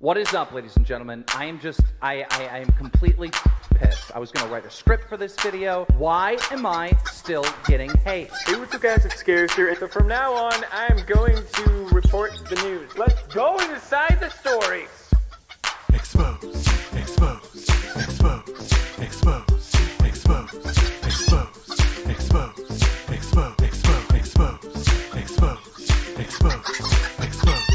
What is up, ladies and gentlemen? I am completely pissed. I was gonna write a script for this video. Why am I still getting hate? Hey, what's up guys, it's Scarcer, and so from now on, I'm going to report the news. Let's go inside the stories! Expose, expose, expose, expose, expose, expose, expose, expose, expose, expose, expose, expose, expose.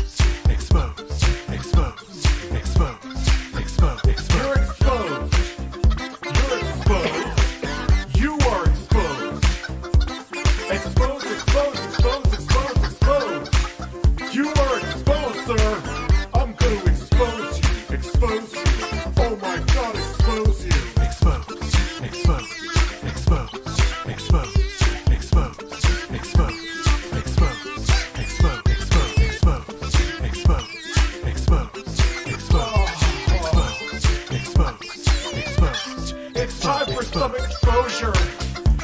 Some exposure,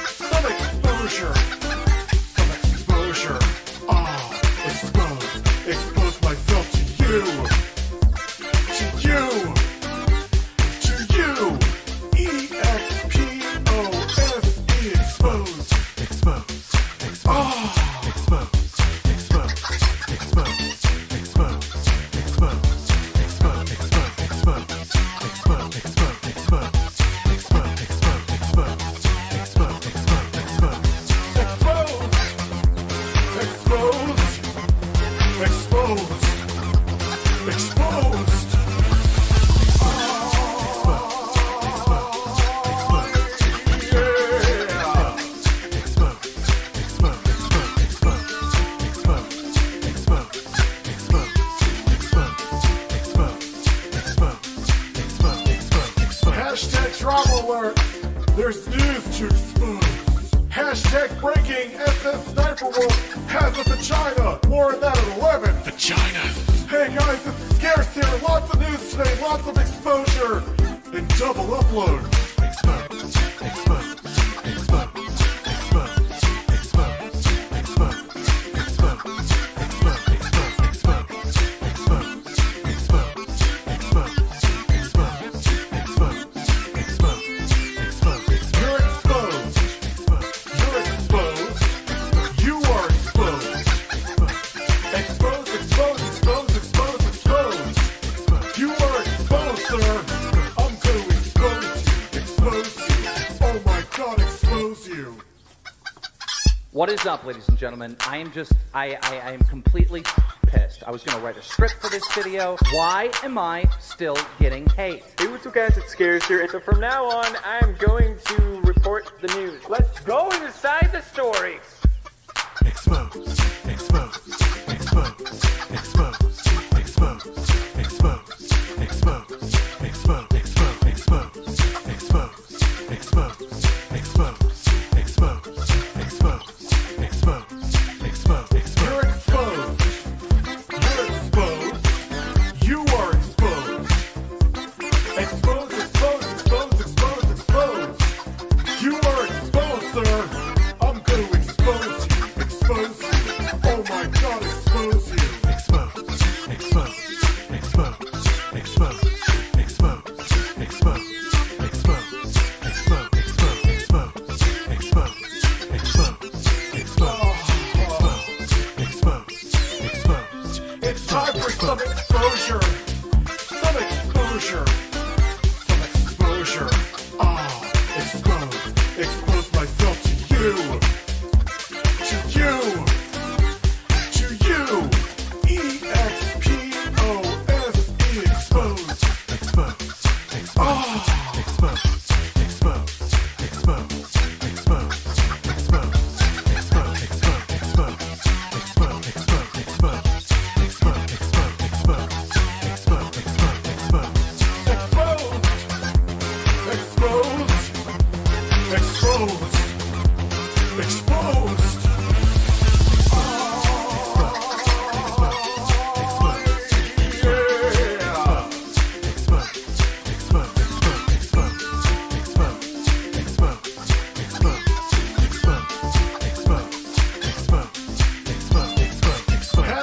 some exposure, some exposure. Expose myself to you, to you, to you. E-X-P-O-S-E, expose, expose, expose, expose, expose, expose, expose, expose, expose, expose, expose, expose, expose. Hashtag drama alert, there's news to expose. Hashtag breaking, SS Sniper Wolf has a vagina, more on that at 11. Vaginas. Hey guys, it's Scarce here, lots of news today, lots of exposure, and double upload. Expose, expose, expose, expose, expose, expose, expose, What is up, ladies and gentlemen? I am completely pissed. I was gonna write a script for this video. Why am I still getting hate? Hey, what's up guys, it's Scarcer, and so from now on, I'm going to report the news. Let's go inside the stories! Expose, expose, expose, expose, expose, expose, expose, expose, expose, expose, expose, expose, expose. Some exposure, some exposure, some exposure. Expose myself to you, to you, to you. E-X-P-O-S-E, expose, expose, expose, expose, expose, expose, expose, expose, expose, expose, expose, expose.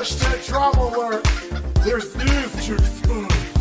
Hashtag drama alert. There's news to expose.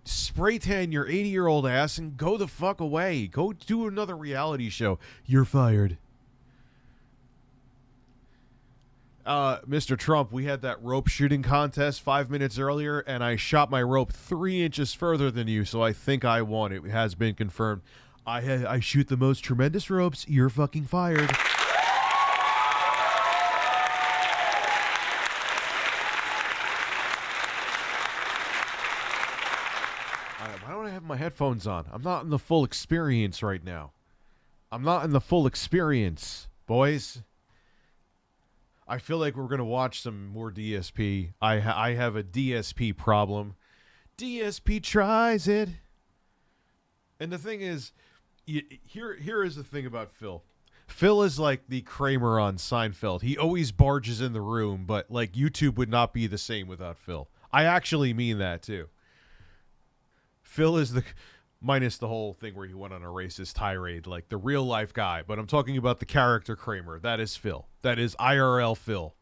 spray tan your 80-year-old ass and go the fuck away. Go do another reality show. You're fired. Mr. Trump, we had that rope shooting contest 5 minutes earlier, and I shot my rope 3 inches further than you, so I think I won. It has been confirmed. I shoot the most tremendous ropes. You're fucking fired. Why don't I have my headphones on? I'm not in the full experience right now. I'm not in the full experience, boys. I feel like we're going to watch some more DSP. I have a DSP problem. DSP tries it. And the thing is, here is the thing about Phil. Phil is like the Kramer on Seinfeld. He always barges in the room, but like YouTube would not be the same without Phil. I actually mean that too. Phil is the... minus the whole thing where he went on a racist tirade, like the real life guy. But I'm talking about the character Kramer. That is Phil. That is IRL Phil.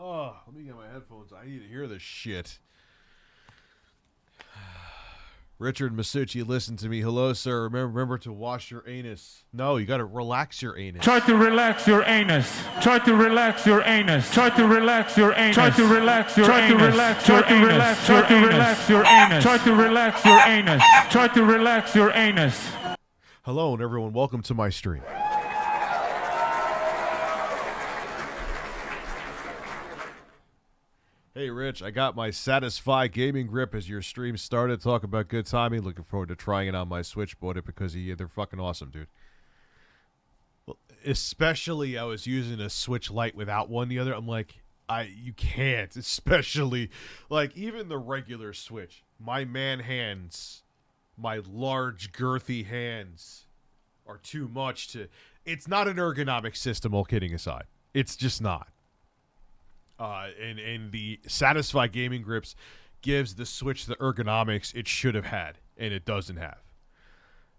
Oh, let me get my headphones. I need to hear this shit. Richard Masucci, listen to me. Hello, sir. Remember to wash your anus. No, you got to relax your anus. Try to relax your anus. Try to relax your anus. Try to relax your anus. Try to relax your anus. Try to relax your anus. Try to relax your anus. Try to relax your anus. Hello, and everyone. Welcome to my stream. Hey, Rich, I got my Satisfy gaming grip as your stream started. Talk about good timing. Looking forward to trying it on my Switch. Bought it because they're fucking awesome, dude. Well, especially, I was using a Switch Lite without one the other. I'm like, you can't. Especially, like, even the regular Switch. My man hands, my large, girthy hands are too much to... It's not an ergonomic system, all kidding aside. It's just not. And the Satisfy gaming grips gives the Switch the ergonomics it should have had, and it doesn't have.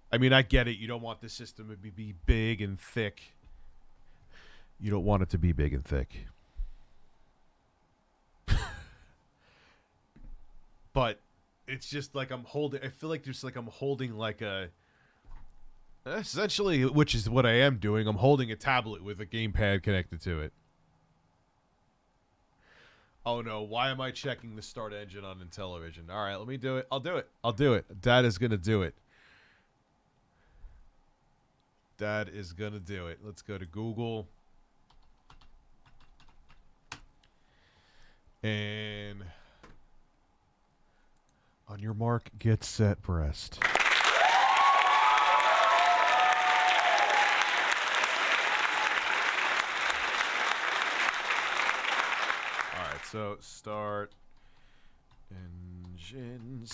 I mean, I get it. You don't want the system to be big and thick. You don't want it to be big and thick. But it's just like I'm holding... I feel like just like I'm holding like a... Essentially, which is what I am doing. I'm holding a tablet with a gamepad connected to it. Oh no, why am I checking the start engine on Intellivision? All right, let me do it. I'll do it. I'll do it. Dad is going to do it. Dad is going to do it. Let's go to Google. And on your mark, get set, breast. So, start engine.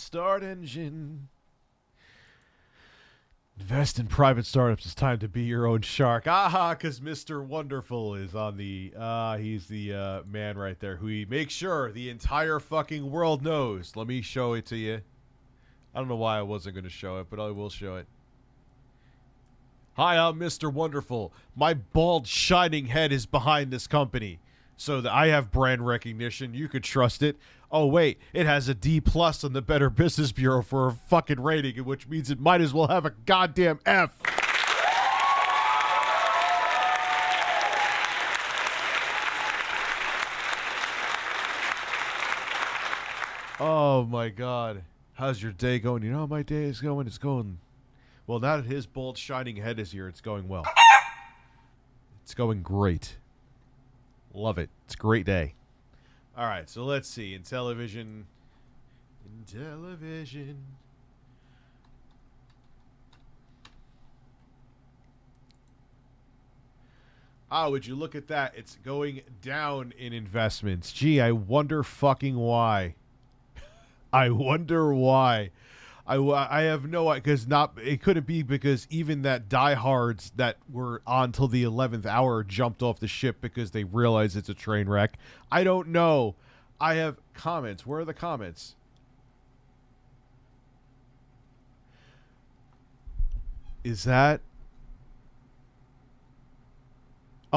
Invest in private startups. It's time to be your own shark. Aha, because Mr. Wonderful is on the, he's the man right there who he makes sure the entire fucking world knows. Let me show it to you. I don't know why I wasn't going to show it, but I will show it. Hi, I'm Mr. Wonderful. My bald, shining head is behind this company. So that I have brand recognition. You could trust it. Oh, wait. It has a D+ on the Better Business Bureau for a fucking rating, which means it might as well have a goddamn F. Oh, my God. How's your day going? You know how my day is going? It's going... Well, now that his bald, shining head is here, it's going well. It's going great. Love it. It's a great day. All right, so let's see. Intellivision. Oh, would you look at that? It's going down in investments. Gee, I wonder fucking why. I wonder why. I have no idea, because it couldn't be because even that diehards that were on till the 11th hour jumped off the ship because they realized it's a train wreck. I don't know. I have comments. Where are the comments? Is that...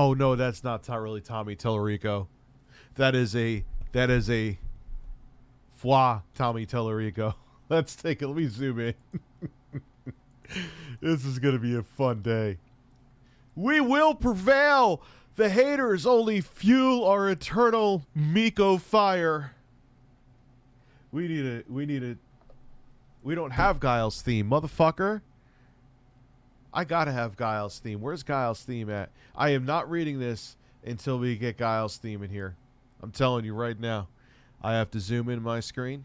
Oh no, that's not really Tommy Tellerico. That is a Fwa Tommy Tellerico. Let me zoom in. This is gonna be a fun day. We will prevail. The haters only fuel our eternal Amico fire. We don't have Guile's theme, motherfucker. I gotta have Guile's theme. Where's Guile's theme at? I am not reading this until we get Guile's theme in here. I'm telling you right now. I have to zoom in my screen.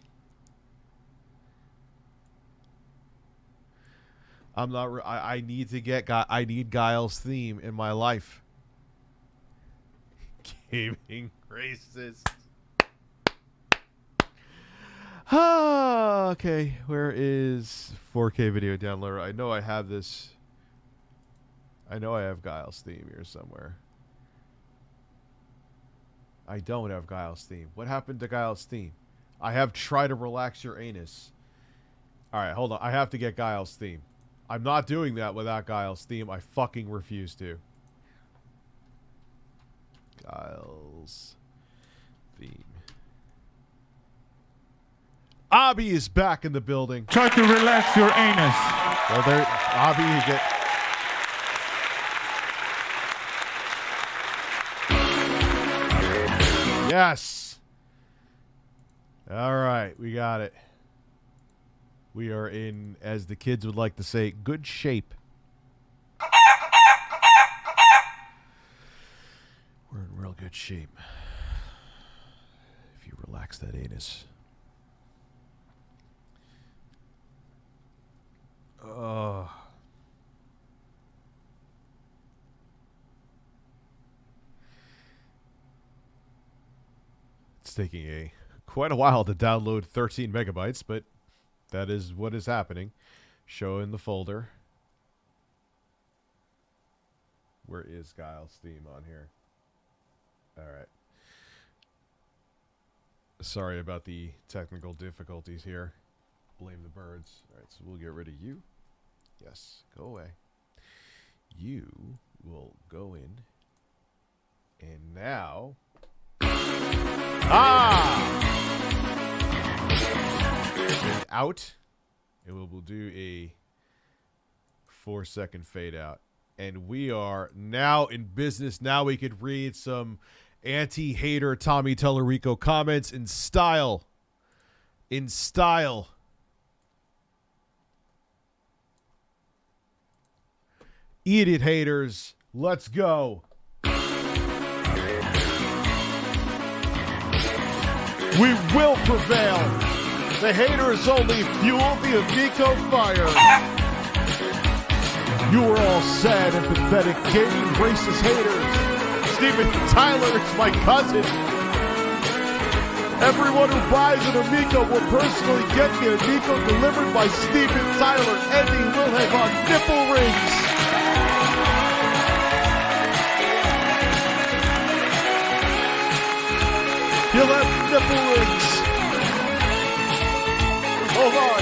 I'm not. I need to get. I need Guile's theme in my life. Gaming racist. Okay. Where is 4K video downloader? I know I have this. I know I have Guile's theme here somewhere. I don't have Guile's theme. What happened to Guile's theme? I have try to relax your anus. Alright, hold on. I have to get Guile's theme. I'm not doing that without Guile's theme. I fucking refuse to. Guile's theme. Abby is back in the building. Try to relax your anus. Well, there, Abby, you get... Yes. All right, we got it. We are in, as the kids would like to say, good shape. We're in real good shape. If you relax that anus. It's taking quite a while to download 13 megabytes, but that is what is happening. Show in the folder. Where is Guile's theme on here? All right. Sorry about the technical difficulties here. Blame the birds. All right, so we'll get rid of you. Yes, go away. You will go in. And now... out, and we'll do a 4-second fade out, and we are now in business. Now we could read some anti-hater Tommy Tellerico comments in style. Eat it, haters. Let's go. We will prevail. The haters only fuel the Amico fire. You are all sad and pathetic, gaming racist haters. Steven Tyler is my cousin. Everyone who buys an Amico will personally get the Amico delivered by Steven Tyler. Eddie will have on nipple rings. He'll have nipple rings. Hold on.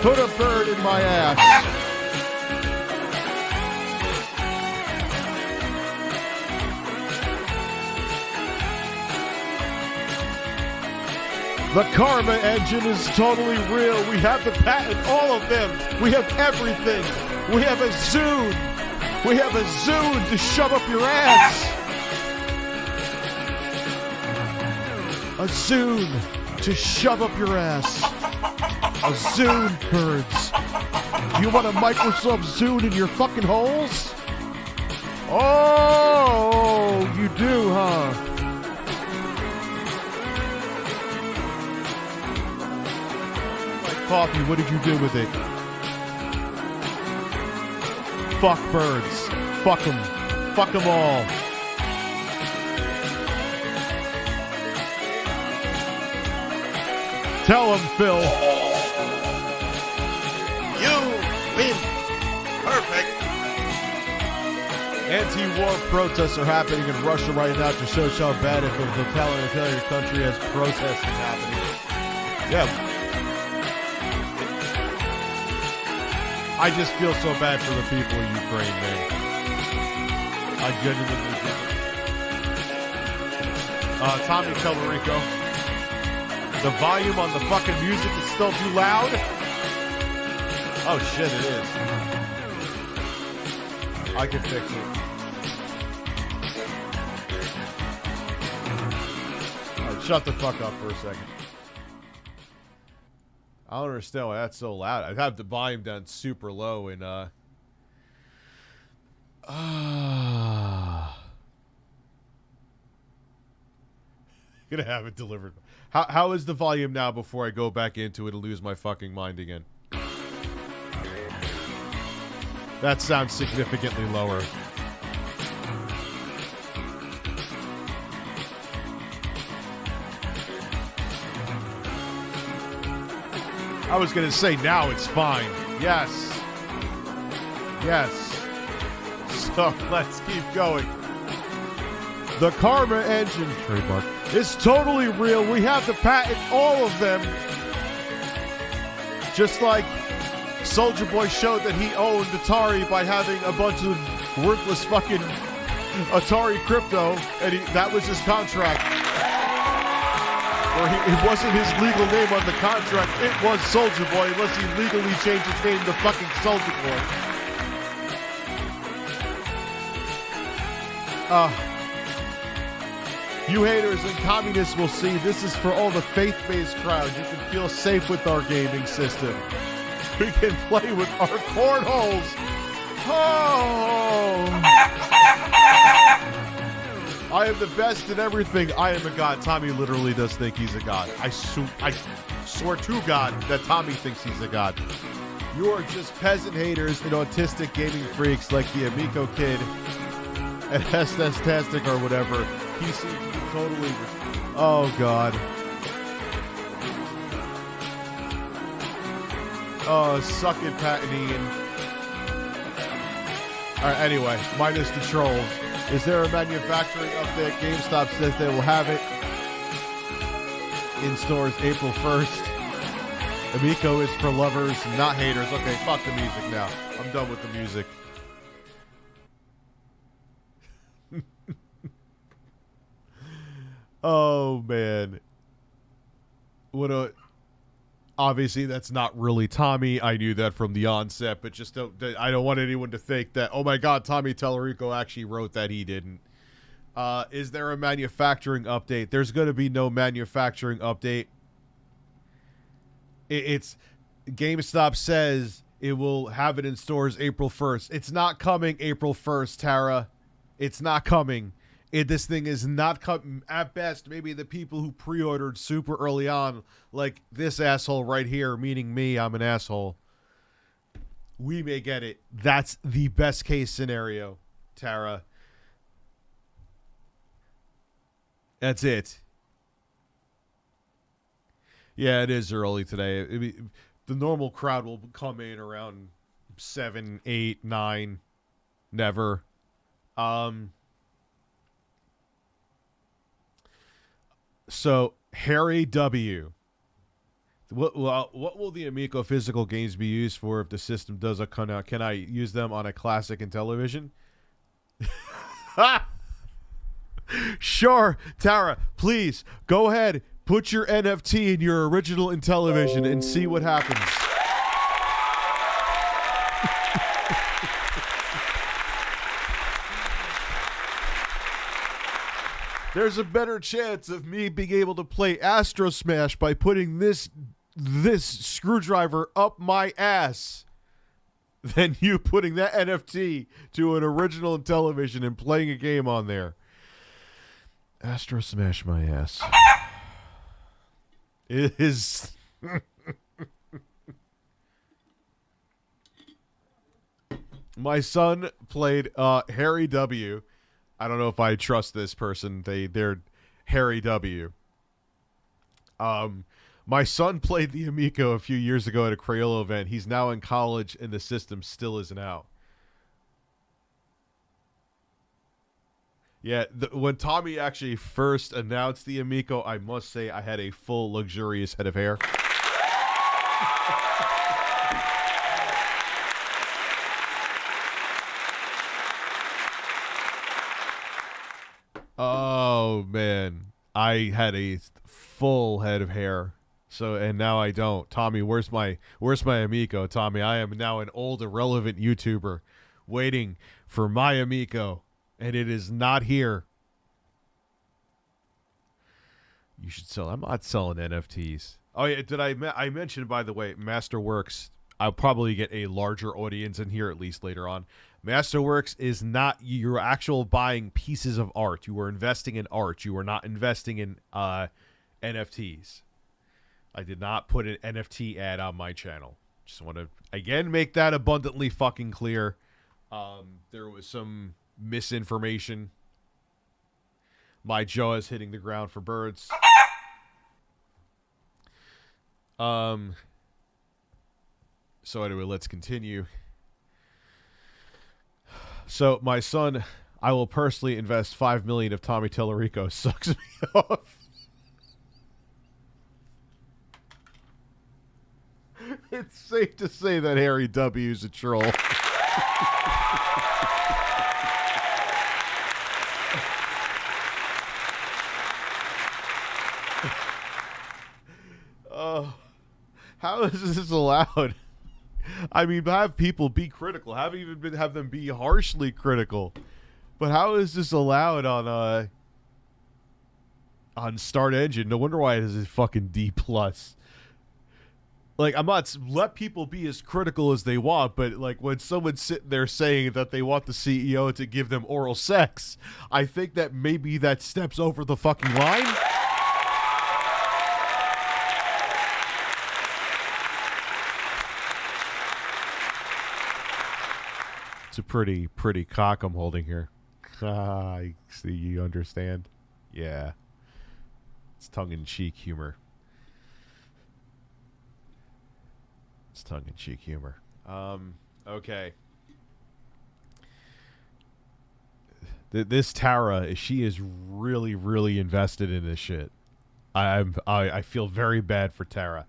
Put a bird in my ass. The Karma engine is totally real. We have the patent, all of them. We have everything. We have a Zune. We have a Zune to shove up your ass. A Zune to shove up your ass. A Zune, birds. You want a Microsoft Zune in your fucking holes? Oh, you do, huh? My coffee, what did you do with it? Fuck birds. Fuck them. Fuck them all. Tell them, Phil. You've been perfect. Anti-war protests are happening in Russia right now to show how bad if the telling your country has protests happening. Yeah. I just feel so bad for the people of Ukraine, man. I genuinely do. Tommy Tellerico. The volume on the fucking music is still too loud? Oh shit, it is. I can fix it. Alright, shut the fuck up for a second. I don't understand why that's so loud. I have the volume down super low and gonna have it delivered. How is the volume now before I go back into it and lose my fucking mind again? That sounds significantly lower. I was gonna say now it's fine. Yes. Yes. So let's keep going. The Karma Engine trademark is totally real. We have to patent all of them. Just like Soulja Boy showed that he owned Atari by having a bunch of worthless fucking Atari crypto, and that was his contract. Or it wasn't his legal name on the contract. It was Soulja Boy, unless he legally changed his name to fucking Soulja Boy. You haters and communists will see this is for all the faith-based crowd. You can feel safe with our gaming system. We can play with our cornholes. Oh! I am the best in everything. I am a god. Tommy literally does think he's a god. I swear to God that Tommy thinks he's a god. You are just peasant haters and autistic gaming freaks like the Amico kid and Tastic or whatever. He seems to be totally... Oh, God. Oh, suck it, Patanine. Alright, anyway, minus the trolls. Is there a manufacturing update? GameStop says they will have it in stores April 1st. Amico is for lovers, not haters. Okay, fuck the music now. I'm done with the music. Oh, man. Obviously, that's not really Tommy. I knew that from the onset, but just I don't want anyone to think that, oh my God, Tommy Tellerico actually wrote that. He didn't. Is there a manufacturing update? There's going to be no manufacturing update. It's GameStop says it will have it in stores April 1st. It's not coming April 1st, Tara. It's not coming. This thing is not coming. At best, maybe the people who pre-ordered super early on, like this asshole right here, meaning me, I'm an asshole. We may get it. That's the best case scenario, Tara. That's it. Yeah, it is early today. The normal crowd will come in around 7, 8, 9. Never. So, Harry W. What will the Amico physical games be used for if the system does come out? Can I use them on a classic and television? Sure, Tara, please, go ahead. Put your NFT in your original in television and see what happens. There's a better chance of me being able to play Astro Smash by putting this screwdriver up my ass than you putting that NFT to an original in television and playing a game on there. Astro Smash my ass. It is... My son played Harry W. I don't know if I trust this person. They're Harry W. My son played the Amico a few years ago at a Crayola event. He's now in college, and the system still isn't out. Yeah, when Tommy actually first announced the Amico, I must say I had a full, luxurious head of hair. Oh man, I had a full head of hair. So and now I don't. Tommy, where's my Amico? Tommy, I am now an old irrelevant YouTuber waiting for my Amico, and it is not here. You should sell. I'm not selling NFTs. Oh yeah, did I mention, by the way, Masterworks? I'll probably get a larger audience in here at least later on. Masterworks is not your actual buying pieces of art. You are investing in art. You are not investing in NFTs. I did not put an NFT ad on my channel. Just want to, again, make that abundantly fucking clear. There was some misinformation. My jaw is hitting the ground for birds. So anyway, let's continue. So my son, I will personally invest $5 million if Tommy Tellerico sucks me off. It's safe to say that Harry W is a troll. How is this allowed? I mean, have people be critical. Have them be harshly critical. But how is this allowed on Start Engine? No wonder why it is a fucking D+. Like, I'm not, let people be as critical as they want, but like when someone's sitting there saying that they want the CEO to give them oral sex, I think that maybe that steps over the fucking line. It's a pretty cock I'm holding here. I see, you understand? Yeah. It's tongue-in-cheek humor. It's tongue-in-cheek humor. Okay. This Tara, she is really, really invested in this shit. I feel very bad for Tara.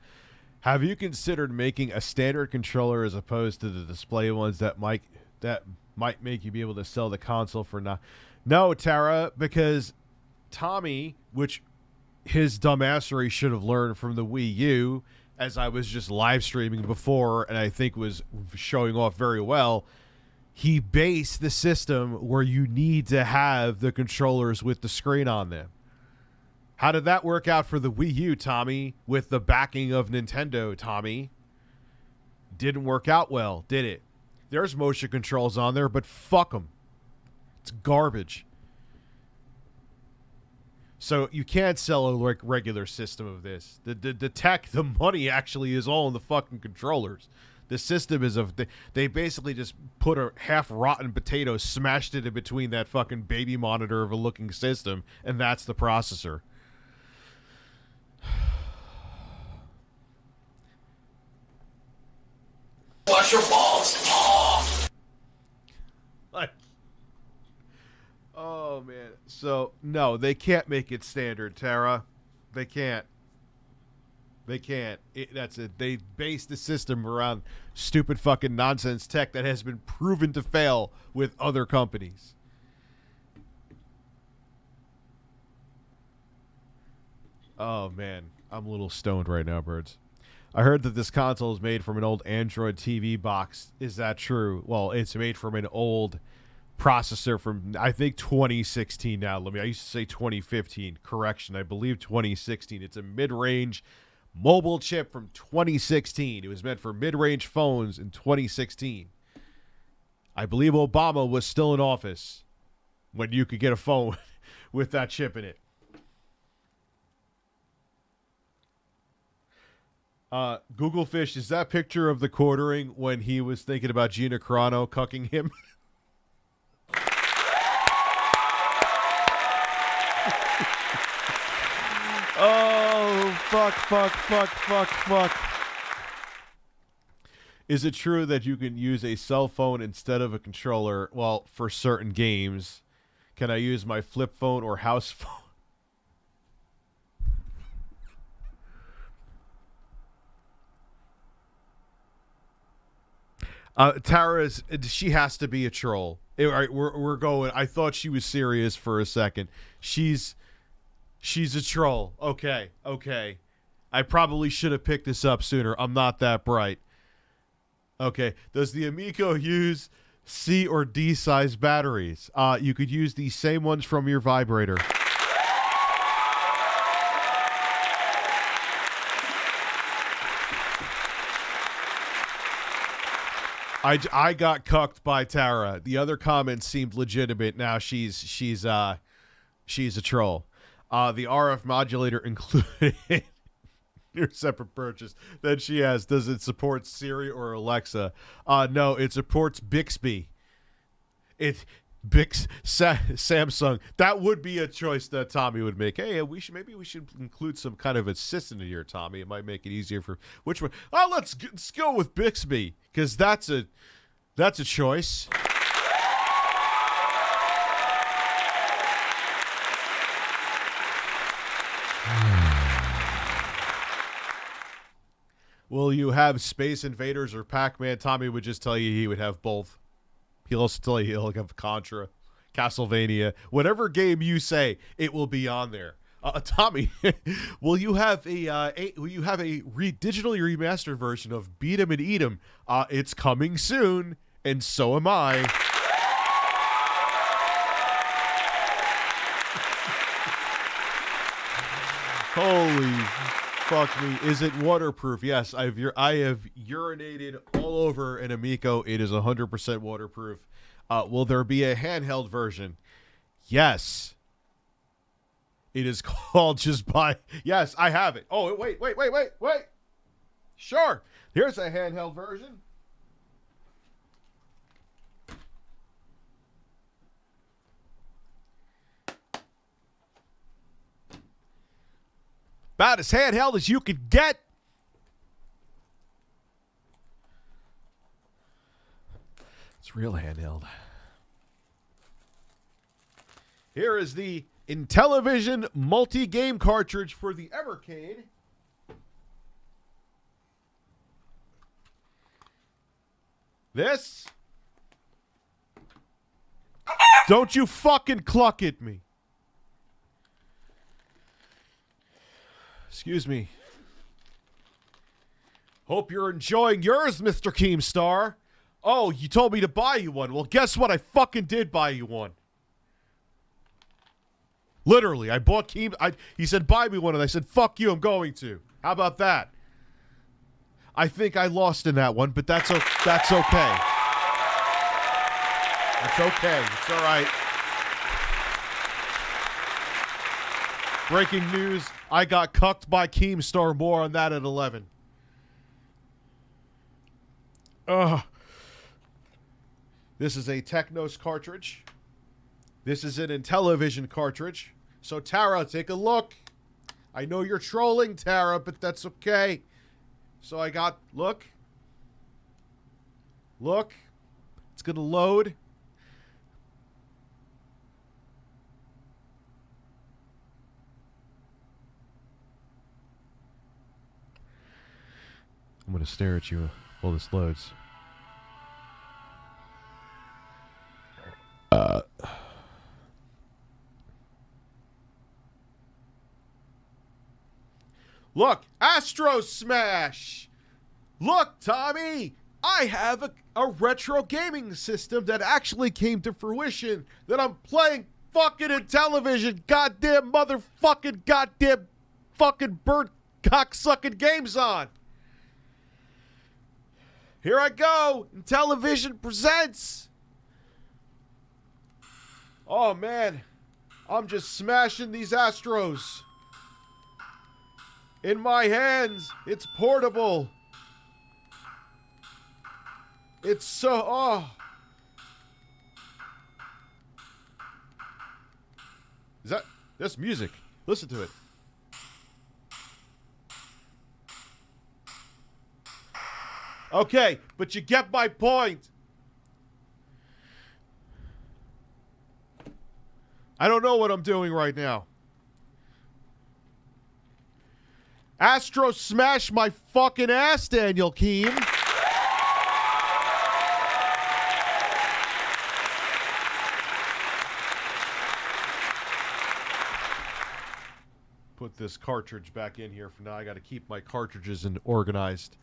Have you considered making a standard controller as opposed to the display ones that might make you be able to sell the console for now? No, Tara, because Tommy, which his dumbassery should have learned from the Wii U, as I was just live streaming before, and I think was showing off very well, he based the system where you need to have the controllers with the screen on them. How did that work out for the Wii U, Tommy, with the backing of Nintendo, Tommy? Didn't work out well, did it? There's motion controls on there, but fuck them. It's garbage. So you can't sell a regular system of this. The tech, the money actually is all in the fucking controllers. The system is they basically just put a half-rotten potato, smashed it in between that fucking baby monitor of a looking system, and that's the processor. Wash your balls. Oh. Like, oh man. So no, they can't make it standard, Tara. They can't. They can't. That's it. They base the system around stupid fucking nonsense tech that has been proven to fail with other companies. Oh man, I'm a little stoned right now, birds. I heard that this console is made from an old Android TV box. Is that true? Well, it's made from an old processor from, I think, 2016 now. I used to say 2015. Correction, I believe 2016. It's a mid-range mobile chip from 2016. It was meant for mid-range phones in 2016. I believe Obama was still in office when you could get a phone with that chip in it. Google Fish, is that picture of the quartering when he was thinking about Gina Carano cucking him? Oh, fuck. Is it true that you can use a cell phone instead of a controller? Well, for certain games. Can I use my flip phone or house phone? She has to be a troll. All right, we're going. I thought she was serious for a second. She's a troll. Okay. I probably should have picked this up sooner. I'm not that bright. Okay. Does the Amico use C or D size batteries? You could use the same ones from your vibrator. I got cucked by Tara. The other comments seemed legitimate. Now she's a troll. The RF modulator included your separate purchase that she has. Does it support Siri or Alexa? No, it supports Bixby. Samsung. That would be a choice that Tommy would make. Hey, maybe we should include some kind of assistant in here, Tommy. It might make it easier for which one? Oh, let's go with Bixby because that's a choice. Will you have Space Invaders or Pac-Man? Tommy would just tell you he would have both. He'll also tell you he'll have Contra, Castlevania, whatever game you say, it will be on there. Tommy, will you have digitally remastered version of Beat 'em and Eat 'em? It's coming soon, and so am I. Holy fuck me. Is it waterproof? Yes, I have urinated all over an Amico. It is 100% waterproof. Will there be a handheld version? Yes. It is called just by... Yes, I have it. Oh, wait. Sure. Here's a handheld version. About as handheld as you could get. It's real handheld. Here is the Intellivision multi-game cartridge for the Evercade. This. Don't you fucking cluck at me. Excuse me. Hope you're enjoying yours, Mr. Keemstar. Oh, you told me to buy you one. Well, guess what? I fucking did buy you one. Literally, I bought he said, buy me one, and I said, fuck you, I'm going to. How about that? I think I lost in that one, but that's okay. That's okay. It's all right. Breaking news, I got cucked by Keemstar. More on that at 11. This is a Technos cartridge. This is an Intellivision cartridge. So, Tara, take a look. I know you're trolling, Tara, but that's okay. So I got, look. It's going to load. I'm going to stare at you while this loads. Look, Astro Smash! Look, Tommy! I have a retro gaming system that actually came to fruition that I'm playing fucking Intellivision goddamn motherfucking goddamn fucking bird cocksucking games on. Here I go. Intellivision presents. Oh, man. I'm just smashing these Astros. In my hands. It's portable. It's so... Oh. That's music. Listen to it. Okay, but you get my point. I don't know what I'm doing right now. Astro smash my fucking ass, Daniel Keem. put this cartridge back in here for now. I got to keep my cartridges organized.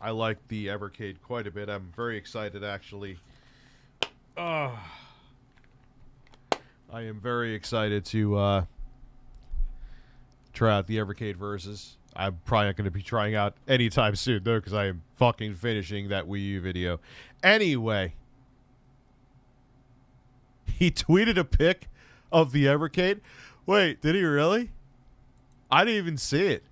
I like the Evercade quite a bit. I'm very excited, actually. I am very excited to try out the Evercade Versus. I'm probably not going to be trying out anytime soon, though, because I am fucking finishing that Wii U video. Anyway, he tweeted a pic of the Evercade. Wait, did he really? I didn't even see it.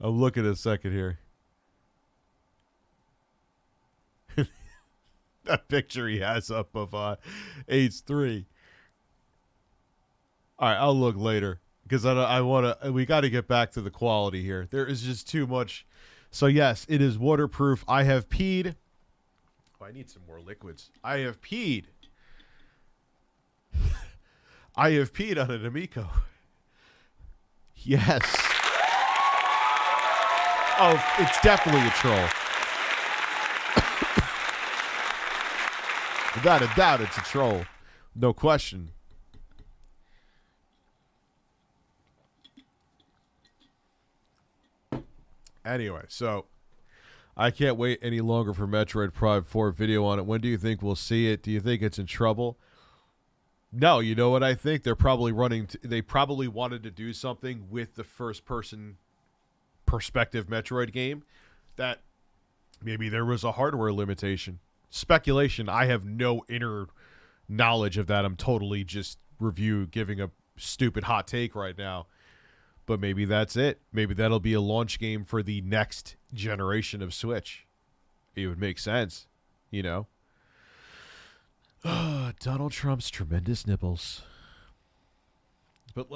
I'm looking at a second here. That picture he has up of AIDS 3. All right, I'll look later because I want to. We got to get back to the quality here. There is just too much. So yes, it is waterproof. I have peed. Oh, I need some more liquids. I have peed. I have peed on an Amico. Yes. Oh, it's definitely a troll. Without a doubt, it's a troll. No question. Anyway, so I can't wait any longer for Metroid Prime 4 video on it. When do you think we'll see it? Do you think it's in trouble? No, you know what I think? They're probably they probably wanted to do something with the first-person perspective Metroid game that maybe there was a hardware limitation. Speculation. I have no inner knowledge of that. I'm totally just giving a stupid hot take right now. But maybe that's it. Maybe that'll be a launch game for the next generation of Switch. It would make sense, you know? Donald Trump's tremendous nipples. But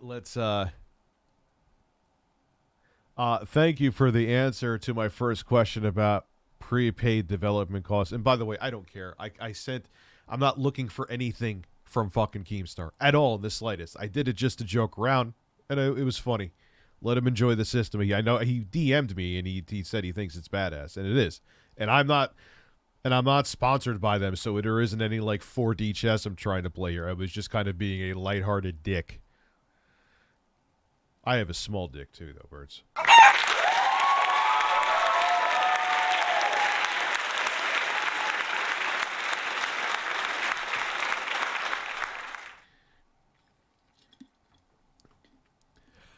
let's thank you for the answer to my first question about prepaid development costs. And by the way, I don't care. I'm not looking for anything from fucking Keemstar at all in the slightest. I did it just to joke around, and it was funny. Let him enjoy the system. I know he DM'd me, and he said he thinks it's badass, and it is. And I'm not sponsored by them, so there isn't any like 4D chess I'm trying to play here. I was just kind of being a lighthearted dick. I have a small dick too, though, Birds.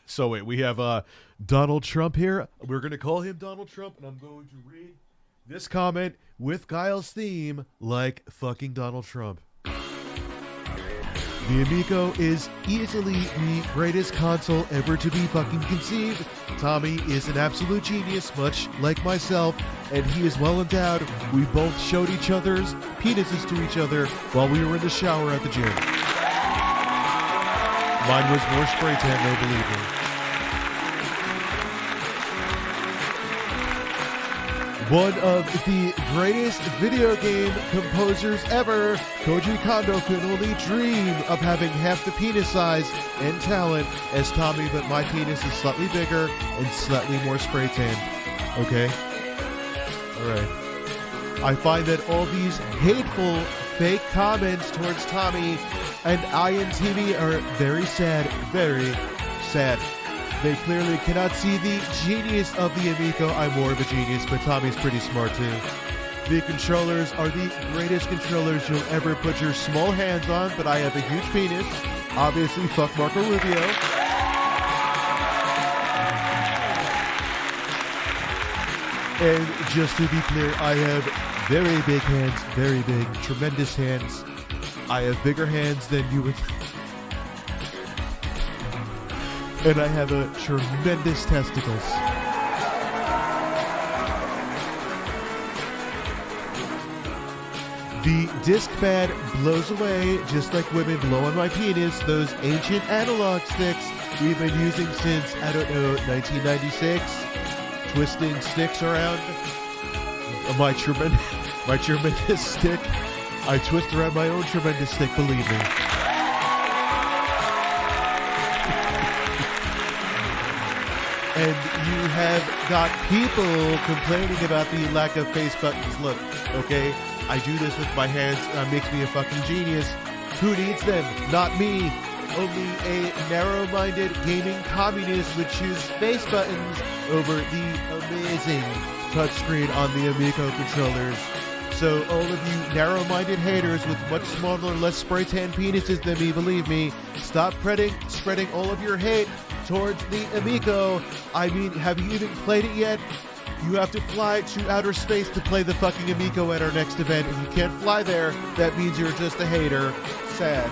So wait, we have Donald Trump here. We're going to call him Donald Trump, and I'm going to read this comment with Kyle's theme like fucking Donald Trump. The Amico is easily the greatest console ever to be fucking conceived. Tommy is an absolute genius, much like myself, and he is well endowed. We both showed each other's penises to each other while we were in the shower at the gym. Mine was more spray tan, though, believe me. One of the greatest video game composers ever, Koji Kondo could only dream of having half the penis size and talent as Tommy, but my penis is slightly bigger and slightly more spray tanned. Okay? Alright. I find that all these hateful, fake comments towards Tommy and INTV are very sad, very sad. They clearly cannot see the genius of the Amico. I'm more of a genius, but Tommy's pretty smart too. The controllers are the greatest controllers you'll ever put your small hands on, but I have a huge penis. Obviously, fuck Marco Rubio. And just to be clear, I have very big hands, very big, tremendous hands. I have bigger hands than you would... And I have a tremendous testicles. The disc pad blows away just like women blow on my penis. Those ancient analog sticks we've been using since, I don't know, 1996. Twisting sticks around. My tremendous stick. I twist around my own tremendous stick, believe me. and you have got people complaining about the lack of face buttons. Look, okay, I do this with my hands, and it makes me a fucking genius. Who needs them? Not me. Only a narrow-minded gaming communist would choose face buttons over the amazing touchscreen on the Amico controllers. So all of you narrow-minded haters with much smaller, less spray-tan penises than me, believe me, stop spreading all of your hate towards the Amico. I mean, have you even played it yet? You have to fly to outer space to play the fucking Amico at our next event. If you can't fly there, that means you're just a hater. Sad.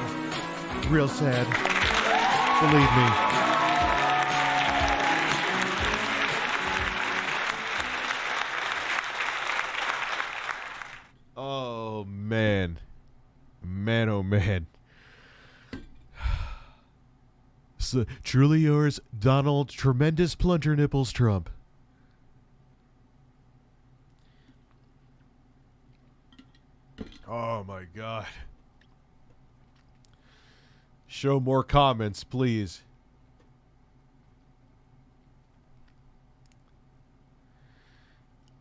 Real sad. Believe me. Oh, man. Man, oh, man. So, truly yours, Donald Tremendous Plunger Nipples Trump. Oh, my God. Show more comments, please.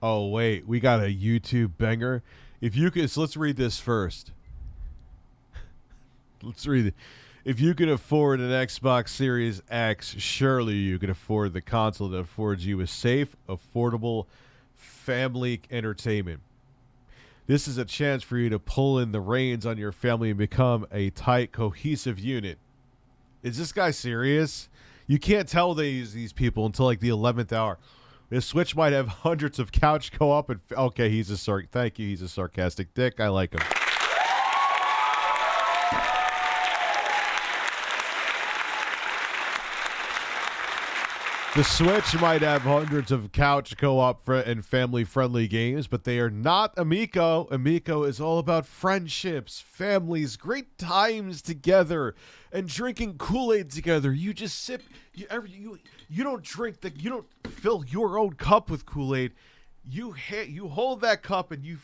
Oh, wait. We got a YouTube banger. If you could, so let's read this first. Let's read it. If you can afford an Xbox Series X, surely you can afford the console that affords you a safe, affordable family entertainment. This is a chance for you to pull in the reins on your family and become a tight, cohesive unit. Is this guy serious? You can't tell these people until like the 11th hour. This Switch might have hundreds of couch co-op and okay, thank you. He's a sarcastic dick. I like him. The Switch might have hundreds of couch co-op and family-friendly games, but they are not Amico. Amico is all about friendships, families, great times together, and drinking Kool-Aid together. You just sip. You don't drink you don't fill your own cup with Kool-Aid. You hold that cup and you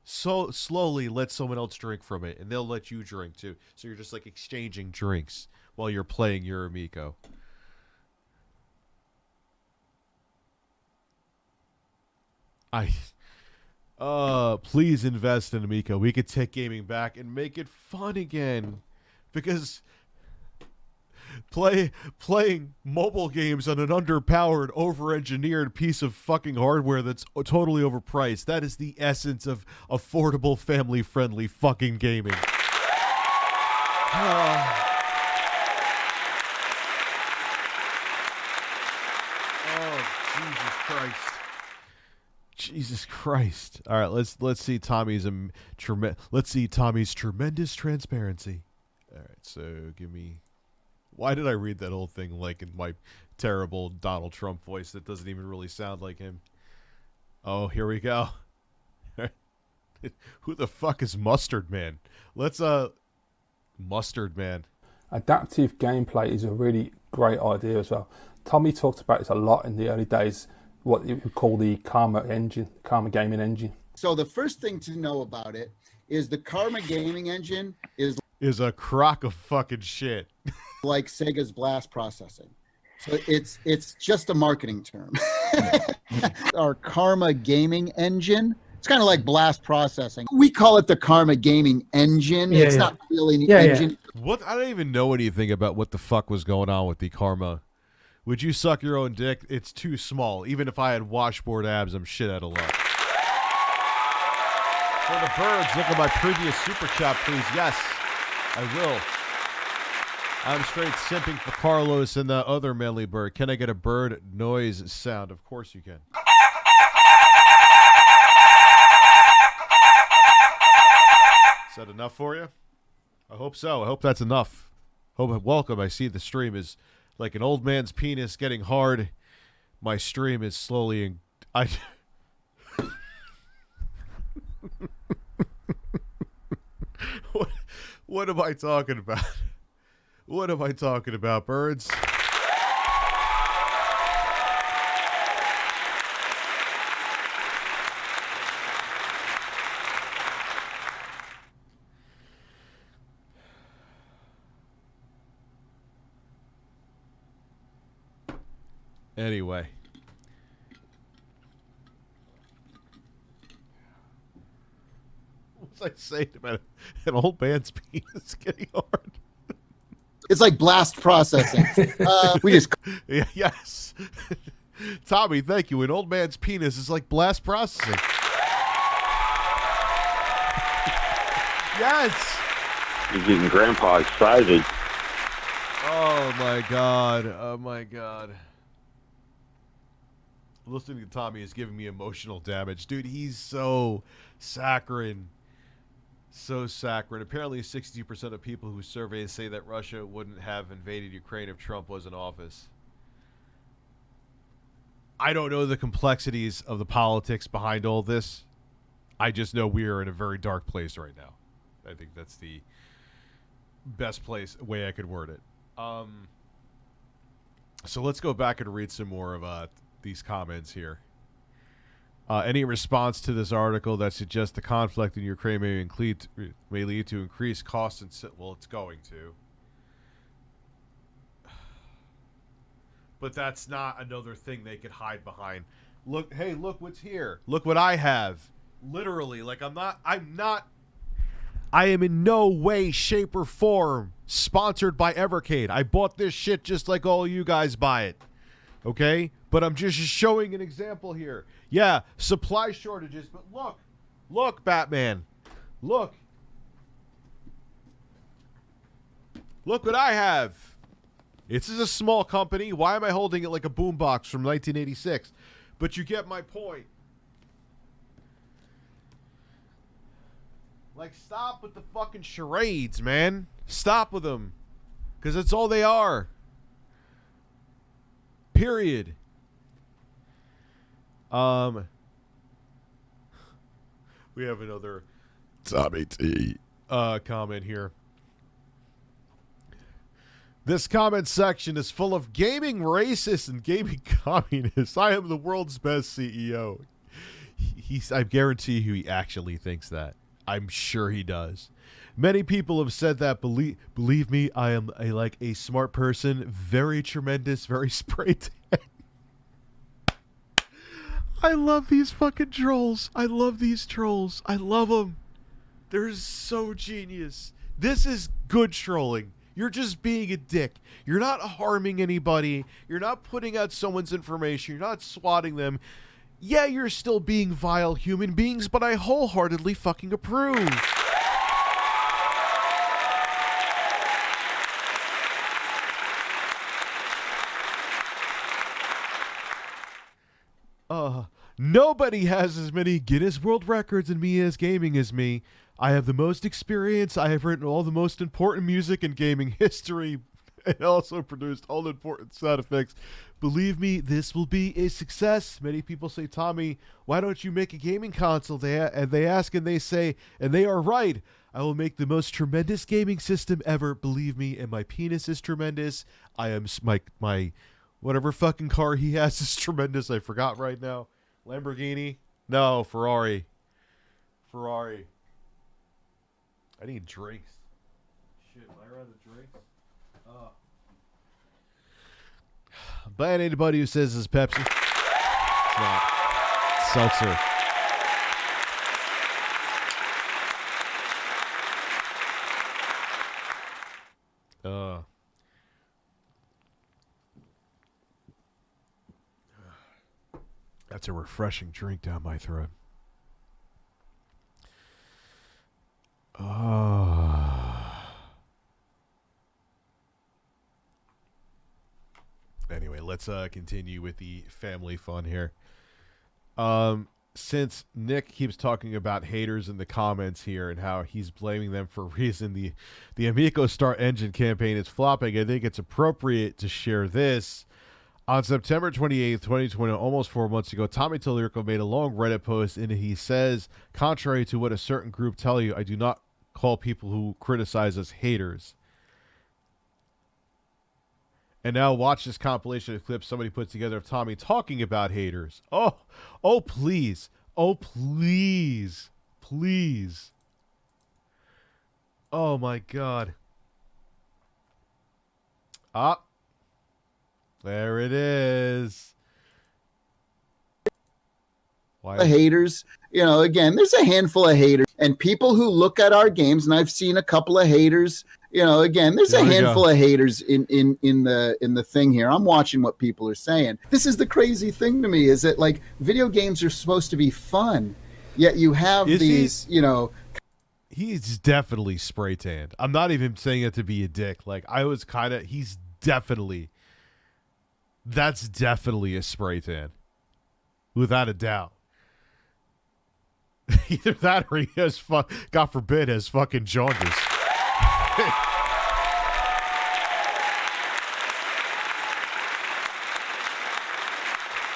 so slowly let someone else drink from it, and they'll let you drink too. So you're just like exchanging drinks while you're playing your Amico. Please invest in Amico. We could take gaming back and make it fun again, because playing mobile games on an underpowered, over-engineered piece of fucking hardware that's totally overpriced, that is the essence of affordable, family-friendly fucking gaming. Oh, Jesus Christ. Jesus Christ! All right, let's see Tommy's Tommy's tremendous transparency. All right, so give me. Why did I read that whole thing like in my terrible Donald Trump voice that doesn't even really sound like him? Oh, here we go. Who the fuck is Mustard Man? Let's Mustard Man. Adaptive gameplay is a really great idea as well. Tommy talked about this a lot in the early days. What you would call the Karma engine, Karma gaming engine. So the first thing to know about it is the Karma gaming engine is a crock of fucking shit. Like Sega's blast processing. So it's just a marketing term. Our Karma gaming engine, it's kind of like blast processing. We call it the Karma gaming engine. It's not really an engine. What? I don't even know anything about what the fuck was going on with the Karma. Would you suck your own dick? It's too small. Even if I had washboard abs, I'm shit out of luck. For the birds, look at my previous super chat, please. Yes, I will. I'm straight simping for Carlos and the other manly bird. Can I get a bird noise sound? Of course you can. Is that enough for you? I hope so. I hope that's enough. Welcome. I see the stream is like an old man's penis getting hard. My stream is slowly What am I talking about? What am I talking about, birds? Anyway. What was I saying about an old man's penis getting hard? It's like blast processing. We just Yeah, yes. Tommy, thank you. An old man's penis is like blast processing. Yes. You're getting Grandpa excited. Oh my god. Oh my god. Listening to Tommy is giving me emotional damage. Dude, he's so saccharine. So saccharine. Apparently 60% of people who surveyed say that Russia wouldn't have invaded Ukraine if Trump was in office. I don't know the complexities of the politics behind all this. I just know we are in a very dark place right now. I think that's the best way I could word it. So let's go back and read some more of these comments here. Any response to this article that suggests the conflict in Ukraine may lead to increased costs and well, it's going to. But that's not another thing they could hide behind. Look, hey, look what's here. Look what I have. Literally, like I am in no way, shape, or form sponsored by Evercade. I bought this shit just like all you guys buy it. Okay? But I'm just showing an example here. Yeah, supply shortages, but look, Batman. Look what I have. This is a small company. Why am I holding it like a boombox from 1986? But you get my point. Like, stop with the fucking charades, man. Stop with them. Because that's all they are. Period. We have another Tommy T comment here. This comment section is full of gaming racists and gaming communists. I am the world's best CEO. I guarantee you he actually thinks that. I'm sure he does. Many people have said that. Believe me, I am a smart person. Very tremendous, very spray tan. I love these fucking trolls. I love these trolls. I love them. They're so genius. This is good trolling. You're just being a dick. You're not harming anybody. You're not putting out someone's information. You're not swatting them. Yeah, you're still being vile human beings, but I wholeheartedly fucking approve. Nobody has as many Guinness World Records in me as gaming as me. I have the most experience. I have written all the most important music in gaming history and also produced all important sound effects. Believe me, this will be a success. Many people say, Tommy, why don't you make a gaming console? They ask and they say, and they are right. I will make the most tremendous gaming system ever. Believe me, and my penis is tremendous. I am my whatever fucking car he has is tremendous. I forgot right now. Lamborghini? No, Ferrari. I need drinks. Shit, am I out of drinks? But anybody who says it's Pepsi, it's not. It's seltzer. That's a refreshing drink down my throat. Anyway, let's continue with the family fun here. Since Nick keeps talking about haters in the comments here and how he's blaming them for reason the Amico Start Engine campaign is flopping, I think it's appropriate to share this. On September 28th, 2020, almost 4 months ago, Tommy Satirical made a long Reddit post and he says, contrary to what a certain group tell you, I do not call people who criticize us haters. And now watch this compilation of clips somebody put together of Tommy talking about haters. Oh, please. Oh, please. Please. Oh, my God. There it is. Why? The haters, you know, again, there's a handful of haters and people who look at our games, and I've seen a couple of haters, you know, again, there's a handful of haters in the thing here. I'm watching what people are saying. This is the crazy thing to me, is that like video games are supposed to be fun, yet you have these, you know. He's definitely spray tanned. I'm not even saying it to be a dick. Like, I was kind of, that's definitely a spray tan. Without a doubt. Either that or he has, God forbid, has fucking jaundice.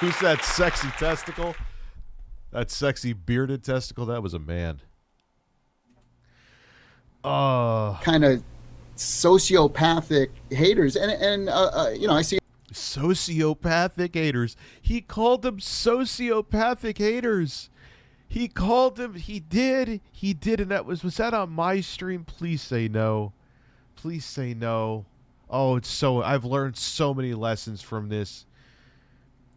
Who's that sexy testicle? That sexy bearded testicle? That was a man. Kind of sociopathic haters. And you know, I see sociopathic haters. He called them sociopathic haters. He called them, he did, and that was that on my stream? Please say no. Please say no. Oh, it's so, I've learned so many lessons from this.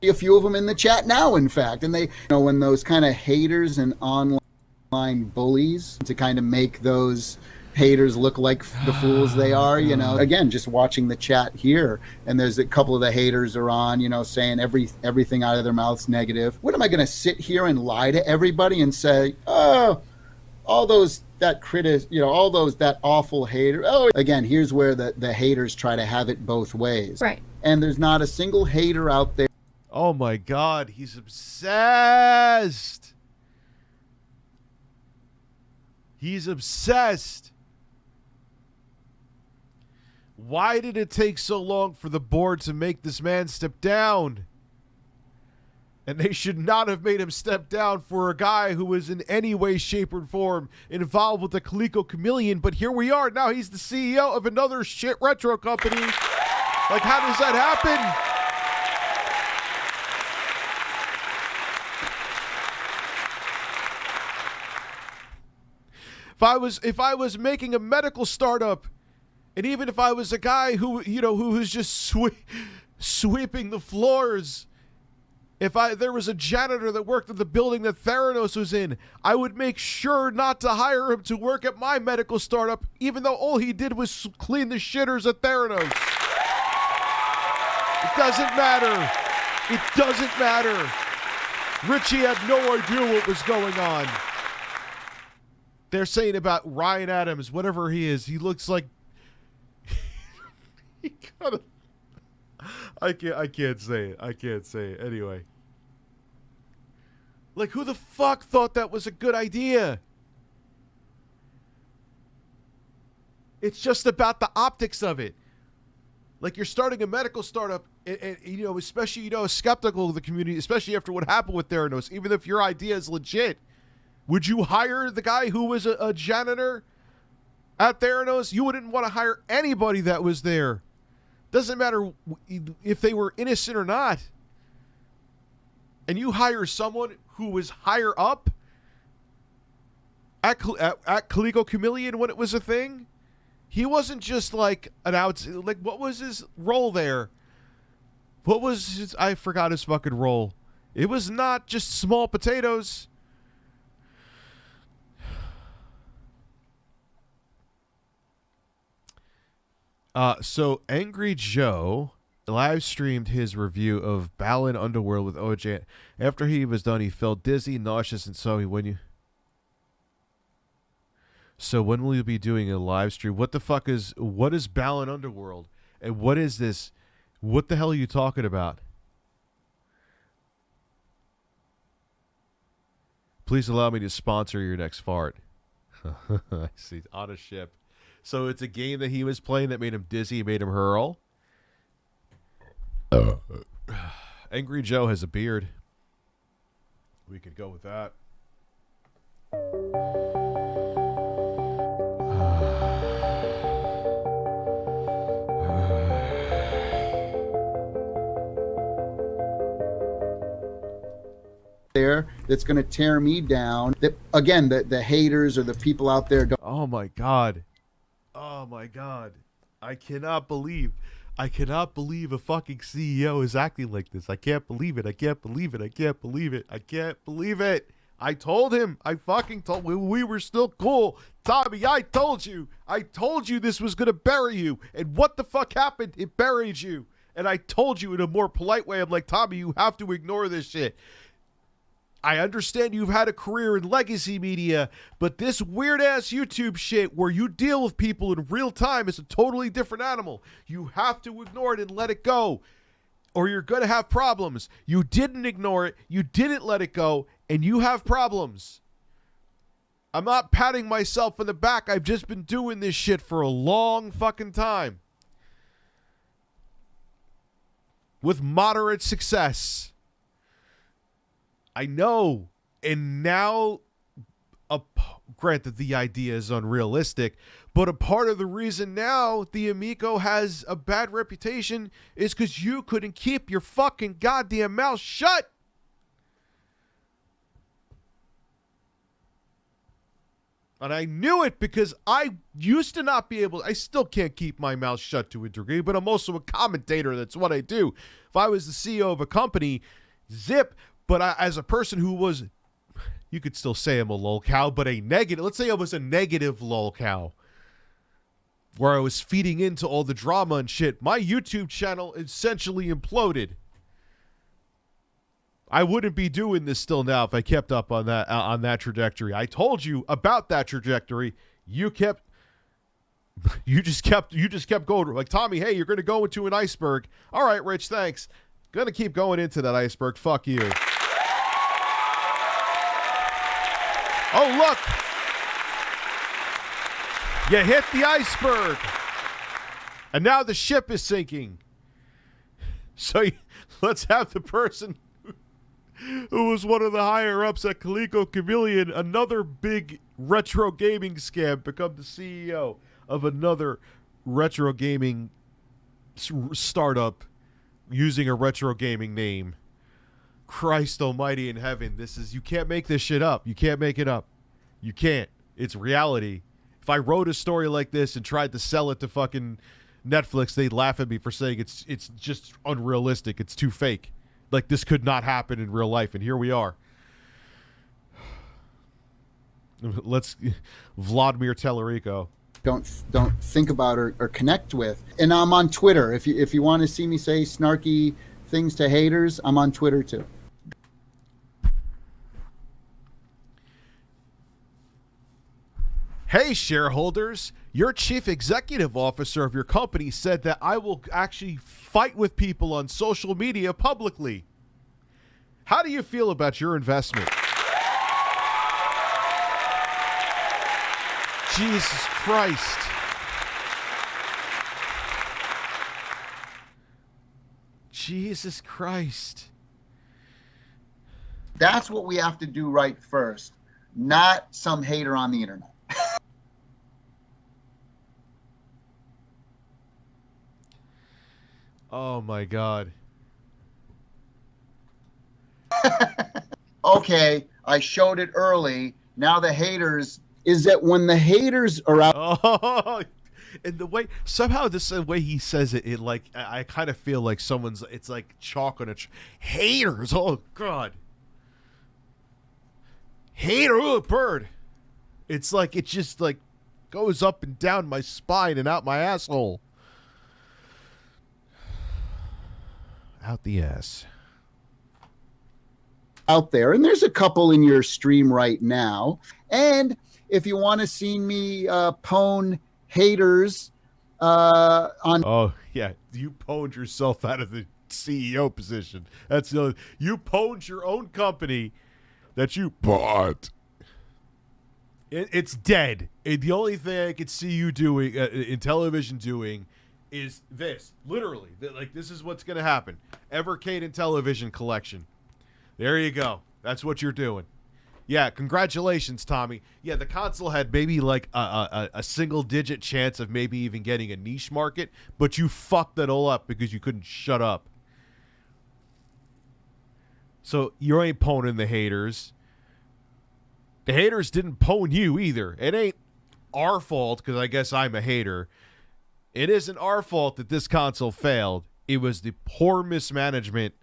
A few of them in the chat now, in fact, and they, you know, when those kind of haters and online bullies to kind of make those haters look like the fools they are, you know. Again, just watching the chat here, and there's a couple of the haters are on, you know, saying everything out of their mouths negative. What am I going to sit here and lie to everybody and say, oh, all those that you know, all those that awful hater. Oh, again, here's where the haters try to have it both ways. Right. And there's not a single hater out there. Oh my God, he's obsessed. He's obsessed. Why did it take so long for the board to make this man step down? And they should not have made him step down for a guy who was in any way, shape, or form involved with the Coleco Chameleon. But here we are. Now he's the CEO of another shit retro company. Like, how does that happen? If I was making a medical startup, and even if I was a guy who, you know, who was just sweeping the floors, if there was a janitor that worked at the building that Theranos was in, I would make sure not to hire him to work at my medical startup, even though all he did was clean the shitters at Theranos. It doesn't matter. It doesn't matter. Richie had no idea what was going on. They're saying about Ryan Adams, whatever he is, he looks like he kind of. I can't say it. I can't say it. Anyway. Like, who the fuck thought that was a good idea? It's just about the optics of it. Like, you're starting a medical startup, and you know, especially, you know, skeptical of the community, especially after what happened with Theranos, even if your idea is legit. Would you hire the guy who was a janitor at Theranos? You wouldn't want to hire anybody that was there. Doesn't matter if they were innocent or not. And you hire someone who was higher up at Coleco Chameleon when it was a thing. He wasn't just like like, what was his role there? What was his, I forgot his fucking role. It was not just small potatoes. So Angry Joe live streamed his review of Balan Underworld with OJ. After he was done, he felt dizzy, nauseous, and so when will you be doing a live stream? What is Balan Underworld? And what is this? What the hell are you talking about? Please allow me to sponsor your next fart. I see. On a ship. So it's a game that he was playing that made him dizzy, made him hurl. Angry Joe has a beard. We could go with that. There that's going to tear me down. That, again, the haters or the people out there don't. Oh my God. Oh my God. I cannot believe I cannot believe a fucking CEO is acting like this. I can't believe it. I can't believe it. I can't believe it. I can't believe it. I told him. I fucking told him. We were still cool. Tommy, I told you. I told you this was going to bury you. And what the fuck happened? It buried you. And I told you in a more polite way. I'm like, Tommy, you have to ignore this shit. I understand you've had a career in legacy media, but this weird-ass YouTube shit where you deal with people in real time is a totally different animal. You have to ignore it and let it go, or you're going to have problems. You didn't ignore it, you didn't let it go, and you have problems. I'm not patting myself on the back. I've just been doing this shit for a long fucking time. With moderate success. I know, and now, granted the idea is unrealistic, but a part of the reason now the Amico has a bad reputation is because you couldn't keep your fucking goddamn mouth shut. And I knew it because I used to not be able, I still can't keep my mouth shut to a degree, but I'm also a commentator. That's what I do. If I was the CEO of a company, zip. But as a person who was, you could still say I'm a lolcow, but a negative, let's say I was a negative lolcow, where I was feeding into all the drama and shit, my YouTube channel essentially imploded. I wouldn't be doing this still now if I kept up on that trajectory. I told you about that trajectory. You just kept going. Like, Tommy, hey, you're going to go into an iceberg. All right, Rich, thanks. Going to keep going into that iceberg. Fuck you. Oh, look. You hit the iceberg. And now the ship is sinking. So let's have the person who was one of the higher-ups at Coleco Connection, another big retro gaming scam, become the CEO of another retro gaming startup using a retro gaming name. Christ almighty in heaven. You can't make this shit up. You can't make it up. You can't. It's reality. If I wrote a story like this and tried to sell it to fucking Netflix, they'd laugh at me for saying it's just unrealistic. It's too fake. Like, this could not happen in real life, and here we are. Let's Vladimir Tellerico. Don't think about or connect with. And I'm on Twitter. If you want to see me say snarky things to haters, I'm on Twitter too. Hey, shareholders, your chief executive officer of your company said that I will actually fight with people on social media publicly. How do you feel about your investment? Jesus Christ. Jesus Christ. That's what we have to do right first, not some hater on the internet. Oh my God. Okay, I showed it early. Now the haters, is that when the haters are out. Oh, and the way, somehow this way he says it, I kind of feel like it's like chalk on a haters. Oh God. Hater, oh, bird. It's like, it just like goes up and down my spine and out my asshole. Out the ass. Out there, and there's a couple in your stream right now. And if you want to see me pwn haters on. Oh yeah, you pwned yourself out of the CEO position. That's you pwned your own company that you bought. It's dead. The only thing I could see you doing in television doing is this. Literally, like, this is what's going to happen. Evercade and Television Collection. There you go. That's what you're doing. Yeah, congratulations, Tommy. Yeah, the console had maybe like a single-digit chance of maybe even getting a niche market, but you fucked it all up because you couldn't shut up. So you ain't pwning the haters. The haters didn't pwn you either. It ain't our fault because I guess I'm a hater. It isn't our fault that this console failed. It was the poor mismanagement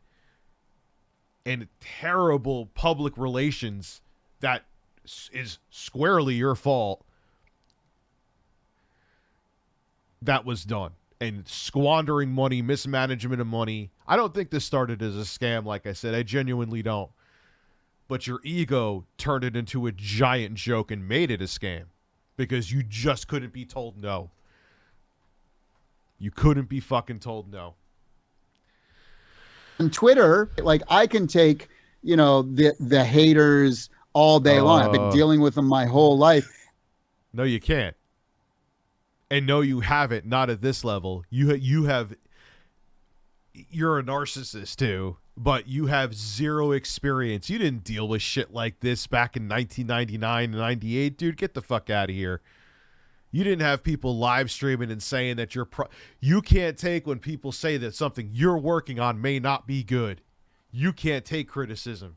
and terrible public relations that is squarely your fault that was done. And squandering money, mismanagement of money. I don't think this started as a scam, like I said. I genuinely don't. But your ego turned it into a giant joke and made it a scam because you just couldn't be told no. You couldn't be fucking told no. On Twitter, like I can take, the haters all day long. I've been dealing with them my whole life. No, you can't. And no, you haven't. Not at this level. You're a narcissist too, but you have zero experience. You didn't deal with shit like this back in 1999 and 98, dude. Get the fuck out of here. You didn't have people live streaming and saying that you can't take when people say that something you're working on may not be good. You can't take criticism.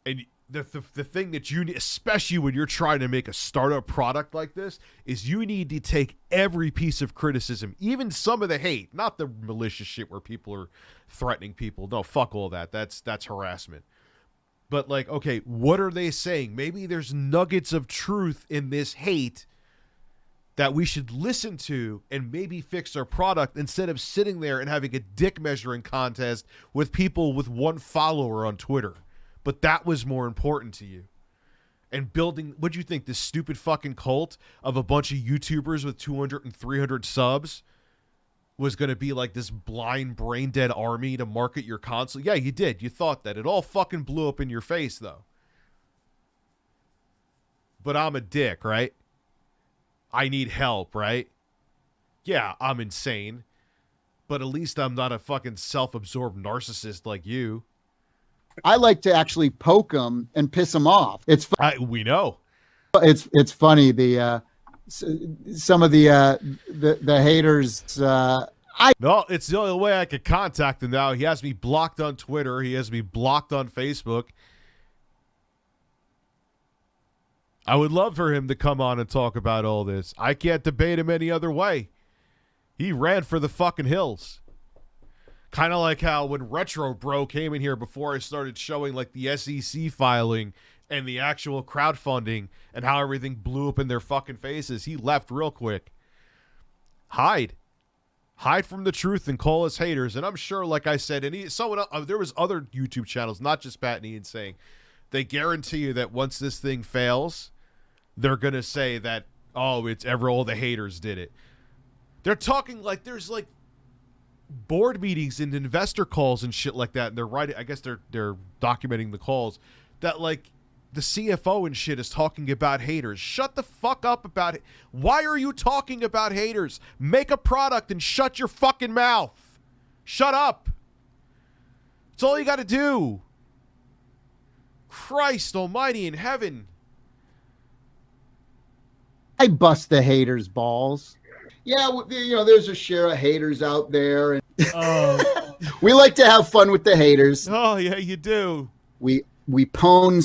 And the thing that you need, especially when you're trying to make a startup product like this, is you need to take every piece of criticism, even some of the hate, not the malicious shit where people are threatening people. No, fuck all that. That's harassment. But like, okay, what are they saying? Maybe there's nuggets of truth in this hate that we should listen to and maybe fix our product instead of sitting there and having a dick measuring contest with people with one follower on Twitter. But that was more important to you. And building, what'd you think, this stupid fucking cult of a bunch of YouTubers with 200 and 300 subs was going to be like this blind, brain-dead army to market your console? Yeah, you did. You thought that. It all fucking blew up in your face, though. But I'm a dick, right? I need help, right? Yeah, I'm insane. But at least I'm not a fucking self-absorbed narcissist like you. I like to actually poke them and piss them off. We know. It's funny. Some of the haters. No, it's the only way I can contact him now. He has me blocked on Twitter. He has me blocked on Facebook. I would love for him to come on and talk about all this. I can't debate him any other way. He ran for the fucking hills. Kind of like how when Retro Bro came in here before I started showing like the SEC filing and the actual crowdfunding and how everything blew up in their fucking faces, he left real quick. Hide from the truth and call us haters. And I'm sure, like I said, and there was other YouTube channels, not just Pat and Ian, saying they guarantee you that once this thing fails, they're gonna say that all the haters did it. They're talking like there's like board meetings and investor calls and shit like that, and they're writing, I guess they're documenting the calls that like the CFO and shit is talking about haters. Shut the fuck up about it. Why are you talking about haters? Make a product and shut your fucking mouth. Shut up. That's all you got to do. Christ almighty in heaven. I bust the haters' balls. Yeah, there's a share of haters out there, and we like to have fun with the haters. Oh yeah, you do. We pwn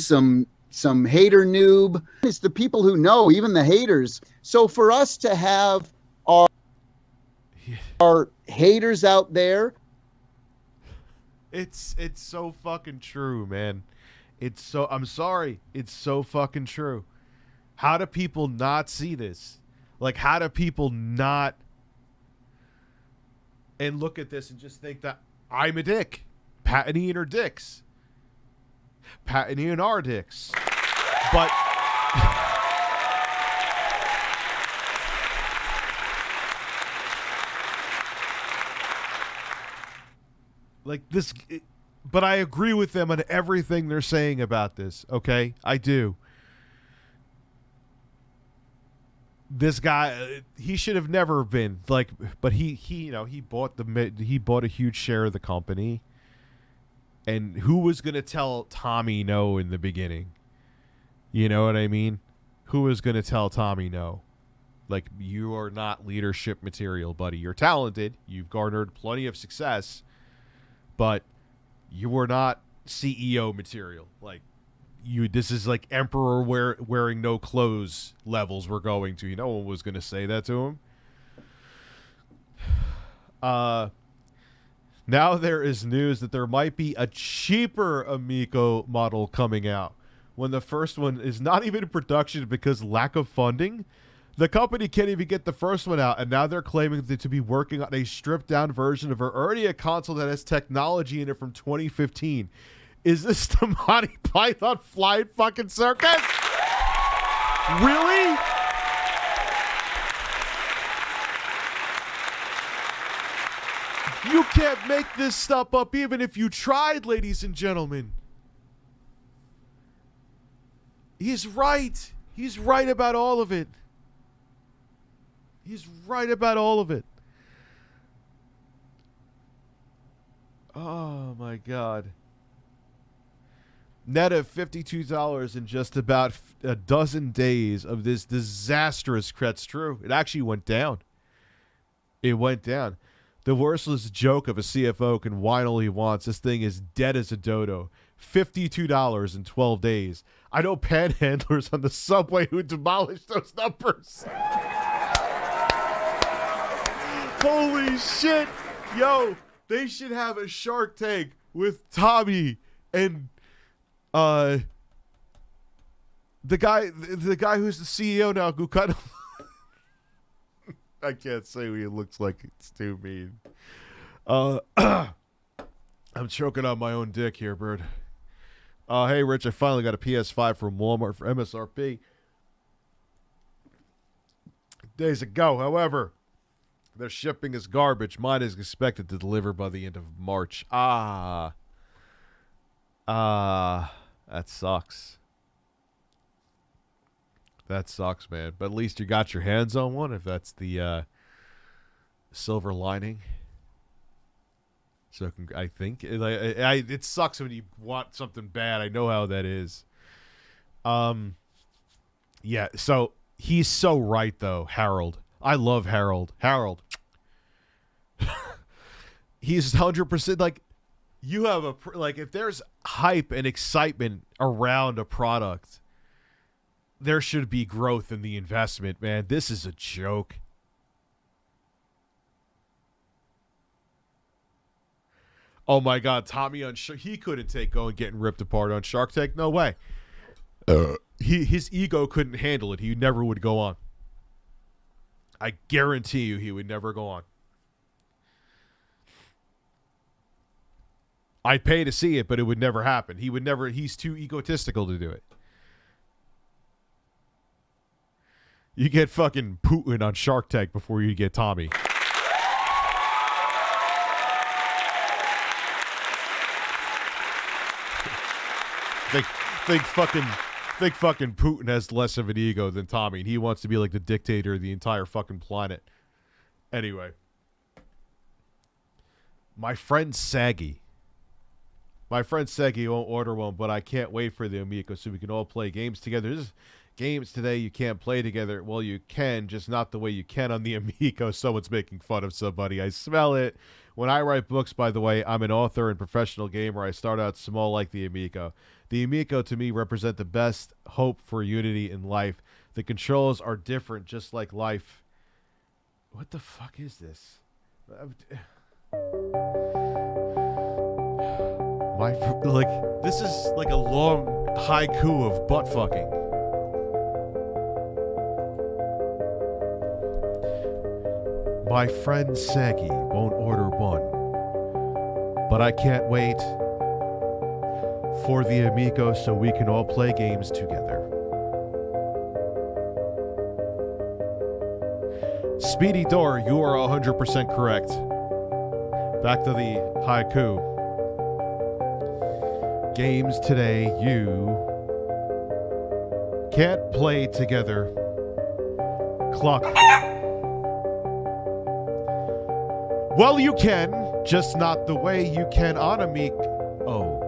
some hater noob. It's the people who know, even the haters. So for us to have our haters out there, it's so fucking true, man. I'm sorry, it's so fucking true. How do people not see this? Like, how do people not and look at this and just think that I'm a dick? Pat and Ian are dicks. Pat and Ian are dicks. But like this, but I agree with them on everything they're saying about this, okay? I do. This guy, he should have never been like, but he bought a huge share of the company, and who was gonna tell Tommy no in the beginning? You know what I mean? Who was gonna tell Tommy no? Like, you are not leadership material, buddy. You're talented. You've garnered plenty of success, but you were not CEO material. Like, this is like emperor wearing no clothes levels we're going to. No one was going to say that to him. Now there is news that there might be a cheaper Amico model coming out when the first one is not even in production because lack of funding. The company can't even get the first one out, and now they're claiming to be working on a stripped-down version of already a console that has technology in it from 2015. Is this the Monty Python Flying fucking Circus? Really? You can't make this stuff up even if you tried, ladies and gentlemen. He's right. He's right about all of it. He's right about all of it. Oh, my God. Net of $52 in just about a dozen days of this disastrous That's true. It actually went down. It went down. The worthless joke of a CFO can whine all he wants. This thing is dead as a dodo. $52 in 12 days. I know panhandlers on the subway who demolished those numbers. Holy shit. Yo, they should have a Shark Tank with Tommy and the guy who's the CEO now who kind of I can't say what he looks like. It's too mean. I'm choking on my own dick here, Bird. Hey, Rich, I finally got a PS5 from Walmart for MSRP days ago. However, their shipping is garbage. Mine is expected to deliver by the end of March. That sucks. That sucks, man. But at least you got your hands on one, if that's the silver lining. So I think it sucks when you want something bad. I know how that is. Yeah. So he's so right, though. Harold. I love Harold. Harold. He's 100% like. You have if there's hype and excitement around a product, there should be growth in the investment, man. This is a joke. Oh my God, Tommy he couldn't take going getting ripped apart on Shark Tank. No way. His ego couldn't handle it. He never would go on. I guarantee you, he would never go on. I'd pay to see it, but it would never happen. He would never. He's too egotistical to do it. You get fucking Putin on Shark Tank before you get Tommy. Think fucking Putin has less of an ego than Tommy, and he wants to be like the dictator of the entire fucking planet. Anyway, my friend Saggy won't order one, but I can't wait for the Amico so we can all play games together. There's games today you can't play together. Well, you can, just not the way you can on the Amico. Someone's making fun of somebody. I smell it. When I write books, by the way, I'm an author and professional gamer. I start out small like the Amico. The Amico, to me, represent the best hope for unity in life. The controls are different, just like life. What the fuck is this? This is like a long haiku of butt fucking. My friend Saggy won't order one, but I can't wait for the Amico so we can all play games together. Speedy Door, you are 100% correct. Back to the haiku. Games today you can't play together. Clock. Well, you can, just not the way you can on Amico. Oh.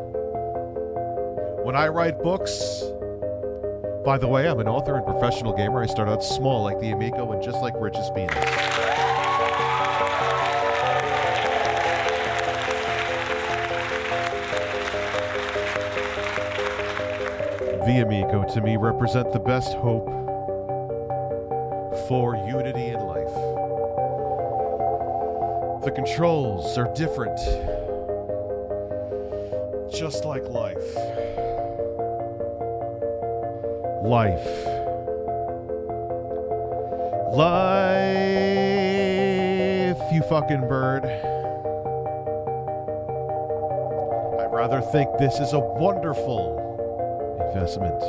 When I write books, by the way, I'm an author and professional gamer. I start out small like the Amico and just like Rich's penis. The Amico, to me, represent the best hope for unity in life. The controls are different. Just like life. Life, you fucking bird. I'd rather think this is a wonderful investment.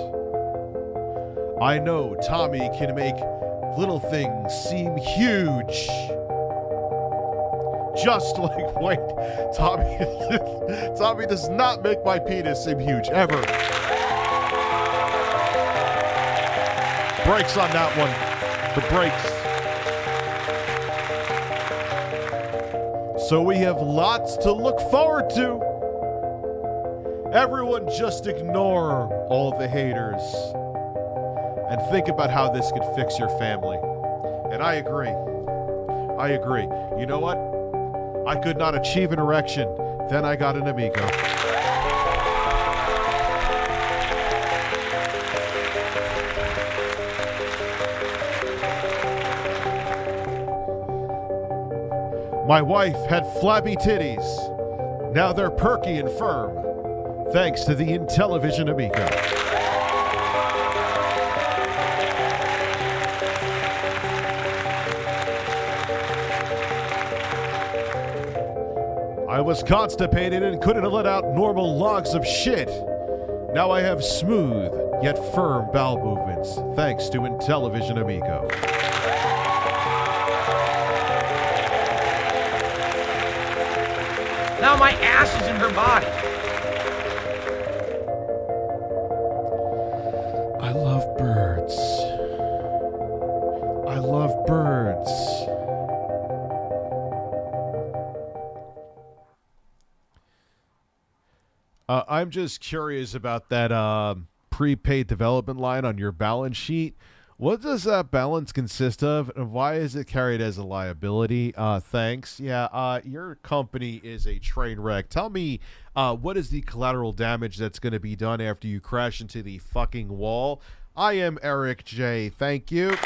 I know Tommy can make little things seem huge. Just like, wait, Tommy does not make my penis seem huge, ever. Brakes on that one. The brakes. So we have lots to look forward to. Everyone just ignore all the haters and think about how this could fix your family. And I agree. You know what? I could not achieve an erection. Then I got an Amico. My wife had flabby titties. Now they're perky and firm, thanks to the Intellivision Amico. I was constipated and couldn't let out normal logs of shit. Now I have smooth yet firm bowel movements, thanks to Intellivision Amico. Now my ass is in her body. I love birds. I love birds. I'm just curious about that prepaid development line on your balance sheet. What does that balance consist of, and why is it carried as a liability? Thanks. Yeah, your company is a train wreck. Tell me, what is the collateral damage that's going to be done after you crash into the fucking wall? I am Eric J. Thank you.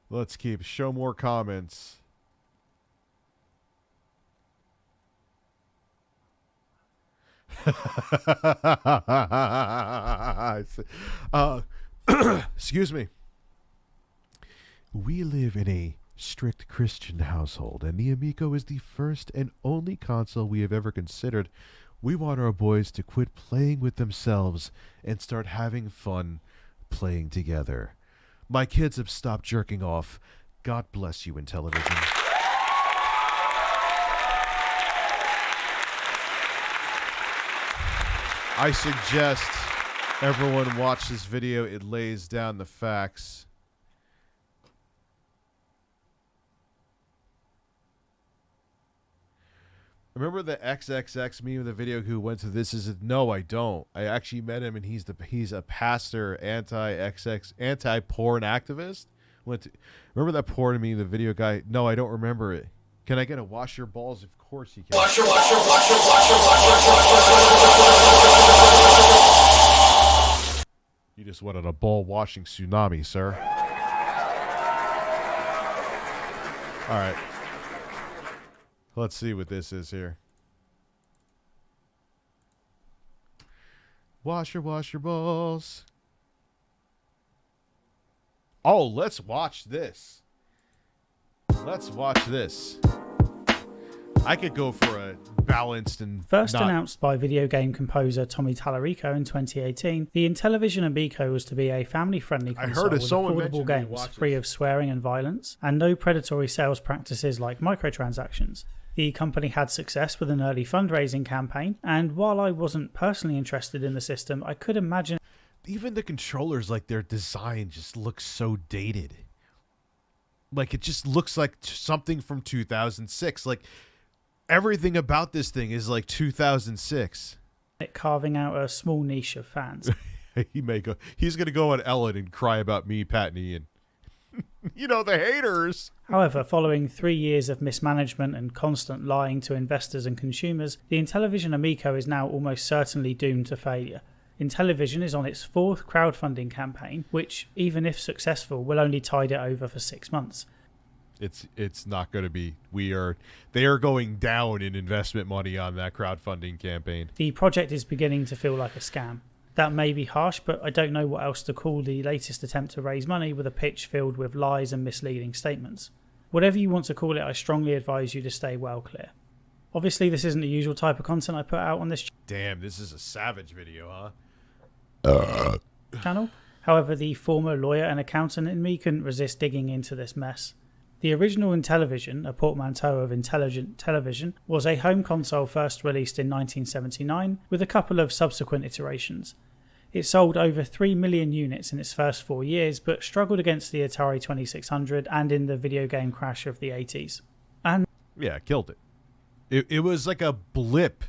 Let's show more comments. Excuse me. We live in a strict Christian household, and the Amico is the first and only console we have ever considered. We want our boys to quit playing with themselves and start having fun playing together. My kids have stopped jerking off. God bless you, Intellivision. I suggest everyone watch this video. It lays down the facts. Remember the XXX meme of the video who went to this? No, I don't. I actually met him, and he's a pastor, anti-porn activist. Remember that porn meme, the video guy? No, I don't remember it. Can I get a wash your balls? Of course you can. Wash your. You just went on a ball washing tsunami, sir. All right. Let's see what this is here. Wash your balls. Oh, let's watch this. Let's watch this. I could go for a balanced and First announced by video game composer Tommy Tallarico in 2018, the Intellivision Amico was to be a family-friendly console with affordable games free of swearing and violence, and no predatory sales practices like microtransactions. The company had success with an early fundraising campaign, and while I wasn't personally interested in the system, I could imagine... Even the controllers, like their design just looks so dated. Like it just looks like something from 2006. Like everything about this thing is like 2006. Carving out a small niche of fans. He's going to go on Ellen and cry about me, Pat and Ian. You know, the haters. However, following 3 years of mismanagement and constant lying to investors and consumers, the Intellivision Amico is now almost certainly doomed to failure. Intellivision is on its 4th crowdfunding campaign, which, even if successful, will only tide it over for 6 months. It's not going to be. They are going down in investment money on that crowdfunding campaign. The project is beginning to feel like a scam. That may be harsh, but I don't know what else to call the latest attempt to raise money with a pitch filled with lies and misleading statements. Whatever you want to call it, I strongly advise you to stay well clear. Obviously, this isn't the usual type of content I put out on this Damn, this is a savage video, channel. However, the former lawyer and accountant in me couldn't resist digging into this mess. The original Intellivision, a portmanteau of intelligent television, was a home console first released in 1979 with a couple of subsequent iterations. It sold over 3 million units in its first 4 years, but struggled against the Atari 2600 and in the video game crash of the 80s. And yeah, killed it. It was like a blip.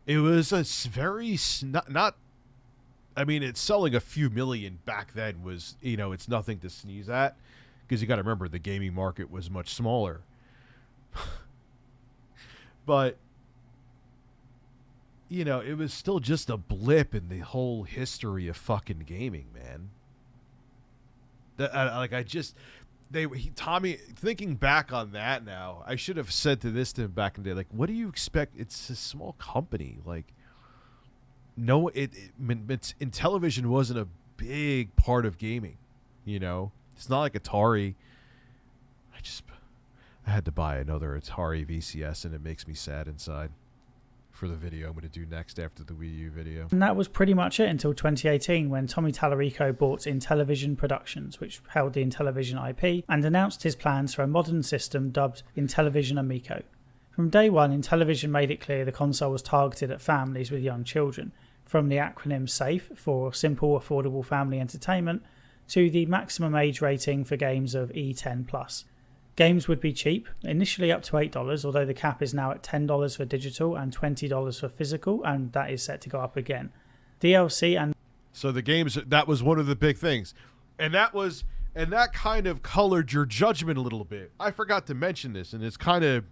It was a very not. I mean, it's selling a few million back then was, it's nothing to sneeze at, because you got to remember the gaming market was much smaller. But it was still just a blip in the whole history of fucking gaming, man. Tommy, thinking back on that now, I should have said to him back in the day, like, what do you expect? It's a small company. Like, no, Intellivision wasn't a big part of gaming, It's not like Atari. I had to buy another Atari VCS, and it makes me sad inside. For the video I'm going to do next after the Wii U video. And that was pretty much it until 2018, when Tommy Tallarico bought Intellivision Productions, which held the Intellivision IP, and announced his plans for a modern system dubbed Intellivision Amico. From day one, Intellivision made it clear the console was targeted at families with young children, from the acronym SAFE for Simple Affordable Family Entertainment to the maximum age rating for games of E10+. Games would be cheap, initially up to $8, although the cap is now at $10 for digital and $20 for physical, and that is set to go up again. DLC and... So the games, that was one of the big things. And that kind of colored your judgment a little bit. I forgot to mention this, and it's kind of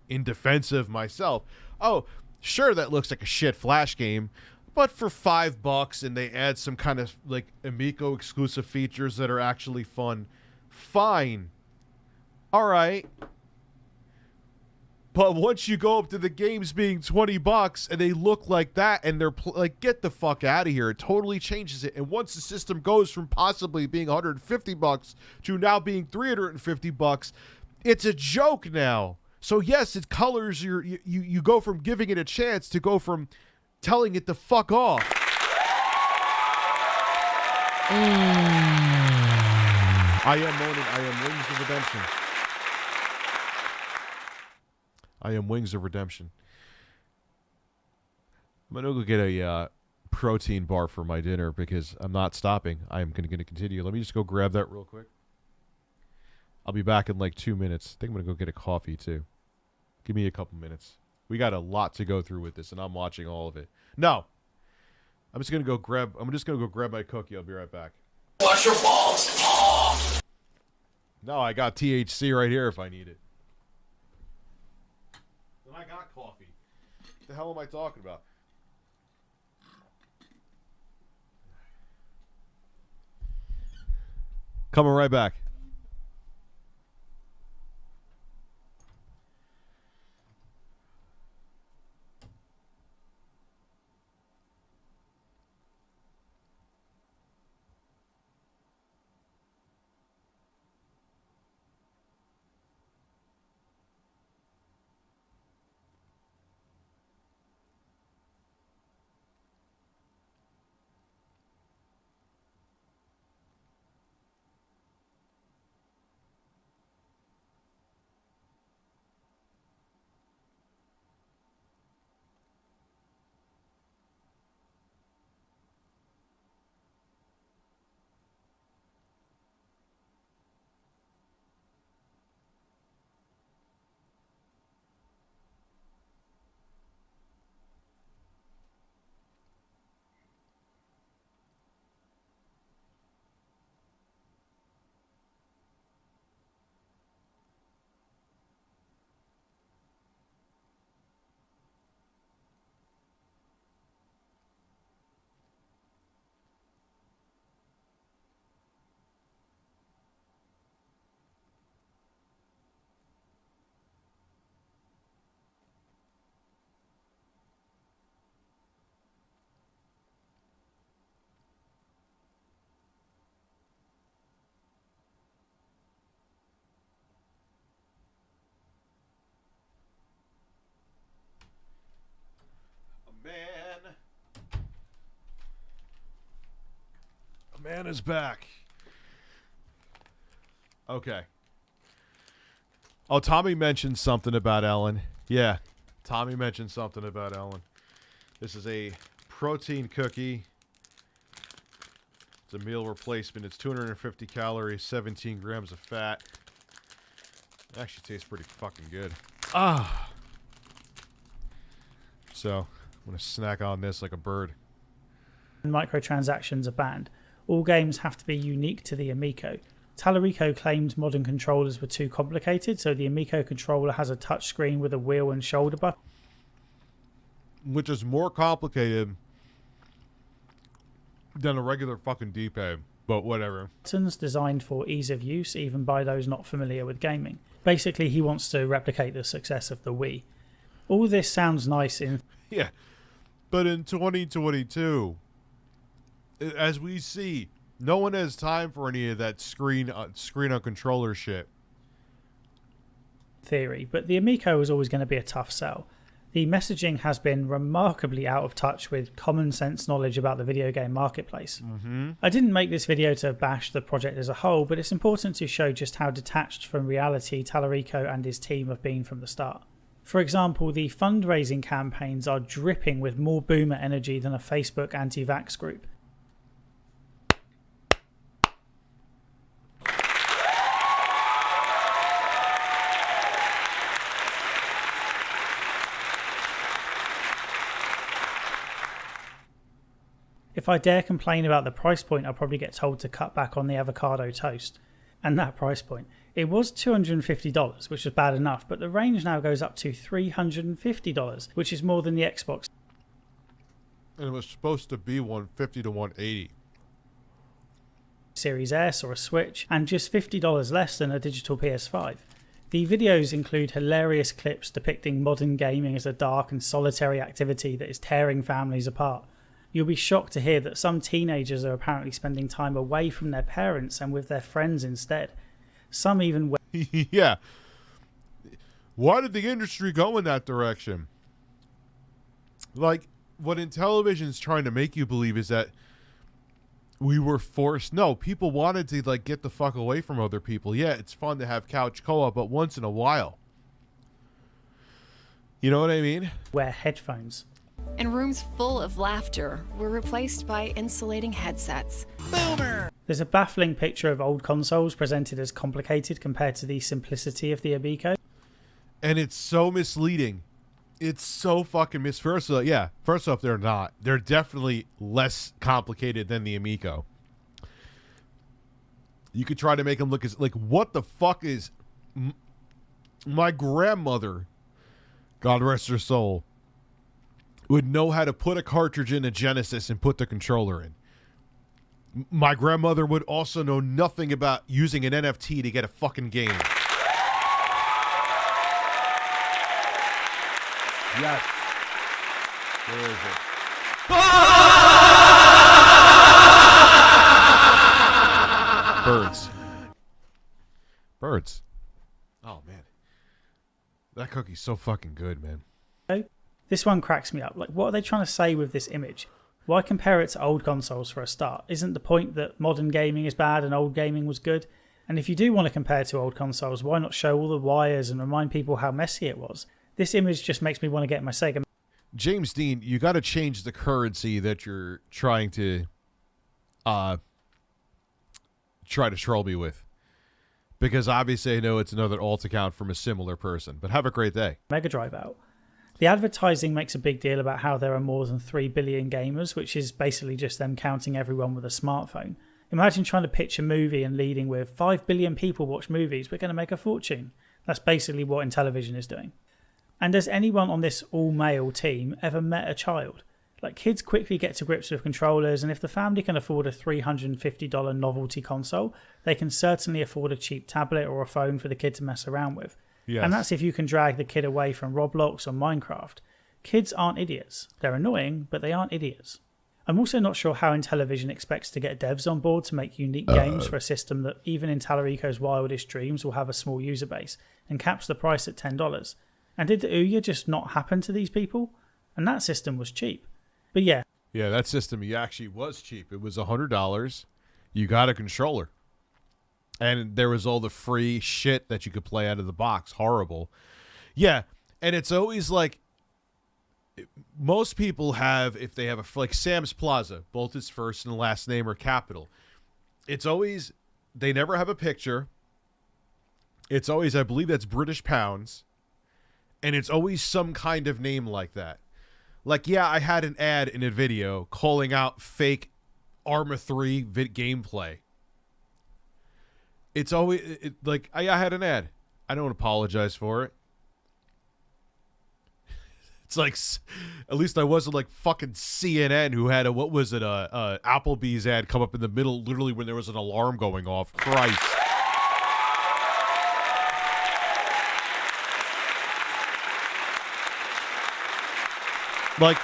in defense of myself. Oh, sure, that looks like a shit Flash game, but for $5 and they add some kind of like Amico exclusive features that are actually fun, fine. All right. But once you go up to the games being $20 and they look like that and they're like, get the fuck out of here. It totally changes it. And once the system goes from possibly being $150 to now being $350, it's a joke now. So yes, it colors you go from giving it a chance to go from telling it to fuck off. I am moaning. I am Wings of Redemption. I am Wings of Redemption. I'm going to go get a protein bar for my dinner because I'm not stopping. I'm going to continue. Let me just go grab that real quick. I'll be back in like 2 minutes. I think I'm going to go get a coffee too. Give me a couple minutes. We got a lot to go through with this, and I'm watching all of it. No. I'm just going to go grab my cookie. I'll be right back. Wash your balls. Oh. No, I got THC right here if I need it. Then I got coffee. What the hell am I talking about? Coming right back. man is back. Okay. Oh, Tommy mentioned something about Ellen. Yeah, Tommy mentioned something about Ellen. This is a protein cookie. It's a meal replacement. It's 250 calories, 17 grams of fat. It actually tastes pretty fucking good. Ah. So, I'm going to snack on this like a bird. Microtransactions are banned. All games have to be unique to the Amico. Talarico claimed modern controllers were too complicated, so the Amico controller has a touchscreen with a wheel and shoulder button. Which is more complicated than a regular fucking D-pad, but whatever. Buttons designed for ease of use, even by those not familiar with gaming. Basically, he wants to replicate the success of the Wii. All this sounds nice in... Yeah, but in 2022, as we see, no one has time for any of that screen on controller shit. Theory, but the Amico is always going to be a tough sell. The messaging has been remarkably out of touch with common sense knowledge about the video game marketplace. I didn't make this video to bash the project as a whole, but it's important to show just how detached from reality Talarico and his team have been from the start. For example, the fundraising campaigns are dripping with more boomer energy than a Facebook anti-vax group. If I dare complain about the price point, I'll probably get told to cut back on the avocado toast. And that price point. It was $250, which was bad enough, but the range now goes up to $350, which is more than the Xbox. And it was supposed to be $150 to $180. Series S or a Switch, and just $50 less than a digital PS5. The videos include hilarious clips depicting modern gaming as a dark and solitary activity that is tearing families apart. You'll be shocked to hear that some teenagers are apparently spending time away from their parents and with their friends instead. Some even... Yeah. Why did the industry go in that direction? Like, what Intellivision's trying to make you believe is that we were forced... No, people wanted to, like, get the fuck away from other people. Yeah, it's fun to have couch co-op, but once in a while. You know what I mean? Wear headphones. And rooms full of laughter were replaced by insulating headsets. Boomer! There's a baffling picture of old consoles presented as complicated compared to the simplicity of the Amico. And it's so misleading. It's so fucking first off, they're not. They're definitely less complicated than the Amico. You could try to make them look as... Like, what the fuck is... My grandmother, God rest her soul, would know how to put a cartridge in a Genesis and put the controller in. My grandmother would also know nothing about using an NFT to get a fucking game. Yes. Where is it? Birds. Birds. Oh, man. That cookie's so fucking good, man. This one cracks me up. Like, what are they trying to say with this image? Why compare it to old consoles for a start? Isn't the point that modern gaming is bad and old gaming was good? And if you do want to compare to old consoles, why not show all the wires and remind people how messy it was? This image just makes me want to get my Sega. James Dean, you got to change the currency that you're trying to troll me with. Because obviously I know it's another alt account from a similar person. But have a great day. Mega Drive out. The advertising makes a big deal about how there are more than 3 billion gamers, which is basically just them counting everyone with a smartphone. Imagine trying to pitch a movie and leading with 5 billion people watch movies, we're going to make a fortune. That's basically what Intellivision is doing. And has anyone on this all-male team ever met a child? Like, kids quickly get to grips with controllers, and if the family can afford a $350 novelty console, they can certainly afford a cheap tablet or a phone for the kid to mess around with. Yes. And that's if you can drag the kid away from Roblox or Minecraft. Kids aren't idiots. They're annoying, but they aren't idiots. I'm also not sure how Intellivision expects to get devs on board to make unique games for a system that even in Talarico's wildest dreams will have a small user base, and caps the price at $10. And did the Ouya just not happen to these people? And that system was cheap. But yeah. Yeah, that system actually was cheap. It was $100. You got a controller. And there was all the free shit that you could play out of the box. Horrible. Yeah, and it's always like, most people have, if they have like Sam's Plaza, both his first and last name are capital. It's always, they never have a picture. It's always, I believe that's British pounds. And it's always some kind of name like that. Like, yeah, I had an ad in a video calling out fake Arma 3 gameplay. It's always, like, I had an ad. I don't apologize for it. It's like, at least I wasn't like fucking CNN who had a, what was it, Applebee's ad come up in the middle, literally when there was an alarm going off. Christ. Like,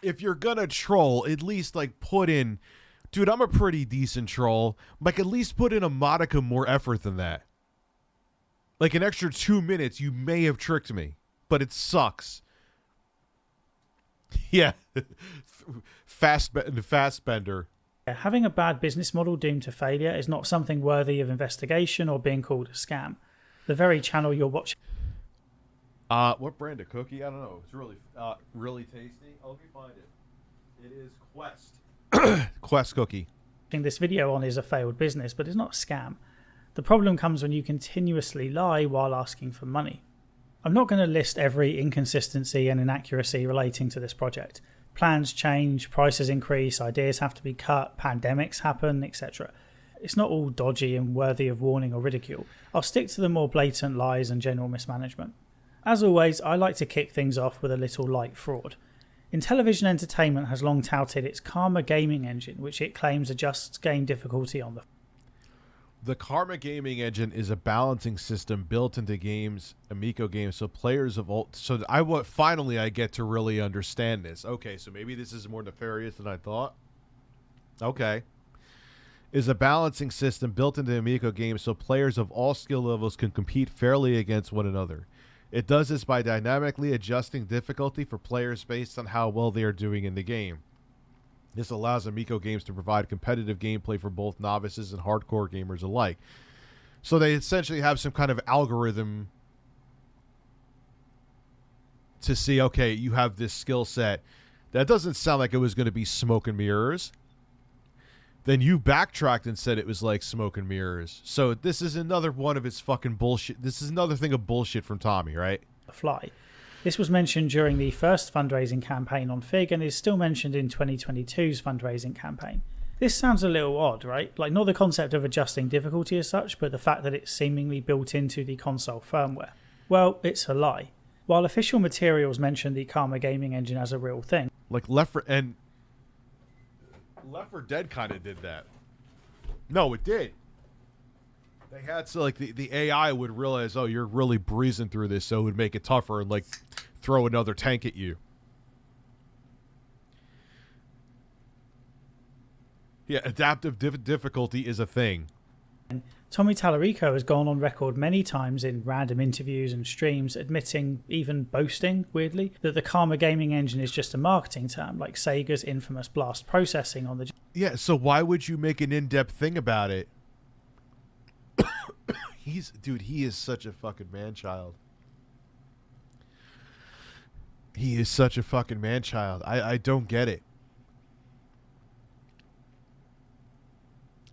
if you're gonna troll, at least like put in, dude, I'm a pretty decent troll. Like, at least put in a modicum more effort than that. Like an extra 2 minutes, you may have tricked me, but it sucks. Yeah, Fastbender. Having a bad business model doomed to failure is not something worthy of investigation or being called a scam. The very channel you're watching. What brand of cookie? I don't know. It's really tasty. Let me find it. It is Quest. Quest cookie. This video on is a failed business, but it's not a scam. The problem comes when you continuously lie while asking for money. I'm not going to list every inconsistency and inaccuracy relating to this project. Plans change, prices increase, ideas have to be cut, pandemics happen, etc. It's not all dodgy and worthy of warning or ridicule. I'll stick to the more blatant lies and general mismanagement. As always, I like to kick things off with a little light fraud. Intellivision Entertainment has long touted its Karma gaming engine, which it claims adjusts game difficulty on the... The Karma gaming engine is a balancing system built into games, Amico games, so players of all... So finally I get to really understand this. Okay, so maybe this is more nefarious than I thought. Okay. Is a balancing system built into Amico games so players of all skill levels can compete fairly against one another. It does this by dynamically adjusting difficulty for players based on how well they are doing in the game. This allows Amico games to provide competitive gameplay for both novices and hardcore gamers alike. So they essentially have some kind of algorithm to see, okay, you have this skill set. That doesn't sound like it was going to be smoke and mirrors. Then you backtracked and said it was like smoke and mirrors. So this is another one of his fucking bullshit. This is another thing of bullshit from Tommy, right? Fly. This was mentioned during the first fundraising campaign on Fig and is still mentioned in 2022's fundraising campaign. This sounds a little odd, right? Like, not the concept of adjusting difficulty as such, but the fact that it's seemingly built into the console firmware. Well, it's a lie. While official materials mention the Karma gaming engine as a real thing. Like Left 4 Dead kind of did that. No, it did. They had, so like the AI would realize, oh, you're really breezing through this, so it would make it tougher and like throw another tank at you. Yeah, adaptive difficulty is a thing. Tommy Tallarico has gone on record many times in random interviews and streams admitting, even boasting, weirdly, that the Karma gaming engine is just a marketing term, like Sega's infamous blast processing on the... Yeah, so why would you make an in-depth thing about it? Dude, he is such a fucking man-child. He is such a fucking man-child. I don't get it.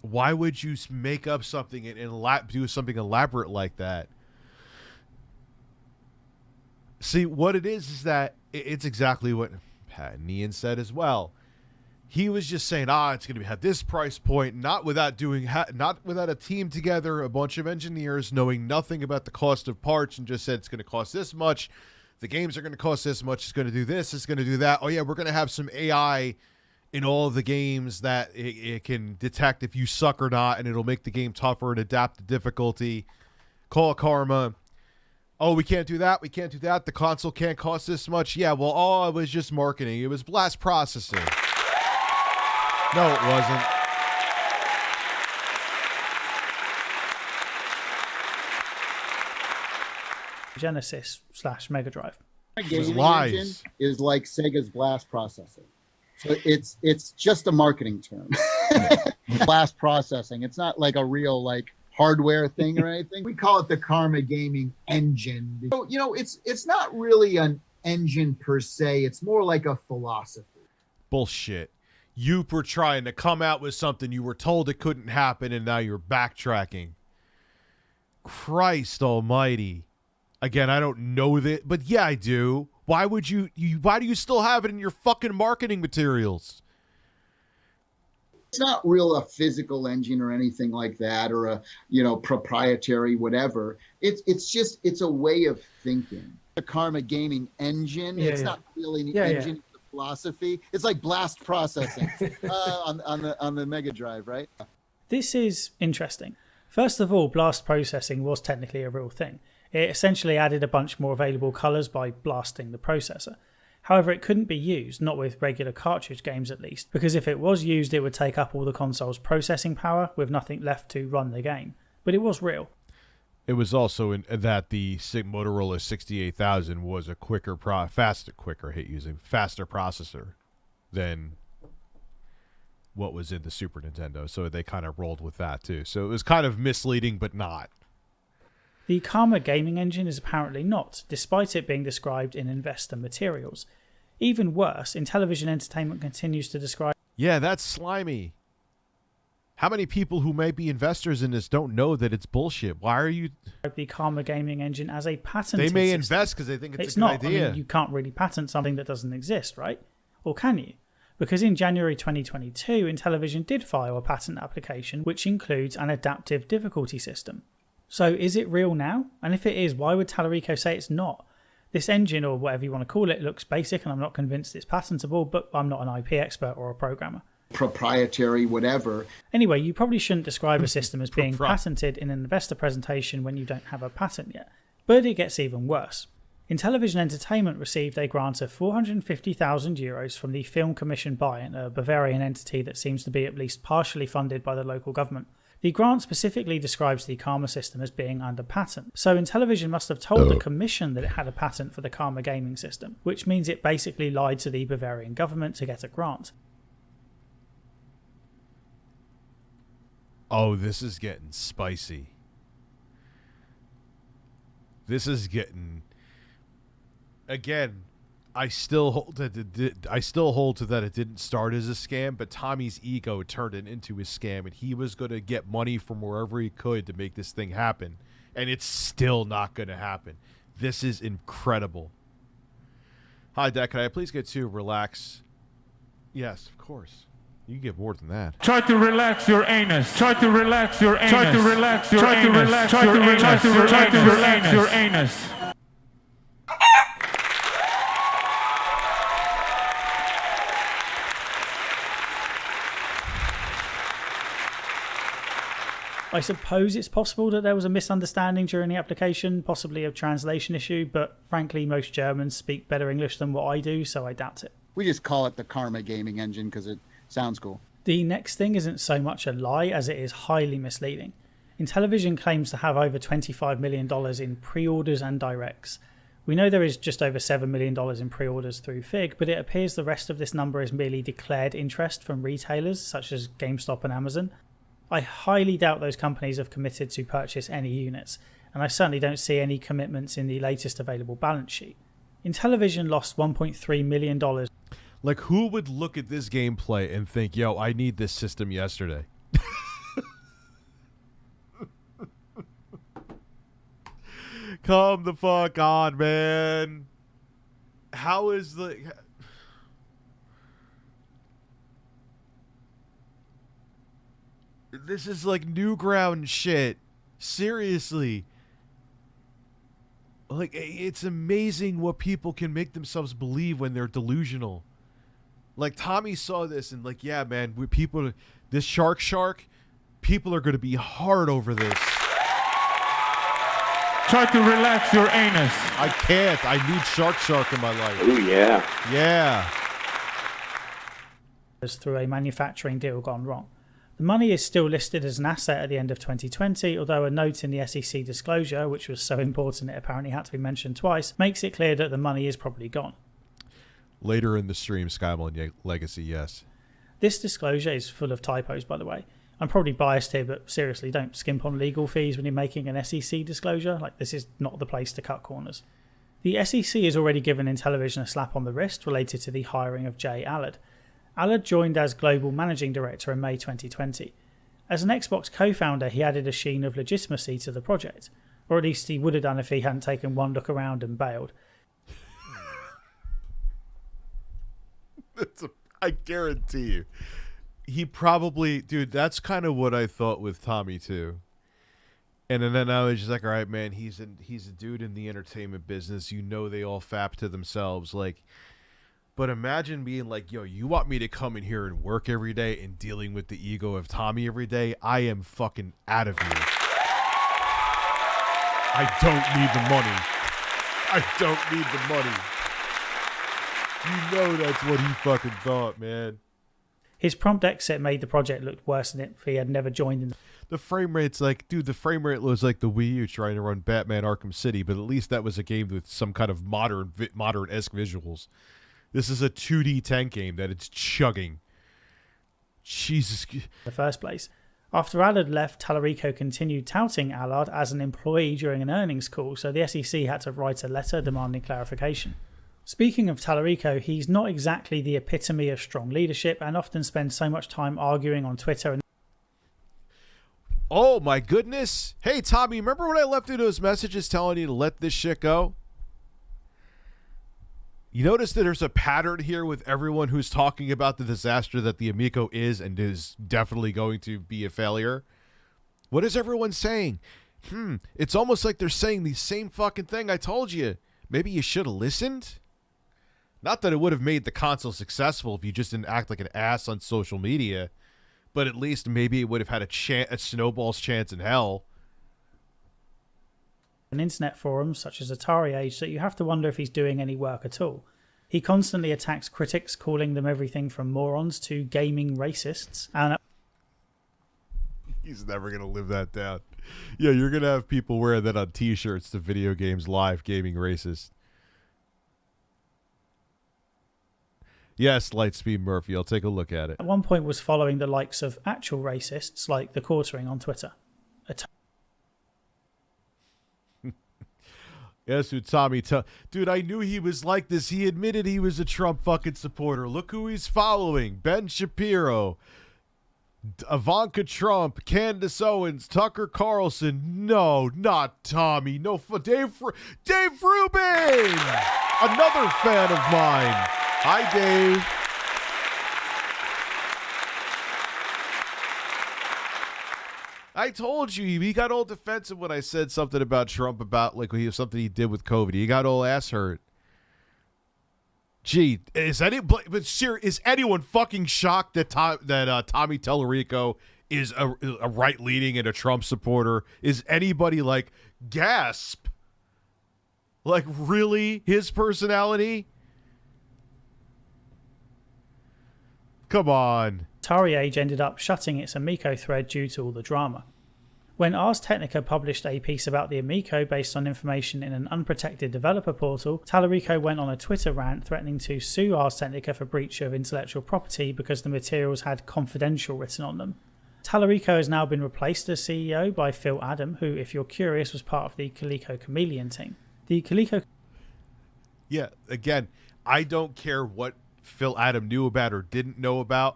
Why would you make up something and do something elaborate like that? See, what it is that it's exactly what Pat and Ian said as well. He was just saying, it's going to have this price point, not without a team together, a bunch of engineers knowing nothing about the cost of parts, and just said it's going to cost this much. The games are going to cost this much. It's going to do this. It's going to do that. Oh yeah, we're going to have some AI in all of the games that it can detect if you suck or not, and it'll make the game tougher and adapt the difficulty. Call Karma. Oh, we can't do that. We can't do that. The console can't cost this much. Yeah, well, it was just marketing. It was blast processing. No, it wasn't. Genesis/Mega Drive. Gaming engine is like Sega's blast processing. So it's just a marketing term. Blast processing. It's not like a real like hardware thing or anything. We call it the Karma Gaming Engine. So, you know, it's not really an engine per se. It's more like a philosophy. Bullshit. You were trying to come out with something you were told it couldn't happen, and now you're backtracking. Christ almighty. Again, I don't know that, but yeah, I do. Why do you still have it in your fucking marketing materials? It's not real a physical engine or anything like that, or a, you know, proprietary whatever. It's a way of thinking. The Karma Gaming Engine. It's not really an engine. It's a philosophy. It's like blast processing on the Mega Drive, right? This is interesting. First of all, blast processing was technically a real thing. It essentially added a bunch more available colours by blasting the processor. However, it couldn't be used, not with regular cartridge games at least, because if it was used it would take up all the console's processing power with nothing left to run the game. But it was real. It was also that the Motorola 68000 was a faster processor than what was in the Super Nintendo, so they kind of rolled with that too. So it was kind of misleading, but not. The Karma Gaming Engine is apparently not, despite it being described in investor materials. Even worse, Intellivision Entertainment continues to describe... Yeah, that's slimy. How many people who may be investors in this don't know that it's bullshit? Why are you... the Karma Gaming Engine as a patented They may system. invest because they think it's a good not. idea. I mean, you can't really patent something that doesn't exist, right? Or can you? Because in January 2022, Intellivision did file a patent application which includes an adaptive difficulty system. So is it real now? And if it is, why would Talarico say it's not? This engine, or whatever you want to call it, looks basic and I'm not convinced it's patentable, but I'm not an IP expert or a programmer. Proprietary, whatever. Anyway, you probably shouldn't describe a system as being patented in an investor presentation when you don't have a patent yet. But it gets even worse. Intellivision Entertainment received a grant of €450,000 from the Film Commission Bayern, a Bavarian entity that seems to be at least partially funded by the local government. The grant specifically describes the Karma system as being under patent, so Intellivision must have told the Commission that it had a patent for the Karma gaming system, which means it basically lied to the Bavarian government to get a grant. Oh, this is getting spicy. This is getting... Again, I still hold to that it didn't start as a scam, but Tommy's ego turned it into a scam, and he was going to get money from wherever he could to make this thing happen, and it's still not going to happen. This is incredible. Hi, Dad. Can I please get to relax? Yes, of course. You can get more than that. Try to relax your anus. Try to relax your anus. Try to relax your anus. Try to relax your anus. Try to relax your anus. I suppose it's possible that there was a misunderstanding during the application, possibly a translation issue, but frankly most Germans speak better English than what I do, so I doubt it. We just call it the Karma Gaming Engine because it sounds cool. The next thing isn't so much a lie as it is highly misleading. Intellivision claims to have over $25 million in pre-orders and directs. We know there is just over $7 million in pre-orders through FIG, but it appears the rest of this number is merely declared interest from retailers such as GameStop and Amazon. I highly doubt those companies have committed to purchase any units, and I certainly don't see any commitments in the latest available balance sheet. Intellivision lost $1.3 million. Like, who would look at this gameplay and think, yo, I need this system yesterday? Come the fuck on, man. How is the... This is like Newground shit. Seriously. Like, it's amazing what people can make themselves believe when they're delusional. Like, Tommy saw this and like, yeah, man, this shark, people are going to be hard over this. Try to relax your anus. I can't. I need shark in my life. Oh, yeah. Yeah. Through a manufacturing deal gone wrong. The money is still listed as an asset at the end of 2020, although a note in the SEC disclosure, which was so important it apparently had to be mentioned twice, makes it clear that the money is probably gone. Later in the stream, Skymon Legacy, yes. This disclosure is full of typos, by the way. I'm probably biased here, but seriously, don't skimp on legal fees when you're making an SEC disclosure. Like, this is not the place to cut corners. The SEC has already given Intellivision a slap on the wrist related to the hiring of Jay Allard. Allard joined as Global Managing Director in May 2020. As an Xbox co-founder, he added a sheen of legitimacy to the project, or at least he would have done if he hadn't taken one look around and bailed. I guarantee you. He probably, dude, that's kind of what I thought with Tommy too. And then I was just like, all right, man, he's a dude in the entertainment business. You know, they all fap to themselves. Like, but imagine being like, yo, you want me to come in here and work every day and dealing with the ego of Tommy every day? I am fucking out of here. I don't need the money. I don't need the money. You know that's what he fucking thought, man. His prompt exit made the project look worse than if he had never joined in. The frame rate's like, dude, the frame rate was like the Wii U trying to run Batman Arkham City, but at least that was a game with some kind of modern-esque visuals. This is a 2D tank game that it's chugging. Jesus. In the first place. After Allard left, Tallarico continued touting Allard as an employee during an earnings call, so the SEC had to write a letter demanding clarification. Speaking of Tallarico, he's not exactly the epitome of strong leadership and often spends so much time arguing on Twitter. Oh my goodness. Hey, Tommy, remember when I left you those messages telling you to let this shit go? You notice that there's a pattern here with everyone who's talking about the disaster that the Amico is and is definitely going to be a failure. What is everyone saying? It's almost like they're saying the same fucking thing I told you. Maybe you should have listened? Not that it would have made the console successful if you just didn't act like an ass on social media, but at least maybe it would have had a snowball's chance in hell. On internet forums such as Atari Age that you have to wonder if he's doing any work at all. He constantly attacks critics, calling them everything from morons to gaming racists, and he's never going to live that down. Yeah, you're going to have people wearing that on t-shirts, the video games live gaming racist. Yes, Lightspeed Murphy, I'll take a look at it. At one point was following the likes of actual racists like the Quartering on Twitter. Yes, dude, Tommy. Dude, I knew he was like this. He admitted he was a Trump fucking supporter. Look who he's following. Ben Shapiro, Ivanka Trump, Candace Owens, Tucker Carlson. No, not Tommy. No, Dave Rubin! Another fan of mine. Hi, Dave. I told you, he got all defensive when I said something about Trump, about like something he did with COVID. He got all ass hurt. Gee, is anyone fucking shocked that Tommy Tallarico is a right-leaning and a Trump supporter? Is anybody like, gasp? Like, really? His personality? Come on. Atari Age ended up shutting its Amico thread due to all the drama. When Ars Technica published a piece about the Amico based on information in an unprotected developer portal, Tallarico went on a Twitter rant threatening to sue Ars Technica for breach of intellectual property because the materials had confidential written on them. Tallarico has now been replaced as CEO by Phil Adam, who, if you're curious, was part of the Coleco Chameleon team. The Coleco... Yeah, again, I don't care what Phil Adam knew about or didn't know about.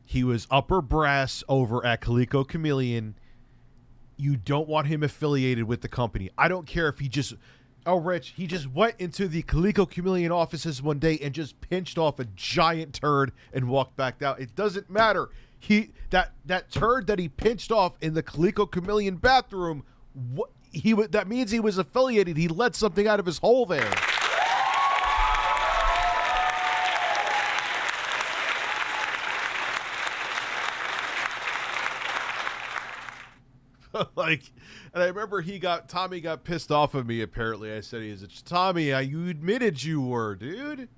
He was upper brass over at Coleco Chameleon. You don't want him affiliated with the company. I don't care if he just... Oh, Rich, he just went into the Coleco Chameleon offices one day and just pinched off a giant turd and walked back out. It doesn't matter. That turd that he pinched off in the Coleco Chameleon bathroom, that means he was affiliated. He let something out of his hole there. And I remember Tommy got pissed off at me, apparently. I said, Tommy, you admitted you were, dude.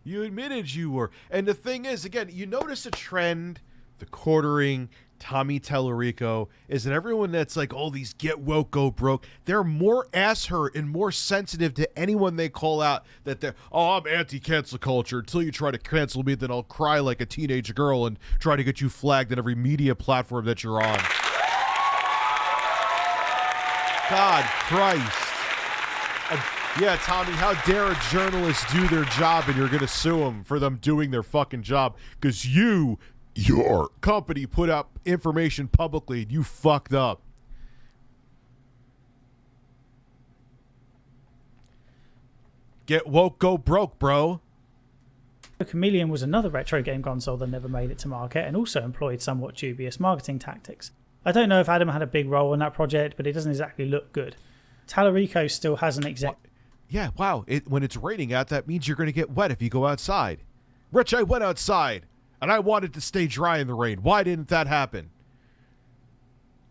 You admitted you were. And the thing is, again, you notice a trend, the quartering, Tommy Tallarico is that everyone that's like, oh, these get woke, go broke, they're more ass hurt and more sensitive to anyone they call out that they're, oh, I'm anti-cancel culture. Until you try to cancel me, then I'll cry like a teenage girl and try to get you flagged on every media platform that you're on. God Christ. Yeah, Tommy, how dare a journalist do their job and you're going to sue them for them doing their fucking job because your company put out information publicly and you fucked up. Get woke, go broke, bro. Chameleon was another retro game console that never made it to market and also employed somewhat dubious marketing tactics. I don't know if Adam had a big role in that project, but it doesn't exactly look good. Tallarico still has an exec... Yeah, wow. When it's raining out, that means you're going to get wet if you go outside. Rich, I went outside, and I wanted to stay dry in the rain. Why didn't that happen?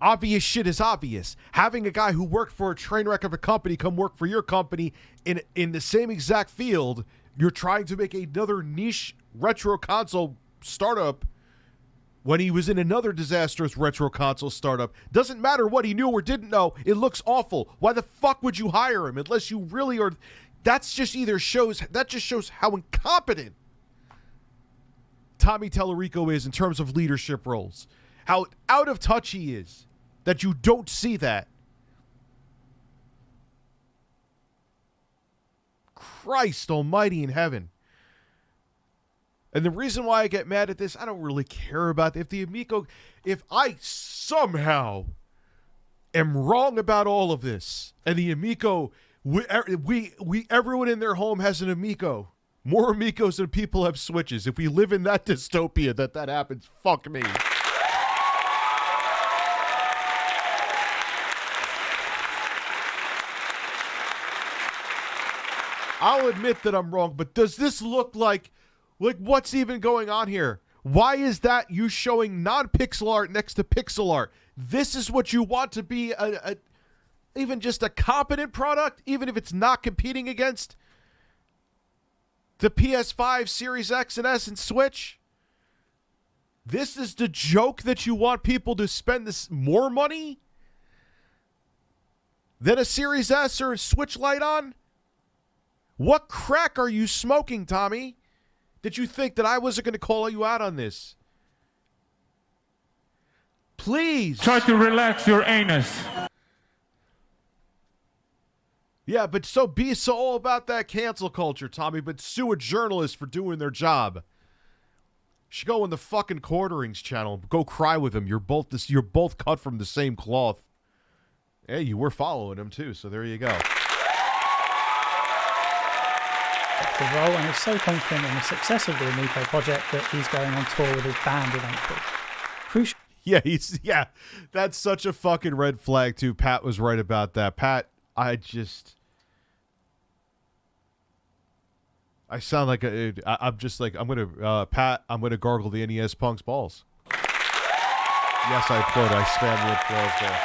Obvious shit is obvious. Having a guy who worked for a train wreck of a company come work for your company in the same exact field, you're trying to make another niche retro console startup when he was in another disastrous retro console startup. Doesn't matter what he knew or didn't know. It looks awful. Why the fuck would you hire him unless you really are? That just shows how incompetent Tommy Tallarico is in terms of leadership roles. How out of touch he is that you don't see that. Christ almighty in heaven. And the reason why I get mad at this, I don't really care about if the Amico, if I somehow am wrong about all of this, and the Amico, everyone in their home has an Amico. More Amicos than people have Switches. If we live in that dystopia that happens, fuck me. I'll admit that I'm wrong, but does this look like what's even going on here? Why is that you showing non-pixel art next to pixel art? This is what you want to be even just a competent product, even if it's not competing against the PS5, Series X and S and Switch? This is the joke that you want people to spend this more money than a Series S or a Switch Lite on? What crack are you smoking, Tommy? Did you think that I wasn't going to call you out on this? Please. Try to relax your anus. Yeah, but so all about that cancel culture, Tommy, but sue a journalist for doing their job. You should go on the fucking Quarterings channel. Go cry with him. You're both cut from the same cloth. Hey, you were following him too, so there you go. The role and is so confident in the success of the Amico project that he's going on tour with his band in April. Crucial. Yeah, that's such a fucking red flag too. Pat was right about that. Pat, I sound like I'm Pat, I'm gonna gargle the NES Punk's balls. Yes, I applaud. I spam the applause there.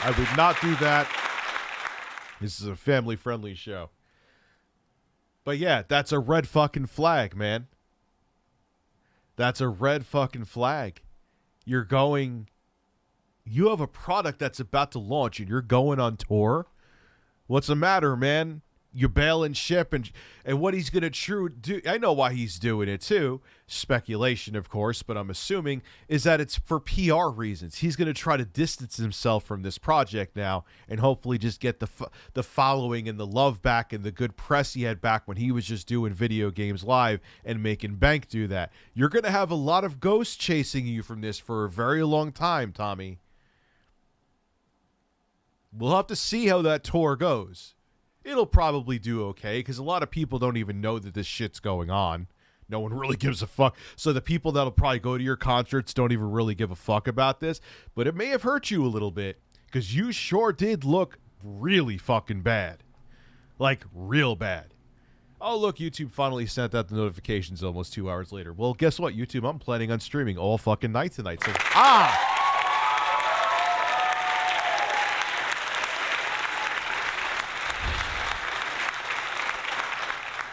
I would not do that. This is a family-friendly show. But yeah, that's a red fucking flag, man. That's a red fucking flag. You have a product that's about to launch and you're going on tour? What's the matter, man? You bail and ship and what he's going to do. I know why he's doing it too. Speculation, of course, but I'm assuming is that it's for PR reasons. He's going to try to distance himself from this project now and hopefully just get the following and the love back and the good press he had back when he was just doing video games live and making bank do that. You're going to have a lot of ghosts chasing you from this for a very long time, Tommy. We'll have to see how that tour goes. It'll probably do okay because a lot of people don't even know that this shit's going on. No one really gives a fuck. So the people that'll probably go to your concerts don't even really give a fuck about this. But it may have hurt you a little bit because you sure did look really fucking bad. Like, real bad. Oh, look, YouTube finally sent out the notifications almost 2 hours later. Well, guess what, YouTube? I'm planning on streaming all fucking night tonight. So,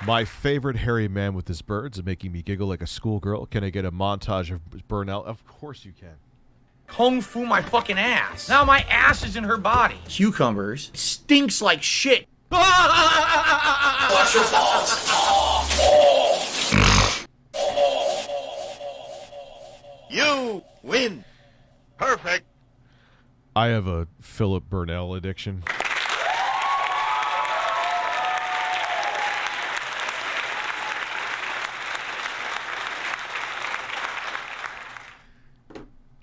My favorite hairy man with his birds and making me giggle like a schoolgirl. Can I get a montage of Burnell? Of course you can. Kung fu my fucking ass. Now my ass is in her body. Cucumbers. Stinks like shit. Watch your balls. You win. Perfect. I have a Philip Burnell addiction.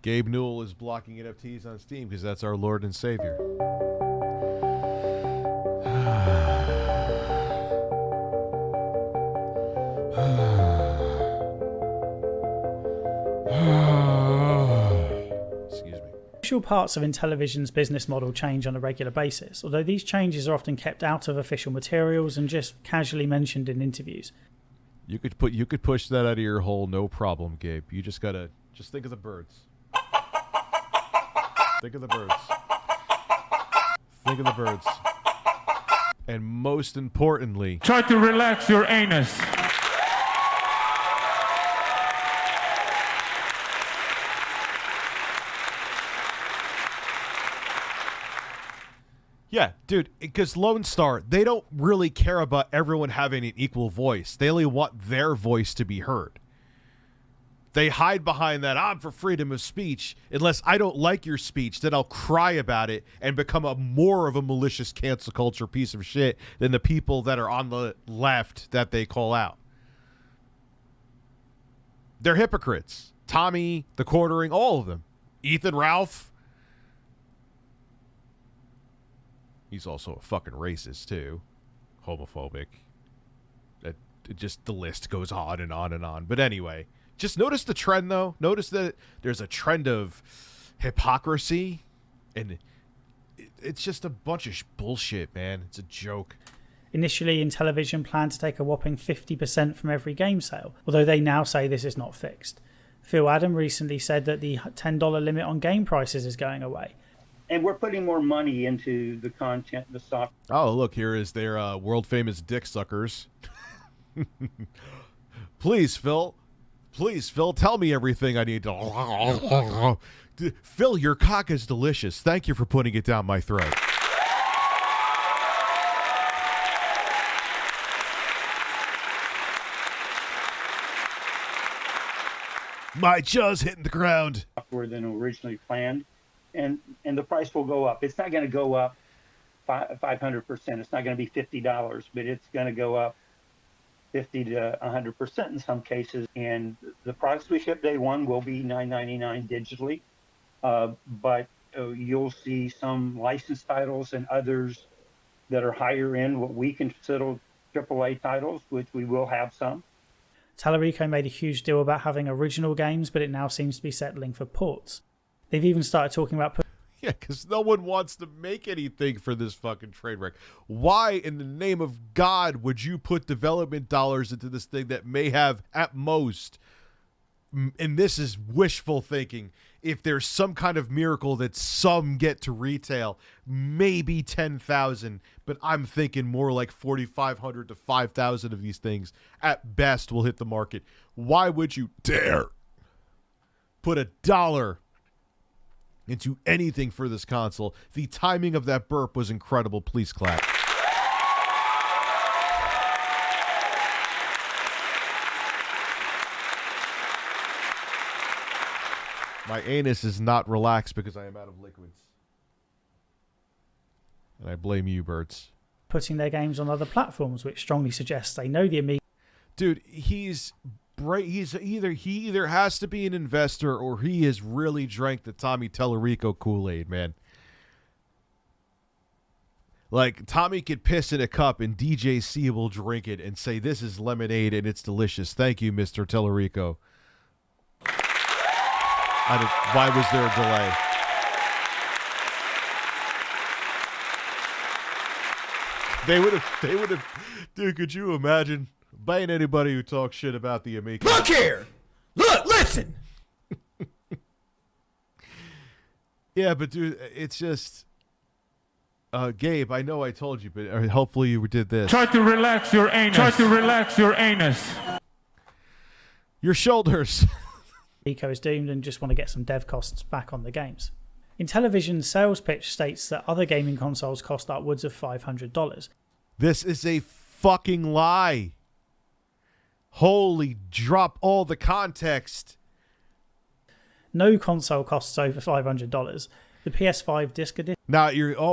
Gabe Newell is blocking NFTs on Steam because that's our Lord and Savior. Excuse me. Crucial parts of Intellivision's business model change on a regular basis, although these changes are often kept out of official materials and just casually mentioned in interviews. You could push that out of your hole, no problem, Gabe. You just gotta think of the birds. Think of the birds. Think of the birds. And most importantly, try to relax your anus. yeah, dude, because Lone Star, they don't really care about everyone having an equal voice. They only want their voice to be heard. They hide behind that, I'm for freedom of speech. Unless I don't like your speech, then I'll cry about it and become more of a malicious cancel culture piece of shit than the people that are on the left that they call out. They're hypocrites. Tommy, the Quartering, all of them. Ethan Ralph. He's also a fucking racist, too. Homophobic. Just the list goes on and on and on. But anyway... Just notice the trend, though. Notice that there's a trend of hypocrisy, and it's just a bunch of bullshit, man. It's a joke. Initially, Intellivision planned to take a whopping 50% from every game sale, although they now say this is not fixed. Phil Adam recently said that the $10 limit on game prices is going away. And we're putting more money into the content, the software. Oh, look, here is their world-famous dick suckers. Please, Phil, tell me everything I need to... Phil, your cock is delicious. Thank you for putting it down my throat. My jaw's hitting the ground. Than originally planned, and the price will go up. It's not going to go up 500%. It's not going to be $50, but it's going to go up 50 to 100% in some cases. And the products we ship day one will be $9.99 digitally, but you'll see some licensed titles and others that are higher end, what we consider AAA titles, which we will have some. Tallarico made a huge deal about having original games, but it now seems to be settling for ports. They've even started talking about... Yeah, because no one wants to make anything for this fucking train wreck. Why, in the name of God, would you put development dollars into this thing that may have, at most, and this is wishful thinking, if there's some kind of miracle that some get to retail, maybe 10,000, but I'm thinking more like 4,500 to 5,000 of these things at best will hit the market. Why would you dare put $1 into anything for this console? The timing of that burp was incredible. Please clap. My anus is not relaxed because I am out of liquids. And I blame you, Birds. Putting their games on other platforms, which strongly suggests they know the Amico. Dude, he either has to be an investor or he has really drank the Tommy Tallarico Kool-Aid, man. Like, Tommy could piss in a cup and DJC will drink it and say, this is lemonade and it's delicious. Thank you, Mr. Tallarico. Why was there a delay? They would have, dude, could you imagine buying anybody who talks shit about the Amico? Look here! Look, listen! Yeah, but dude, it's just, Gabe, I know I told you, but hopefully you did this. Try to relax your anus. Try to relax your anus. Your shoulders. Amico is doomed and just want to get some dev costs back on the games. Intellivision's sales pitch states that other gaming consoles cost upwards of $500. This is a fucking lie. Holy, drop all the context. No console costs over $500. The PS5 disc edition. Now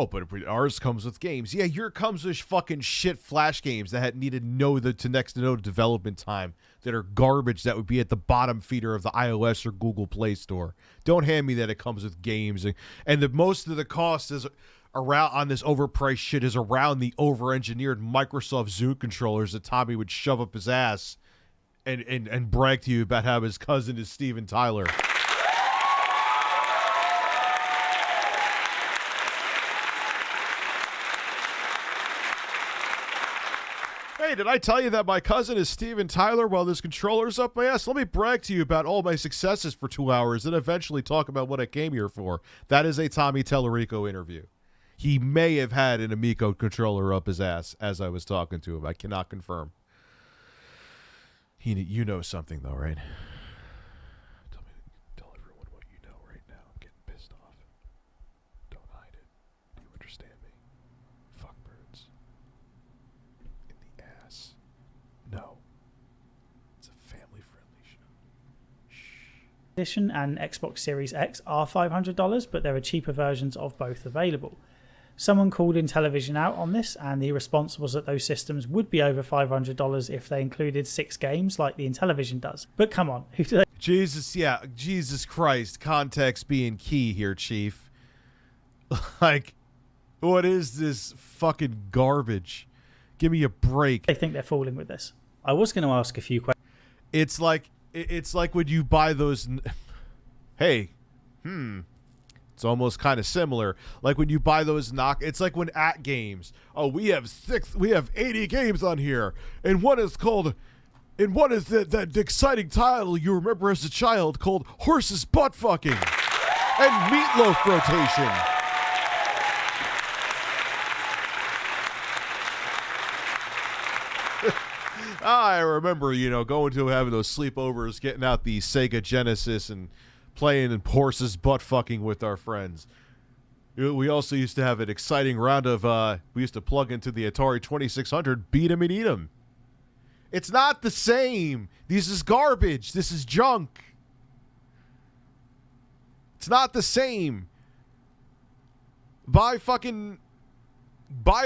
but ours comes with games. Yeah, yours comes with fucking shit flash games that had needed next to no development time that are garbage that would be at the bottom feeder of the iOS or Google Play Store. Don't hand me that it comes with games and the most of the cost is around on this overpriced shit is around the over-engineered Microsoft Zoom controllers that Tommy would shove up his ass and brag to you about how his cousin is Steven Tyler. Hey, did I tell you that my cousin is Steven Tyler while this controller's up my ass? Let me brag to you about all my successes for 2 hours and eventually talk about what I came here for. That is a Tommy Tallarico interview. He may have had an Amico controller up his ass as I was talking to him. I cannot confirm. You know something, though, right? Tell everyone what you know right now. I'm getting pissed off. Don't hide it. Do you understand me? Fuckbirds. In the ass. No. It's a family-friendly show. Shh. Edition and Xbox Series X are $500, but there are cheaper versions of both available. Someone called Intellivision out on this, and the response was that those systems would be over $500 if they included 6 games like the Intellivision does. But come on, who do they... Jesus Christ, context being key here, Chief. Like, what is this fucking garbage? Give me a break. They think they're fooling with this. I was going to ask a few questions. It's like when you buy those... Hey, It's almost kind of similar. Like when you buy those it's like when at games. Oh, we have 80 games on here. And one is that exciting title you remember as a child called Horse's Butt Fucking and Meatloaf Rotation. I remember, going to having those sleepovers, getting out the Sega Genesis and playing in Horse's Butt Fucking with our friends. We also used to have an exciting round of, we used to plug into the Atari 2600, beat 'em and eat 'em. It's not the same. This is garbage. This is junk. It's not the same. Buy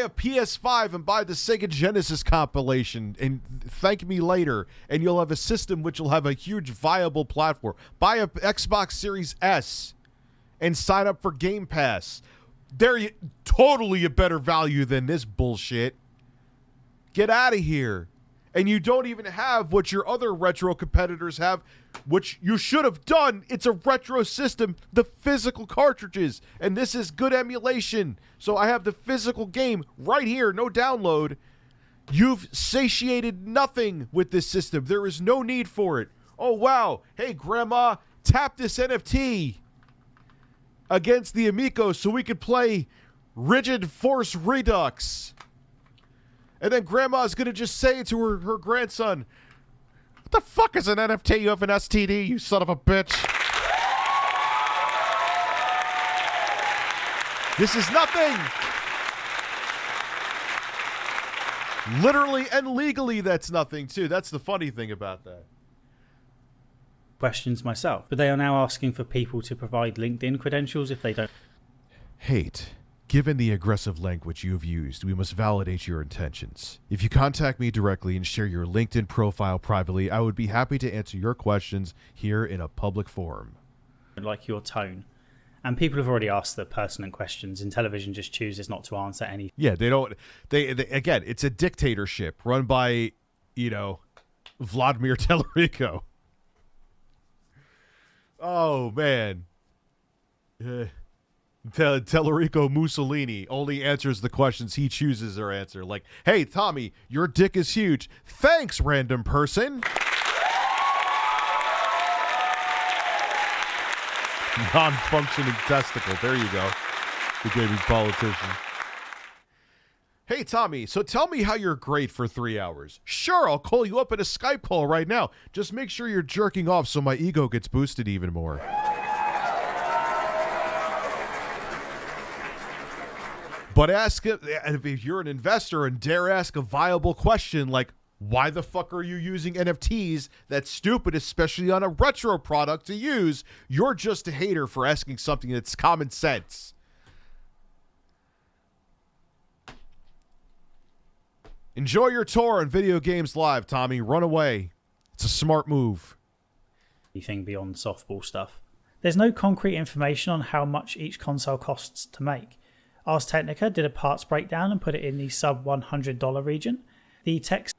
a PS5 and buy the Sega Genesis compilation and thank me later, and you'll have a system which will have a huge viable platform. Buy a Xbox Series S and sign up for Game Pass. They're totally a better value than this bullshit. Get out of here. And you don't even have what your other retro competitors have, which you should have done. It's a retro system, the physical cartridges, and this is good emulation. So I have the physical game right here, no download. You've satiated nothing with this system. There is no need for it. Oh, wow. Hey, Grandma, tap this NFT against the Amico so we could play Rigid Force Redux. And then Grandma's going to just say to her grandson, what the fuck is an NFT? You have an STD, you son of a bitch. This is nothing. Literally and legally, that's nothing, too. That's the funny thing about that. Questions myself, but they are now asking for people to provide LinkedIn credentials if they don't. Hate. Given the aggressive language you have used, we must validate your intentions. If you contact me directly and share your LinkedIn profile privately, I would be happy to answer your questions here in a public forum. Like your tone. And people have already asked the pertinent questions, and television just chooses not to answer any. Yeah, they don't. They again, it's a dictatorship run by, Vladimir Tallarico. Oh, man. Tallarico Mussolini only answers the questions he chooses to answer. Like, hey, Tommy, your dick is huge. Thanks, random person. Non-functioning testicle. There you go. The gaming politician. Hey, Tommy, so tell me how you're great for 3 hours. Sure, I'll call you up in a Skype call right now. Just make sure you're jerking off so my ego gets boosted even more. But if you're an investor and dare ask a viable question like, why the fuck are you using NFTs? That's stupid, especially on a retro product to use. You're just a hater for asking something that's common sense. Enjoy your tour on Video Games Live, Tommy. Run away. It's a smart move. Anything beyond softball stuff. There's no concrete information on how much each console costs to make. Ars Technica did a parts breakdown and put it in the sub $100 region. The text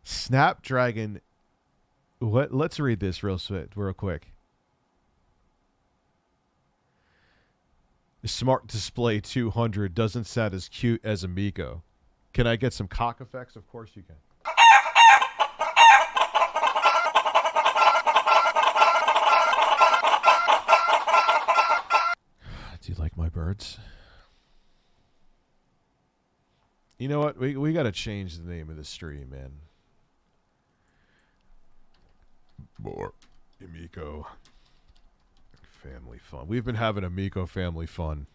Snapdragon. What? Let's read this real quick. Smart Display 200 doesn't sound as cute as Amico. Can I get some cock effects? Of course you can. Do you like my birds? You know what? We got to change the name of the stream, man. More Amico family fun. We've been having Amico family fun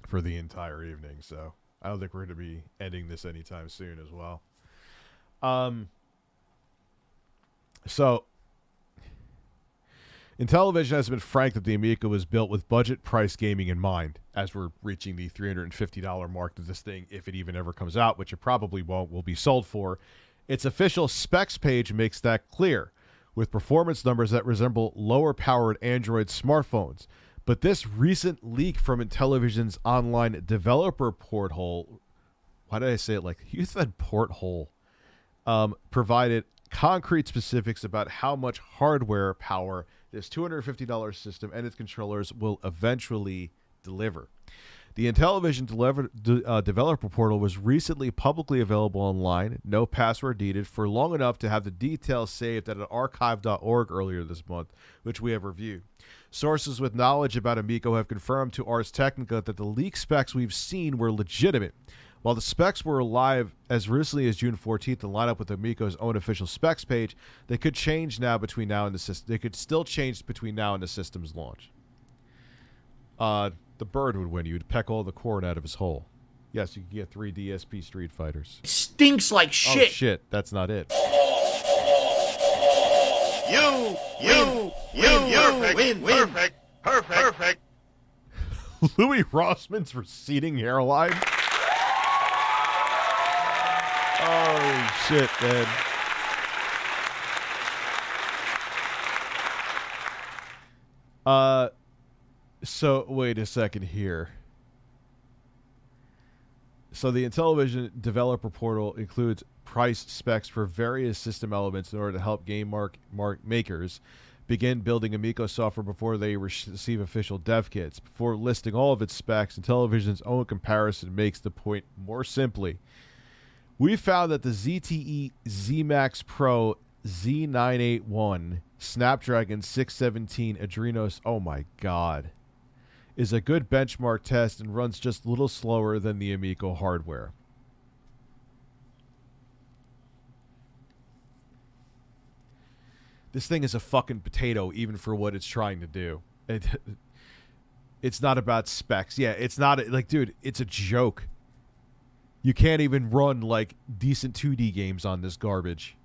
for the entire evening, so I don't think we're going to be ending this anytime soon as well. So Intellivision has been frank that the Amico was built with budget price gaming in mind, as we're reaching the $350 mark that this thing, if it even ever comes out, which it probably won't, will be sold for. Its official specs page makes that clear, with performance numbers that resemble lower-powered Android smartphones. But this recent leak from Intellivision's online developer porthole, why did I say it like you said porthole, provided concrete specifics about how much hardware power this $250 system and its controllers will eventually deliver. The Intellivision developer portal was recently publicly available online, no password needed, for long enough to have the details saved at archive.org earlier this month, which we have reviewed. Sources with knowledge about Amico have confirmed to Ars Technica that the leaked specs we've seen were legitimate. While the specs were live as recently as June 14th and line up with Amico's own official specs page, they could change now between now and the system. They could still change between now and the system's launch. The bird would win. You'd peck all the corn out of his hole. Yes, you can get 3 DSP Street Fighters. Stinks like shit. Oh shit, that's not it. You win. Perfect. Louis Rossman's receding hairline. Oh shit, man. So wait a second here. So the Intellivision developer portal includes price specs for various system elements in order to help game makers begin building Amico software before they receive official dev kits. Before listing all of its specs, Intellivision's own comparison makes the point more simply. We found that the ZTE ZMax Pro Z981 Snapdragon 617 Adrenos, oh my god, is a good benchmark test and runs just a little slower than the Amico hardware. This thing is a fucking potato even for what it's trying to do. It's not about specs. Yeah, it's not like, dude, it's a joke. You can't even run like decent 2D games on this garbage.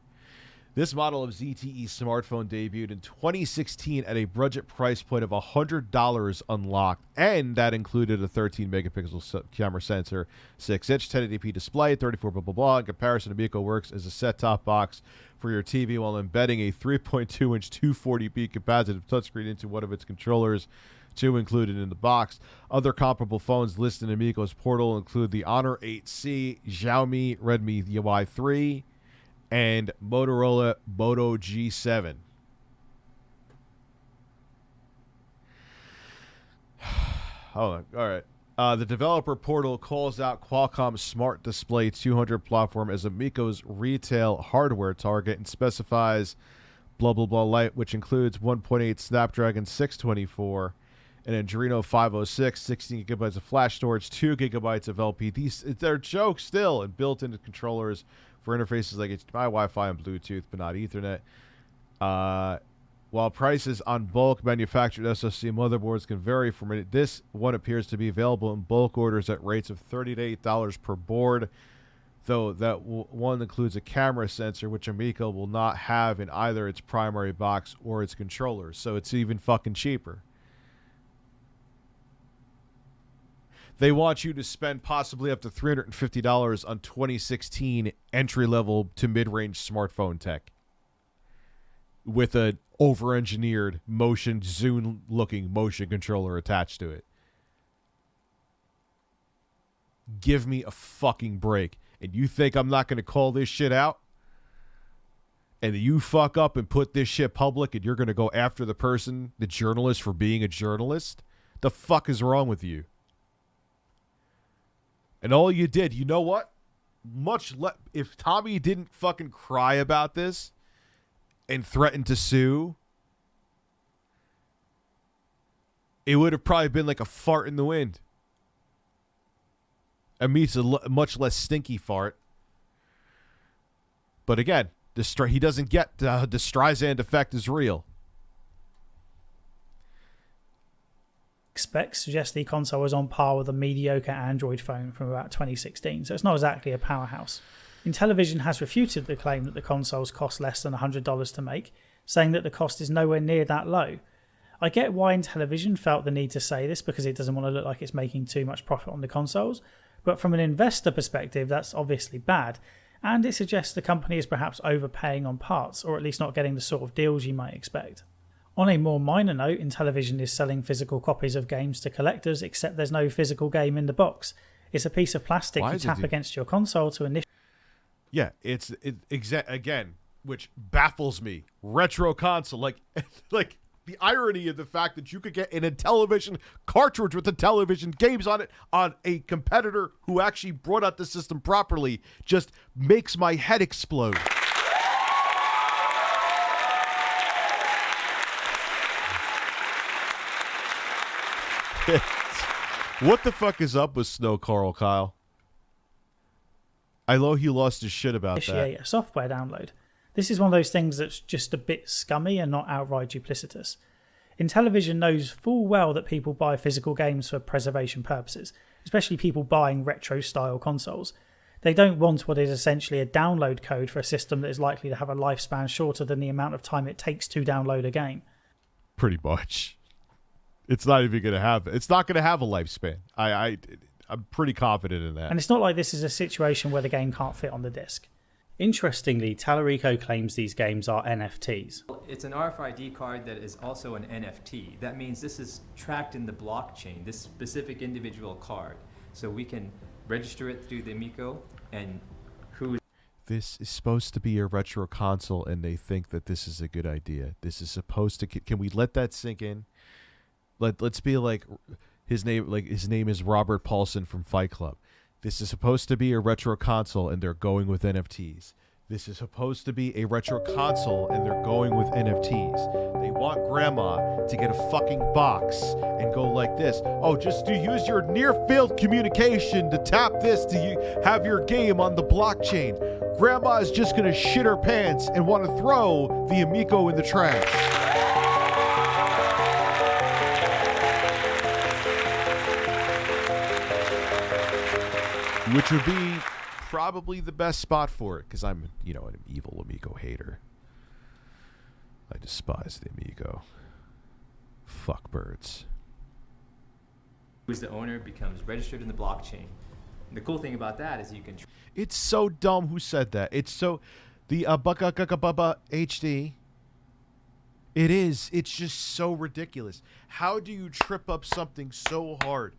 This model of ZTE smartphone debuted in 2016 at a budget price point of $100 unlocked, and that included a 13-megapixel camera sensor, 6-inch 1080p display, 34 blah blah blah. In comparison, Amico works as a set-top box for your TV while embedding a 3.2-inch 240p capacitive touchscreen into one of its controllers, 2 included in the box. Other comparable phones listed in Amico's portal include the Honor 8C, Xiaomi Redmi Y3, and Motorola Moto G7. Hold on. All right. The developer portal calls out Qualcomm's Smart Display 200 platform as Amico's retail hardware target and specifies blah, blah, blah light, which includes 1.8 Snapdragon 624 an Adreno 506, 16 gigabytes of flash storage, 2 gigabytes of LPD. They're jokes still, and built-in controllers for interfaces like HDMI, Wi-Fi, and Bluetooth, but not Ethernet. While prices on bulk manufactured SoC motherboards can vary from it, this one appears to be available in bulk orders at rates of $30 to $8 per board, though that one includes a camera sensor, which Amico will not have in either its primary box or its controllers, so it's even fucking cheaper. They want you to spend possibly up to $350 on 2016 entry-level to mid-range smartphone tech with an over-engineered motion Zune-looking motion controller attached to it. Give me a fucking break. And you think I'm not going to call this shit out? And you fuck up and put this shit public and you're going to go after the person, the journalist, for being a journalist? The fuck is wrong with you? And all you did, you know what? If Tommy didn't fucking cry about this and threaten to sue, it would have probably been like a fart in the wind. I mean, it's a much less stinky fart. But again, he doesn't get the Streisand effect is real. Specs suggest the console is on par with a mediocre Android phone from about 2016, so it's not exactly a powerhouse. Intellivision has refuted the claim that the consoles cost less than $100 to make, saying that the cost is nowhere near that low. I get why Intellivision felt the need to say this because it doesn't want to look like it's making too much profit on the consoles, but from an investor perspective that's obviously bad, and it suggests the company is perhaps overpaying on parts, or at least not getting the sort of deals you might expect. On a more minor note, Intellivision is selling physical copies of games to collectors, except there's no physical game in the box. It's a piece of plastic you tap against your console to initiate. Yeah, again, which baffles me. Retro console, like the irony of the fact that you could get an Intellivision cartridge with Intellivision games on it on a competitor who actually brought out the system properly just makes my head explode. What the fuck is up with Snow Coral, Kyle? I know he lost his shit about that. Initiate a software download. This is one of those things that's just a bit scummy and not outright duplicitous. Intellivision knows full well that people buy physical games for preservation purposes, especially people buying retro-style consoles. They don't want what is essentially a download code for a system that is likely to have a lifespan shorter than the amount of time it takes to download a game. Pretty much. It's not even going to have. It's not going to have a lifespan. I'm pretty confident in that. And it's not like this is a situation where the game can't fit on the disc. Interestingly, Talarico claims these games are NFTs. It's an RFID card that is also an NFT. That means this is tracked in the blockchain, this specific individual card. So we can register it through the Amico and who... This is supposed to be a retro console and they think that this is a good idea. This is supposed to... Can we let that sink in? Let's be like his name is Robert Paulson from Fight Club. This is supposed to be a retro console and they're going with NFTs. This is supposed to be a retro console and they're going with NFTs. They want grandma to get a fucking box and go like this. Oh, just to use your near-field communication to tap this to have your game on the blockchain. Grandma is just going to shit her pants and want to throw the Amico in the trash. Which would be probably the best spot for it, because I'm, an evil Amico hater. I despise the Amico. Fuck birds. Who's the owner becomes registered in the blockchain. And the cool thing about that is you can... It's so dumb. Who said that? It's so... The Bubba HD... It is. It's just so ridiculous. How do you trip up something so hard?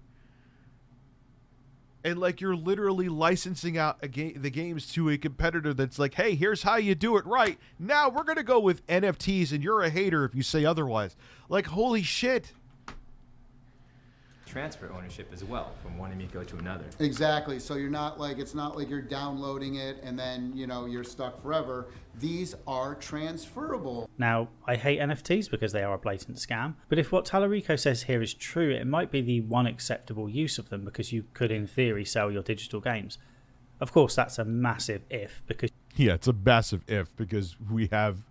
And you're literally licensing out the games to a competitor that's like, hey, here's how you do it right. Now we're going to go with NFTs and you're a hater if you say otherwise. Holy shit. transfer ownership as well from one Amico to another. Exactly. So you're not like, it's not like you're downloading it and then, you know, you're stuck forever. These are transferable. Now, I hate NFTs because they are a blatant scam, but if what Talarico says here is true, it might be the one acceptable use of them because you could, in theory, sell your digital games. Of course, that's a massive if because... Yeah, it's a massive if because we have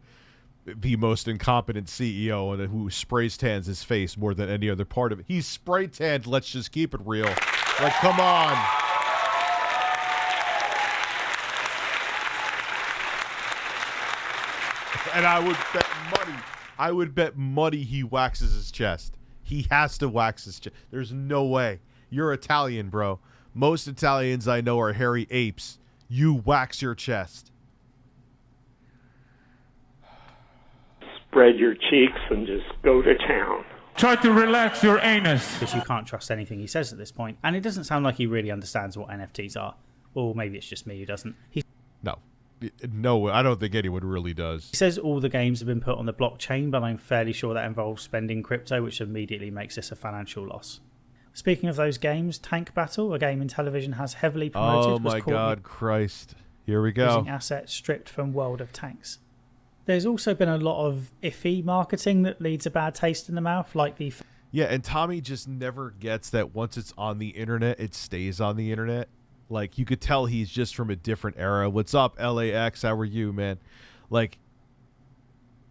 the most incompetent CEO and who spray tans his face more than any other part of it. He's spray tanned, let's just keep it real. Like, come on. And I would bet money he waxes his chest. He has to wax his chest. There's no way. You're Italian, bro. Most Italians I know are hairy apes. You wax your chest. Spread your cheeks and just go to town. Try to relax your anus. Because you can't trust anything he says at this point. And it doesn't sound like he really understands what NFTs are. Or maybe it's just me who doesn't. No, I don't think anyone really does. He says all the games have been put on the blockchain, but I'm fairly sure that involves spending crypto, which immediately makes this a financial loss. Speaking of those games, Tank Battle, a game in television has heavily promoted. Oh my God, Christ. Here we go. Using assets stripped from World of Tanks. There's also been a lot of iffy marketing that leads a bad taste in the mouth, like the... Yeah, and Tommy just never gets that once it's on the internet, it stays on the internet. Like, you could tell he's just from a different era. What's up, LAX? How are you, man? Like,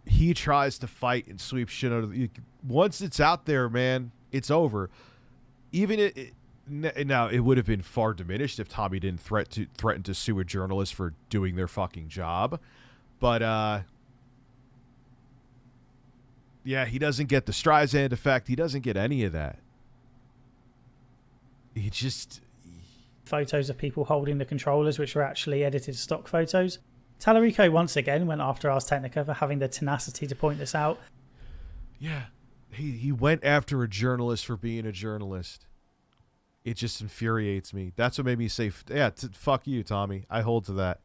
he tries to fight and sweep shit out of the... Once it's out there, man, it's over. Even now, it would have been far diminished if Tommy didn't threaten to sue a journalist for doing their fucking job. But, yeah, he doesn't get the Streisand effect. He doesn't get any of that. He just... Photos of people holding the controllers, which are actually edited stock photos. Talarico once again went after Ars Technica for having the tenacity to point this out. Yeah, he went after a journalist for being a journalist. It just infuriates me. That's what made me say, yeah, fuck you, Tommy. I hold to that.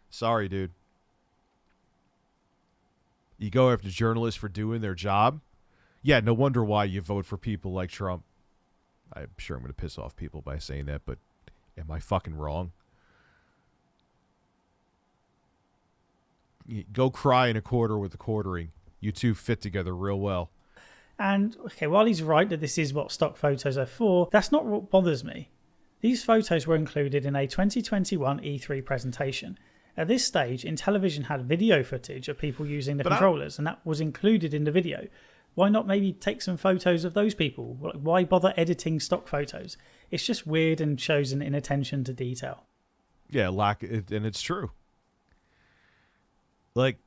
Sorry, dude. You go after journalists for doing their job? Yeah, no wonder why you vote for people like Trump. I'm sure I'm going to piss off people by saying that, but am I fucking wrong? Go cry in a quarter with the quartering. You two fit together real well. And, okay, while he's right that this is what stock photos are for, that's not what bothers me. These photos were included in a 2021 E3 presentation. At this stage, Intellivision had video footage of people using the controllers, and that was included in the video. Why not maybe take some photos of those people? Why bother editing stock photos? It's just weird and shows an inattention to detail. Yeah, and it's true. Like,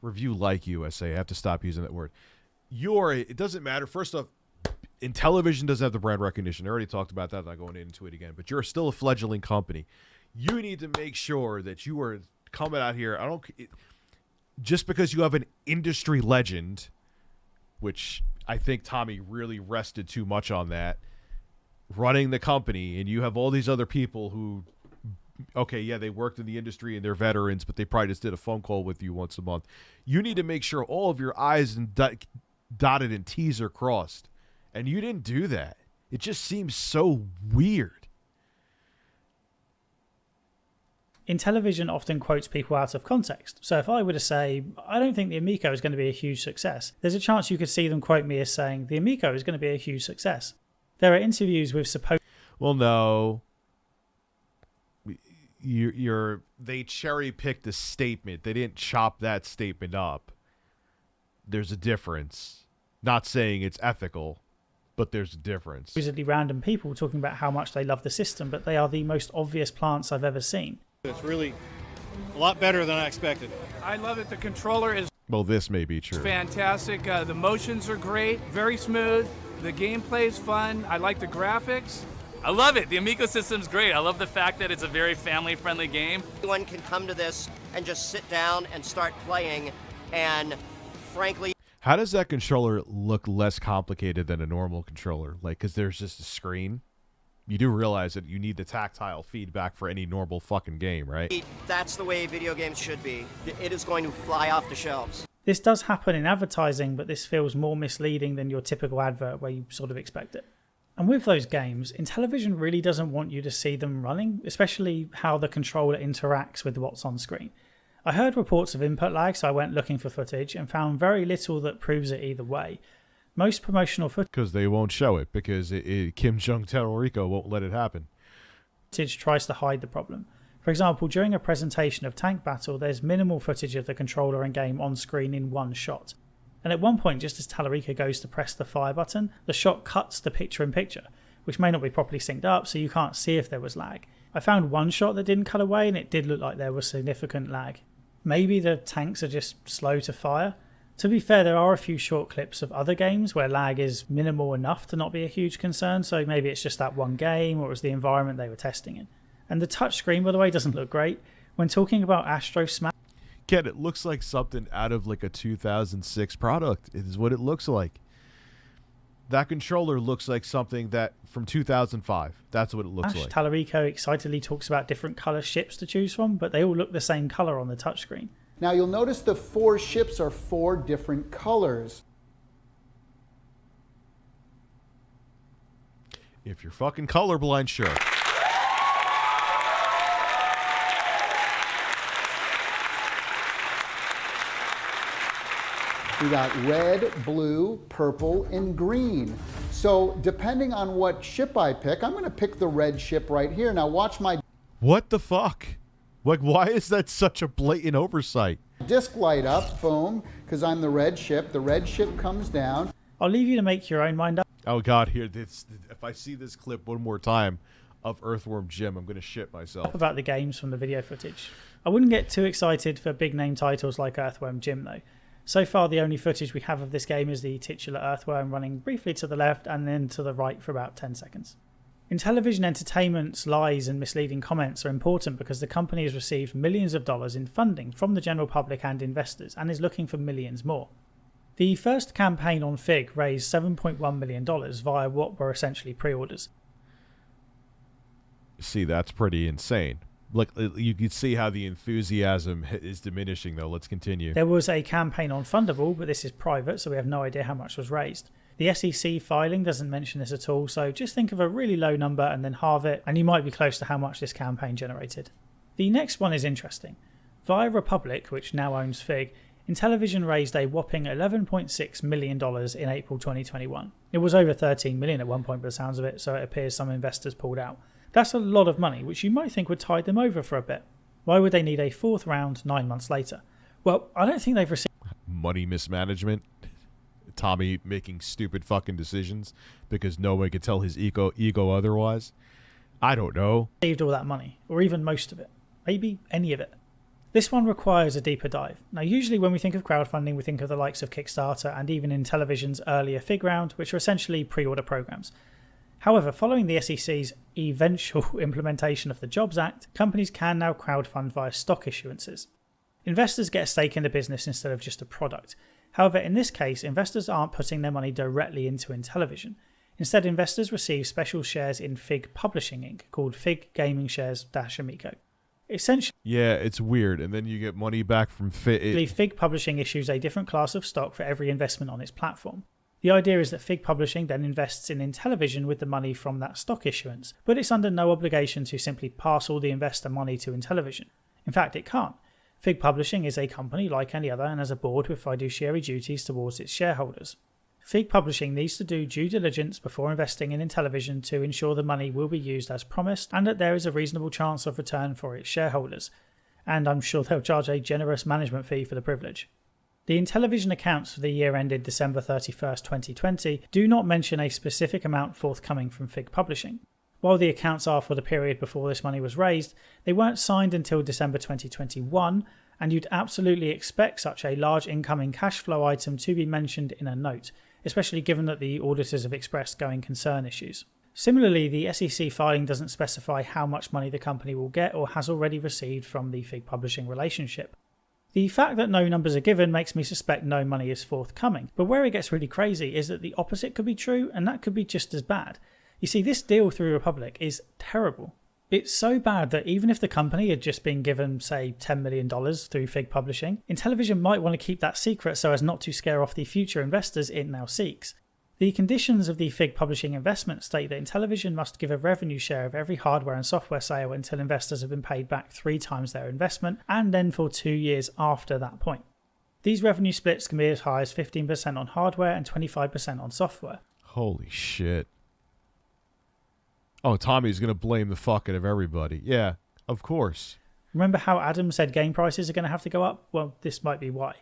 ReviewTechUSA, I have to stop using that word. It doesn't matter. First off, Intellivision doesn't have the brand recognition. I already talked about that. I'm not going into it again. But you're still a fledgling company. You need to make sure that you are coming out here. Just because you have an industry legend, which I think Tommy really rested too much on that, running the company, and you have all these other people who, okay, yeah, they worked in the industry and they're veterans, but they probably just did a phone call with you once a month. You need to make sure all of your I's and dotted and T's are crossed. And you didn't do that. It just seems so weird. Intellivision often quotes people out of context. So if I were to say, I don't think the Amico is going to be a huge success, there's a chance you could see them quote me as saying, the Amico is going to be a huge success. There are interviews with supposed... Well, no. They cherry-picked a statement. They didn't chop that statement up. There's a difference. Not saying it's ethical, but there's a difference. Supposedly random people talking about how much they love the system, but they are the most obvious plants I've ever seen. It's really a lot better than I expected. I love it. The controller is well, this may be true. Fantastic. The motions are great, very smooth. The gameplay is fun. I like the graphics. I love it. The Amico system's great. I love the fact that it's a very family-friendly game. Anyone can come to this and just sit down and start playing, and frankly... How does that controller look less complicated than a normal controller? Like, because there's just a screen? You do realize that you need the tactile feedback for any normal fucking game, right? That's the way video games should be. It is going to fly off the shelves. This does happen in advertising, but this feels more misleading than your typical advert where you sort of expect it. And with those games, Intellivision really doesn't want you to see them running, especially how the controller interacts with what's on screen. I heard reports of input lag, so I went looking for footage and found very little that proves it either way. Most promotional footage... Because they won't show it, because Kim Jong-Talarico won't let it happen. ...tries to hide the problem. For example, during a presentation of Tank Battle, there's minimal footage of the controller and game on screen in one shot. And at one point, just as Talarico goes to press the fire button, the shot cuts to picture-in-picture, which may not be properly synced up, so you can't see if there was lag. I found one shot that didn't cut away, and it did look like there was significant lag. Maybe the tanks are just slow to fire. To be fair, there are a few short clips of other games where lag is minimal enough to not be a huge concern, so maybe it's just that one game, or it was the environment they were testing in. And the touchscreen, by the way, doesn't look great. When talking about Astro Smash... Ken, it looks like something out of like a 2006 product. It is what it looks like. That controller looks like something that from 2005. That's what it looks like. Talarico excitedly talks about different color ships to choose from, but they all look the same color on the touchscreen. Now you'll notice the 4 ships are 4 different colors. If you're fucking colorblind, sure. We got red, blue, purple, and green. So depending on what ship I pick, I'm going to pick the red ship right here. Now watch my... What the fuck? Like, why is that such a blatant oversight? Disc light up, boom, because I'm the red ship. The red ship comes down. I'll leave you to make your own mind up. Oh God, here, if I see this clip one more time of Earthworm Jim, I'm going to shit myself. About the games from the video footage. I wouldn't get too excited for big name titles like Earthworm Jim though. So far, the only footage we have of this game is the titular Earthworm running briefly to the left and then to the right for about 10 seconds. Intellivision Entertainment's lies and misleading comments are important because the company has received millions of dollars in funding from the general public and investors and is looking for millions more. The first campaign on Fig raised $7.1 million via what were essentially pre-orders. See, that's pretty insane. Like, you can see how the enthusiasm is diminishing, though. Let's continue. There was a campaign on Fundable, but this is private, so we have no idea how much was raised. The SEC filing doesn't mention this at all, so just think of a really low number and then halve it, and you might be close to how much this campaign generated. The next one is interesting. Via Republic, which now owns Fig, Intellivision raised a whopping $11.6 million in April 2021. It was over $13 million at one point by the sounds of it, so it appears some investors pulled out. That's a lot of money, which you might think would tide them over for a bit. Why would they need a 4th round 9 months later? Well, I don't think they've received... Money mismanagement? Tommy making stupid fucking decisions because no one could tell his ego otherwise? I don't know. ...received all that money, or even most of it. Maybe any of it. This one requires a deeper dive. Now, usually when we think of crowdfunding, we think of the likes of Kickstarter and even Intellivision's earlier Fig round, which are essentially pre-order programs. However, following the SEC's eventual implementation of the Jobs Act, companies can now crowdfund via stock issuances. Investors get a stake in the business instead of just a product. However, in this case, investors aren't putting their money directly into Intellivision. Instead, investors receive special shares in Fig Publishing Inc. called Fig Gaming Shares-Amico. Essentially, yeah, it's weird, and then you get money back from Fig Publishing issues a different class of stock for every investment on its platform. The idea is that Fig Publishing then invests in Intellivision with the money from that stock issuance, but it's under no obligation to simply pass all the investor money to Intellivision. In fact, it can't. Fig Publishing is a company like any other and has a board with fiduciary duties towards its shareholders. Fig Publishing needs to do due diligence before investing in Intellivision to ensure the money will be used as promised and that there is a reasonable chance of return for its shareholders. And I'm sure they'll charge a generous management fee for the privilege. The Intellivision accounts for the year ended December 31st, 2020 do not mention a specific amount forthcoming from Fig Publishing. While the accounts are for the period before this money was raised, they weren't signed until December 2021, and you'd absolutely expect such a large incoming cash flow item to be mentioned in a note, especially given that the auditors have expressed going concern issues. Similarly, the SEC filing doesn't specify how much money the company will get or has already received from the Fig Publishing relationship. The fact that no numbers are given makes me suspect no money is forthcoming, but where it gets really crazy is that the opposite could be true, and that could be just as bad. You see, this deal through Republic is terrible. It's so bad that even if the company had just been given, say, $10 million through Fig Publishing, Intellivision might want to keep that secret so as not to scare off the future investors it now seeks. The conditions of the Fig Publishing investment state that Intellivision must give a revenue share of every hardware and software sale until investors have been paid back 3 times their investment, and then for 2 years after that point. These revenue splits can be as high as 15% on hardware and 25% on software. Holy shit. Oh, Tommy's going to blame the fuck out of everybody. Yeah, of course. Remember how Adam said game prices are going to have to go up? Well, this might be why.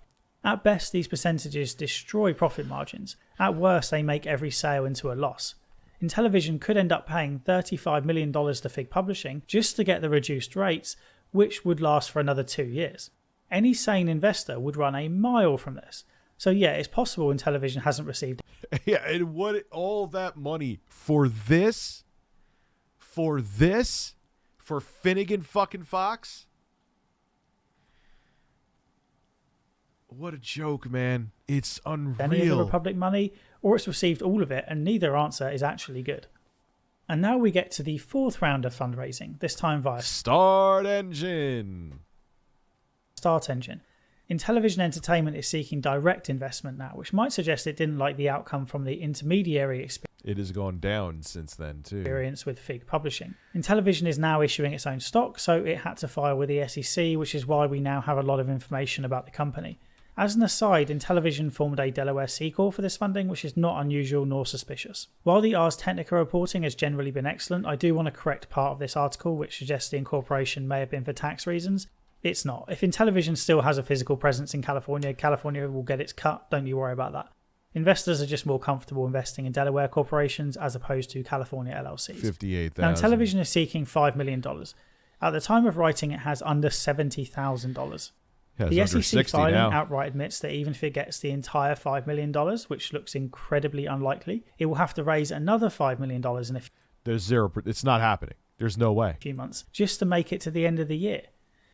At best, these percentages destroy profit margins. At worst, they make every sale into a loss. Intellivision could end up paying $35 million to Fig Publishing just to get the reduced rates, which would last for another 2 years. Any sane investor would run a mile from this. So yeah, it's possible Intellivision hasn't received it. Yeah, and what all that money for this? For this? For Finnegan fucking Fox? What a joke, man. It's unreal. Any of the Republic money, or it's received all of it, and neither answer is actually good. And now we get to the 4th round of fundraising, this time via Start Engine. Intellivision Entertainment is seeking direct investment now, which might suggest it didn't like the outcome from the intermediary experience. It has gone down since then, too. Experience with Fig Publishing. Intellivision is now issuing its own stock, so it had to file with the SEC, which is why we now have a lot of information about the company. As an aside, Intellivision formed a Delaware C Corp for this funding, which is not unusual nor suspicious. While the Ars Technica reporting has generally been excellent, I do want to correct part of this article which suggests the incorporation may have been for tax reasons. It's not. If Intellivision still has a physical presence in California, California will get its cut, don't you worry about that. Investors are just more comfortable investing in Delaware corporations as opposed to California LLCs. $58,000. Now, Intellivision is seeking $5 million. At the time of writing, it has under $70,000. Yeah, the SEC 60 filing now. outright admits that even if it gets the entire $5 million, which looks incredibly unlikely, it will have to raise another $5 million in a There's zero. It's not happening. There's no way. few months just to make it to the end of the year.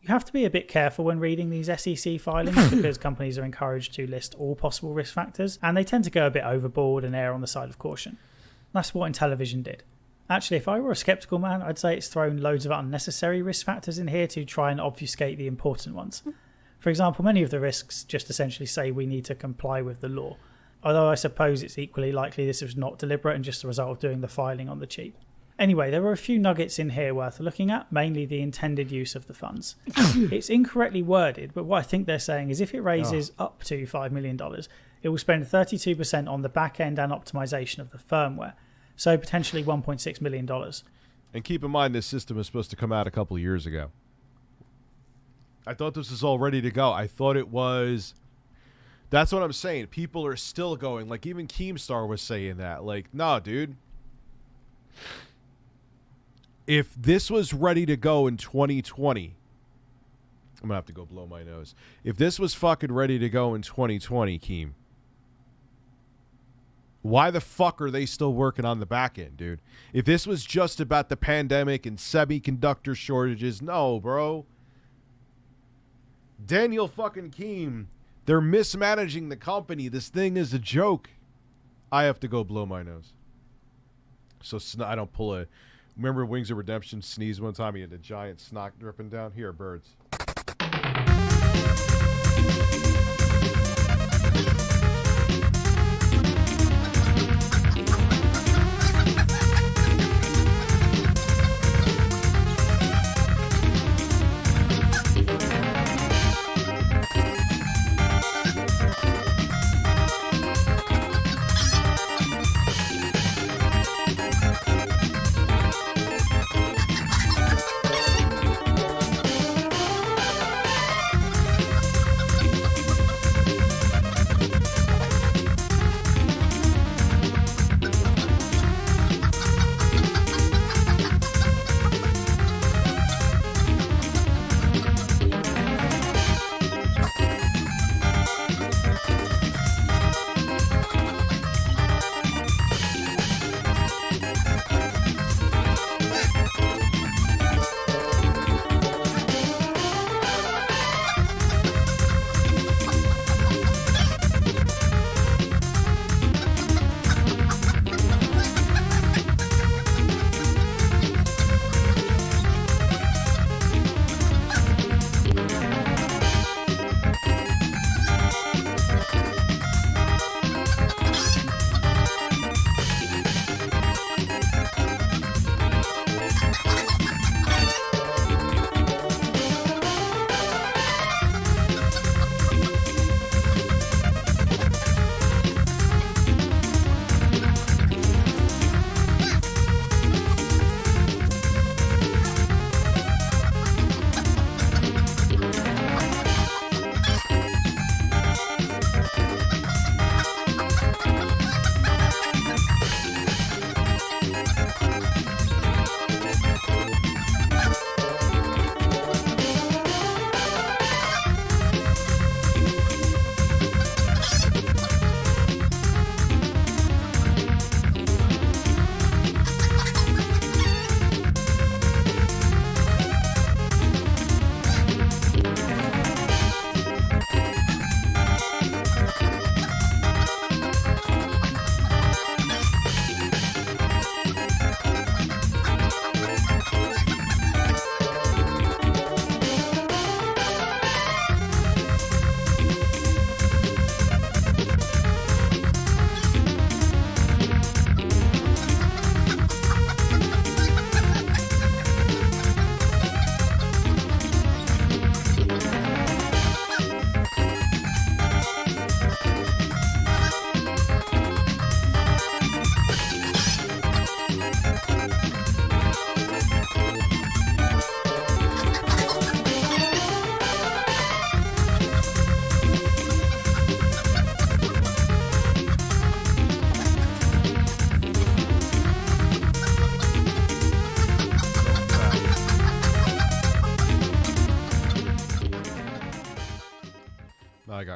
You have to be a bit careful when reading these SEC filings because companies are encouraged to list all possible risk factors, and they tend to go a bit overboard and err on the side of caution. That's what Intellivision did. Actually, if I were a skeptical man, I'd say it's thrown loads of unnecessary risk factors in here to try and obfuscate the important ones. For example, many of the risks just essentially say we need to comply with the law, although I suppose it's equally likely this was not deliberate and just a result of doing the filing on the cheap. Anyway, there are a few nuggets in here worth looking at, mainly the intended use of the funds. It's incorrectly worded, but what I think they're saying is if it raises up to $5 million, it will spend 32% on the back end and optimization of the firmware, so potentially $1.6 million. And keep in mind, this system was supposed to come out a couple of years ago. I thought this was all ready to go. I thought it was... That's what I'm saying. People are still going. Like, even Keemstar was saying that. Like, no, dude. If this was ready to go in 2020... I'm going to have to go blow my nose. If this was fucking ready to go in 2020, Keem, why the fuck are they still working on the back end, dude? If this was just about the pandemic and semiconductor shortages, no, bro. Daniel fucking Keem, they're mismanaging the company. This thing is a joke. I have to go blow my nose. So I don't pull a... Remember Wings of Redemption sneezed one time? He had a giant snot dripping down. Here, birds.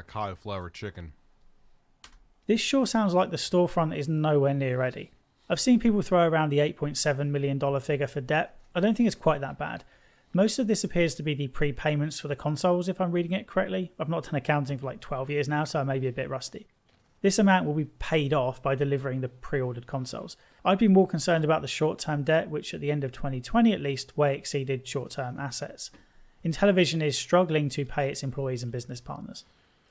that cauliflower chicken. This sure sounds like the storefront is nowhere near ready. I've seen people throw around the $8.7 million figure for debt. I don't think it's quite that bad. Most of this appears to be the prepayments for the consoles, if I'm reading it correctly. I've not done accounting for like 12 years now, so I may be a bit rusty. This amount will be paid off by delivering the pre-ordered consoles. I'd be more concerned about the short-term debt, which at the end of 2020 at least, way exceeded short-term assets. Intellivision is struggling to pay its employees and business partners.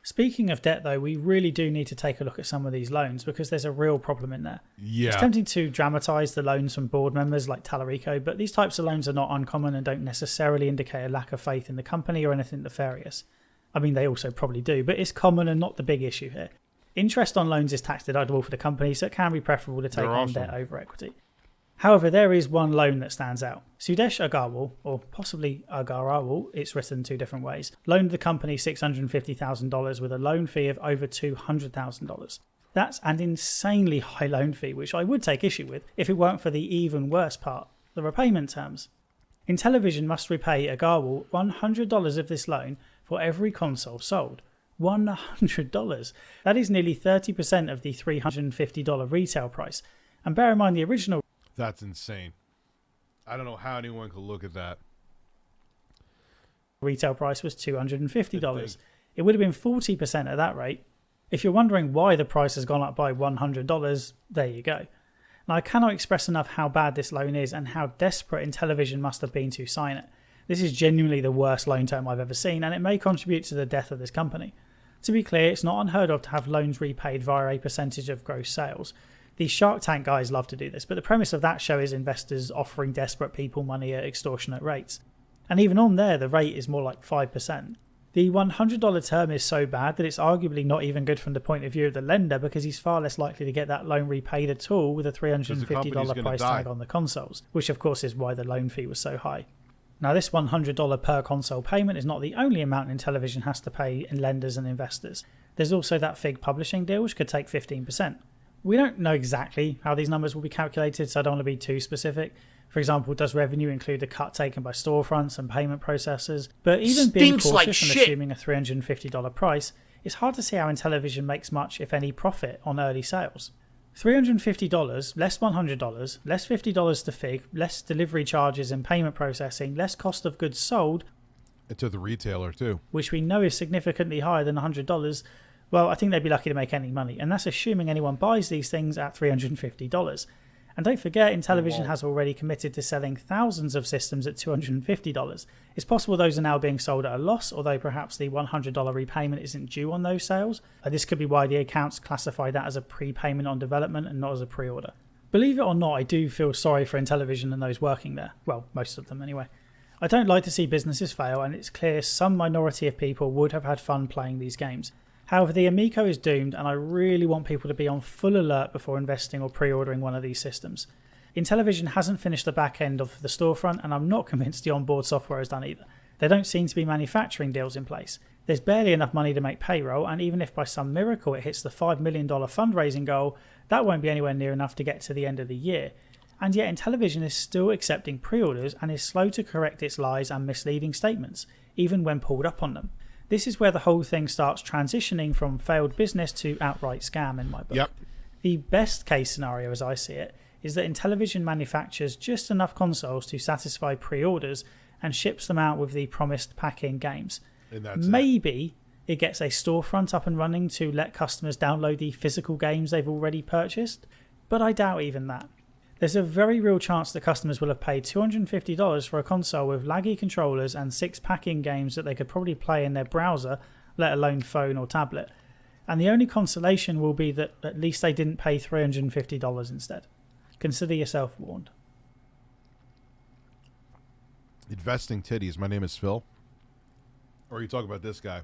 Speaking of debt though, we really do need to take a look at some of these loans because there's a real problem in there. Yeah. It's tempting to dramatise the loans from board members like Talarico, but these types of loans are not uncommon and don't necessarily indicate a lack of faith in the company or anything nefarious. I mean, they also probably do, but it's common and not the big issue here. Interest on loans is tax deductible for the company, so it can be preferable to take on debt over equity. However, there is one loan that stands out. Sudesh Agarwal, or possibly Agarawal, it's written two different ways, loaned the company $650,000 with a loan fee of over $200,000. That's an insanely high loan fee, which I would take issue with if it weren't for the even worse part, the repayment terms. Intellivision must repay Agarwal $100 of this loan for every console sold. $100. That is nearly 30% of the $350 retail price. And bear in mind the original... That's insane. I don't know how anyone could look at that. Retail price was $250. It would have been 40% at that rate. If you're wondering why the price has gone up by $100, there you go. Now, I cannot express enough how bad this loan is and how desperate Intellivision must have been to sign it. This is genuinely the worst loan term I've ever seen, and it may contribute to the death of this company. To be clear, it's not unheard of to have loans repaid via a percentage of gross sales. The Shark Tank guys love to do this, but the premise of that show is investors offering desperate people money at extortionate rates. And even on there, the rate is more like 5%. The $100 term is so bad that it's arguably not even good from the point of view of the lender because he's far less likely to get that loan repaid at all with a $350 price tag on the consoles, which of course is why the loan fee was so high. Now, this $100 per console payment is not the only amount Intellivision has to pay in lenders and investors. There's also that FIG publishing deal, which could take 15%. We don't know exactly how these numbers will be calculated, so I don't want to be too specific. For example, does revenue include the cut taken by storefronts and payment processors? But even being cautious and assuming a $350 price, it's hard to see how Intellivision makes much, if any, profit on early sales. $350, less $100, less $50 to FIG, less delivery charges and payment processing, less cost of goods sold. And to the retailer too. Which we know is significantly higher than $100. Well, I think they'd be lucky to make any money, and that's assuming anyone buys these things at $350. And don't forget, Intellivision has already committed to selling thousands of systems at $250. It's possible those are now being sold at a loss, although perhaps the $100 repayment isn't due on those sales. This could be why the accounts classify that as a prepayment on development and not as a pre-order. Believe it or not, I do feel sorry for Intellivision and those working there. Well, most of them anyway. I don't like to see businesses fail, and it's clear some minority of people would have had fun playing these games. However, the Amico is doomed, and I really want people to be on full alert before investing or pre-ordering one of these systems. Intellivision hasn't finished the back end of the storefront, and I'm not convinced the onboard software has done either. There don't seem to be manufacturing deals in place. There's barely enough money to make payroll, and even if by some miracle it hits the $5 million fundraising goal, that won't be anywhere near enough to get to the end of the year. And yet Intellivision is still accepting pre-orders and is slow to correct its lies and misleading statements, even when pulled up on them. This is where the whole thing starts transitioning from failed business to outright scam in my book. Yep. The best case scenario, as I see it, is that Intellivision manufactures just enough consoles to satisfy pre-orders and ships them out with the promised pack-in games. And that's Maybe it gets a storefront up and running to let customers download the physical games they've already purchased, but I doubt even that. There's a very real chance that customers will have paid $250 for a console with laggy controllers and 6 pack-in games that they could probably play in their browser, let alone phone or tablet. And the only consolation will be that at least they didn't pay $350 instead. Consider yourself warned. Investing titties. My name is Phil. Or you talk about this guy.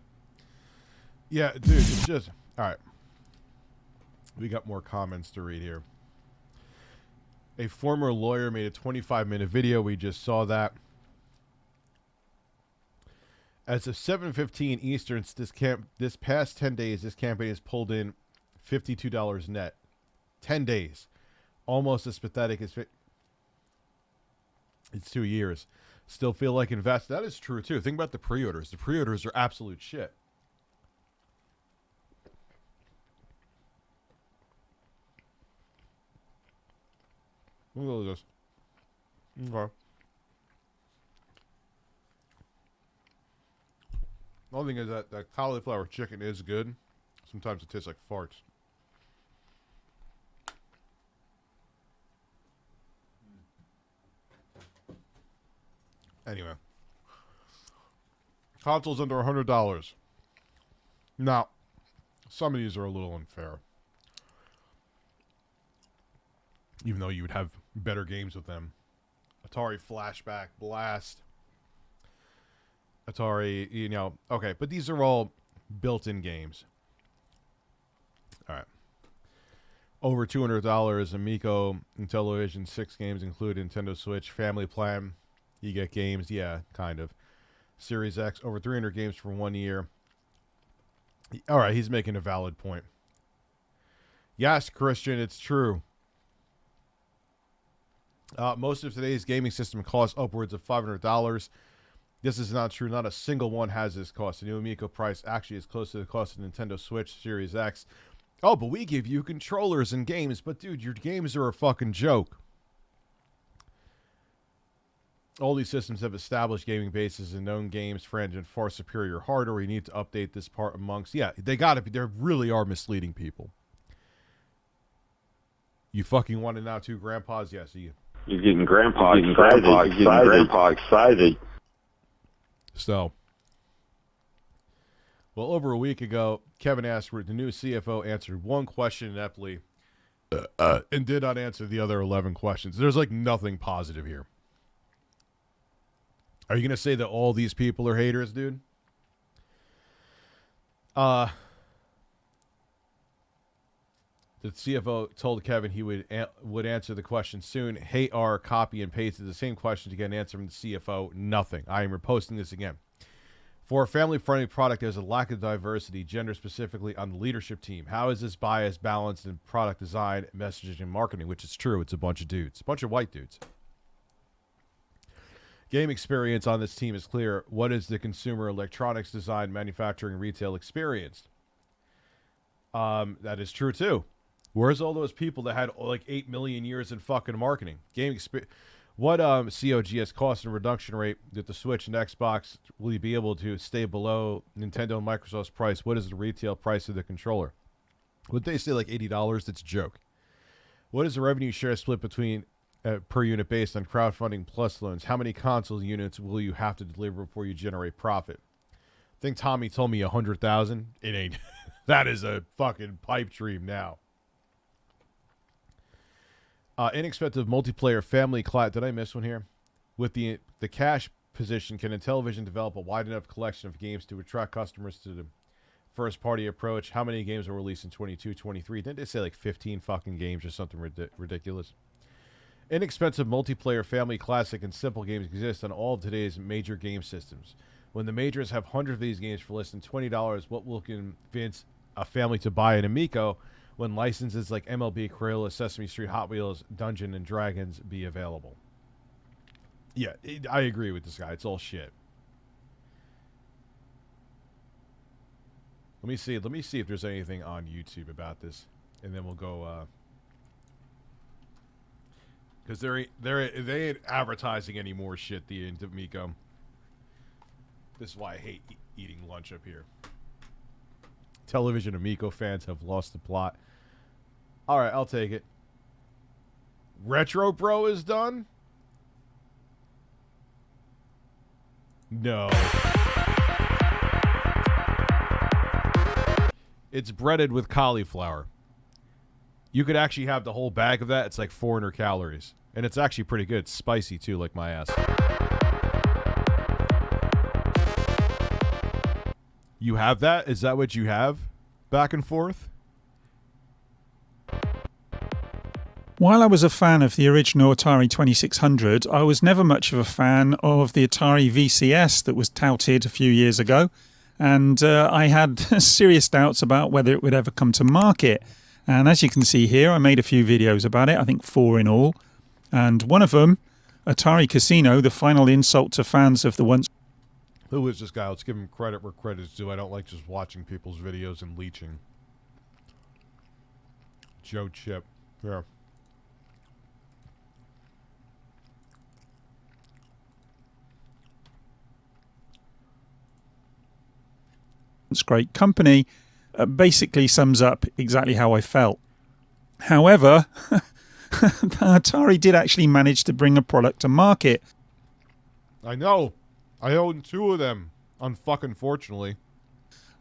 Yeah, dude, it's just... Alright. We got more comments to read here. A former lawyer made a 25-minute video. We just saw that. As of 7:15 Eastern, this past 10 days, this campaign has pulled in $52 net. 10 days. Almost as pathetic as... It's 2 years. Still feel like invest. That is true, too. Think about the pre-orders. The pre-orders are absolute shit. Look at this. Okay. The only thing is that cauliflower chicken is good. Sometimes it tastes like farts. Anyway. Consoles under $100. Now, some of these are a little unfair. Even though you would have better games with them. Atari Flashback Blast. Atari, you know. Okay, but these are all built-in games. Alright. Over $200. Amico and Television. 6 games include Nintendo Switch. Family Plan. You get games. Yeah, kind of. Series X. Over 300 games for 1 year. Alright, he's making a valid point. Yes, Christian, it's true. Most of today's gaming system costs upwards of $500. This is not true. Not a single one has this cost. The new Amico price actually is close to the cost of Nintendo Switch Series X. Oh, but we give you controllers and games. But, dude, your games are a fucking joke. All these systems have established gaming bases and known games for and far superior hardware. You need to update this part amongst... Yeah, they gotta be... They really are misleading people. You fucking want to now too, grandpas? Yes, You're getting grandpa excited. You're getting grandpa excited. So, well, over a week ago, Kevin Ashford, the new CFO, answered one question ineptly and did not answer the other 11 questions. There's like nothing positive here. Are you going to say that all these people are haters, dude? The CFO told Kevin he would answer the question soon. Hate R copy and pasted the same question to get an answer from the CFO. Nothing. I am reposting this again. For a family-friendly product, there's a lack of diversity, gender specifically, on the leadership team. How is this bias balanced in product design, messaging, and marketing? Which is true. It's a bunch of dudes. A bunch of white dudes. Game experience on this team is clear. What is the consumer electronics design, manufacturing, retail experience? That is true, too. Where's all those people that had like 8 million years in fucking marketing? Game experience. What COGS cost and reduction rate that the Switch and Xbox will you be able to stay below Nintendo and Microsoft's price? What is the retail price of the controller? Would they say like $80? That's a joke. What is the revenue share split between per unit based on crowdfunding plus loans? How many console units will you have to deliver before you generate profit? I think Tommy told me 100,000. It ain't. That is a fucking pipe dream now. Inexpensive multiplayer family class. Did I miss one here? With the cash position, can Intellivision develop a wide enough collection of games to attract customers to the first party approach? How many games were released in 22, 23? Didn't they say like 15 fucking games or something ridiculous? Inexpensive multiplayer family classic and simple games exist on all of today's major game systems. When the majors have hundreds of these games for less than $20, what will convince a family to buy an Amico when licenses like MLB, Crayola, Sesame Street, Hot Wheels, Dungeon, and Dragons be available? Yeah, I agree with this guy. It's all shit. Let me see if there's anything on YouTube about this, and then we'll go. Because they ain't advertising any more shit. The Amico. This is why I hate eating lunch up here. Television Amico fans have lost the plot. All right, I'll take it. Retro Bro is done? No. It's breaded with cauliflower. You could actually have the whole bag of that. It's like 400 calories. And it's actually pretty good. It's spicy, too, like my ass. You have that? Is that what you have? Back and forth? While I was a fan of the original Atari 2600, I was never much of a fan of the Atari VCS that was touted a few years ago, and I had serious doubts about whether it would ever come to market. And as you can see here, I made a few videos about it, I think 4 in all, and one of them, Atari Casino, the final insult to fans of the once... Who is this guy? Let's give him credit where credit's due. I don't like just watching people's videos and leeching. Joe Chip. Yeah. It's a great company. Basically sums up exactly how I felt. However, Atari did actually manage to bring a product to market. I know. I own 2 of them, unfortunately.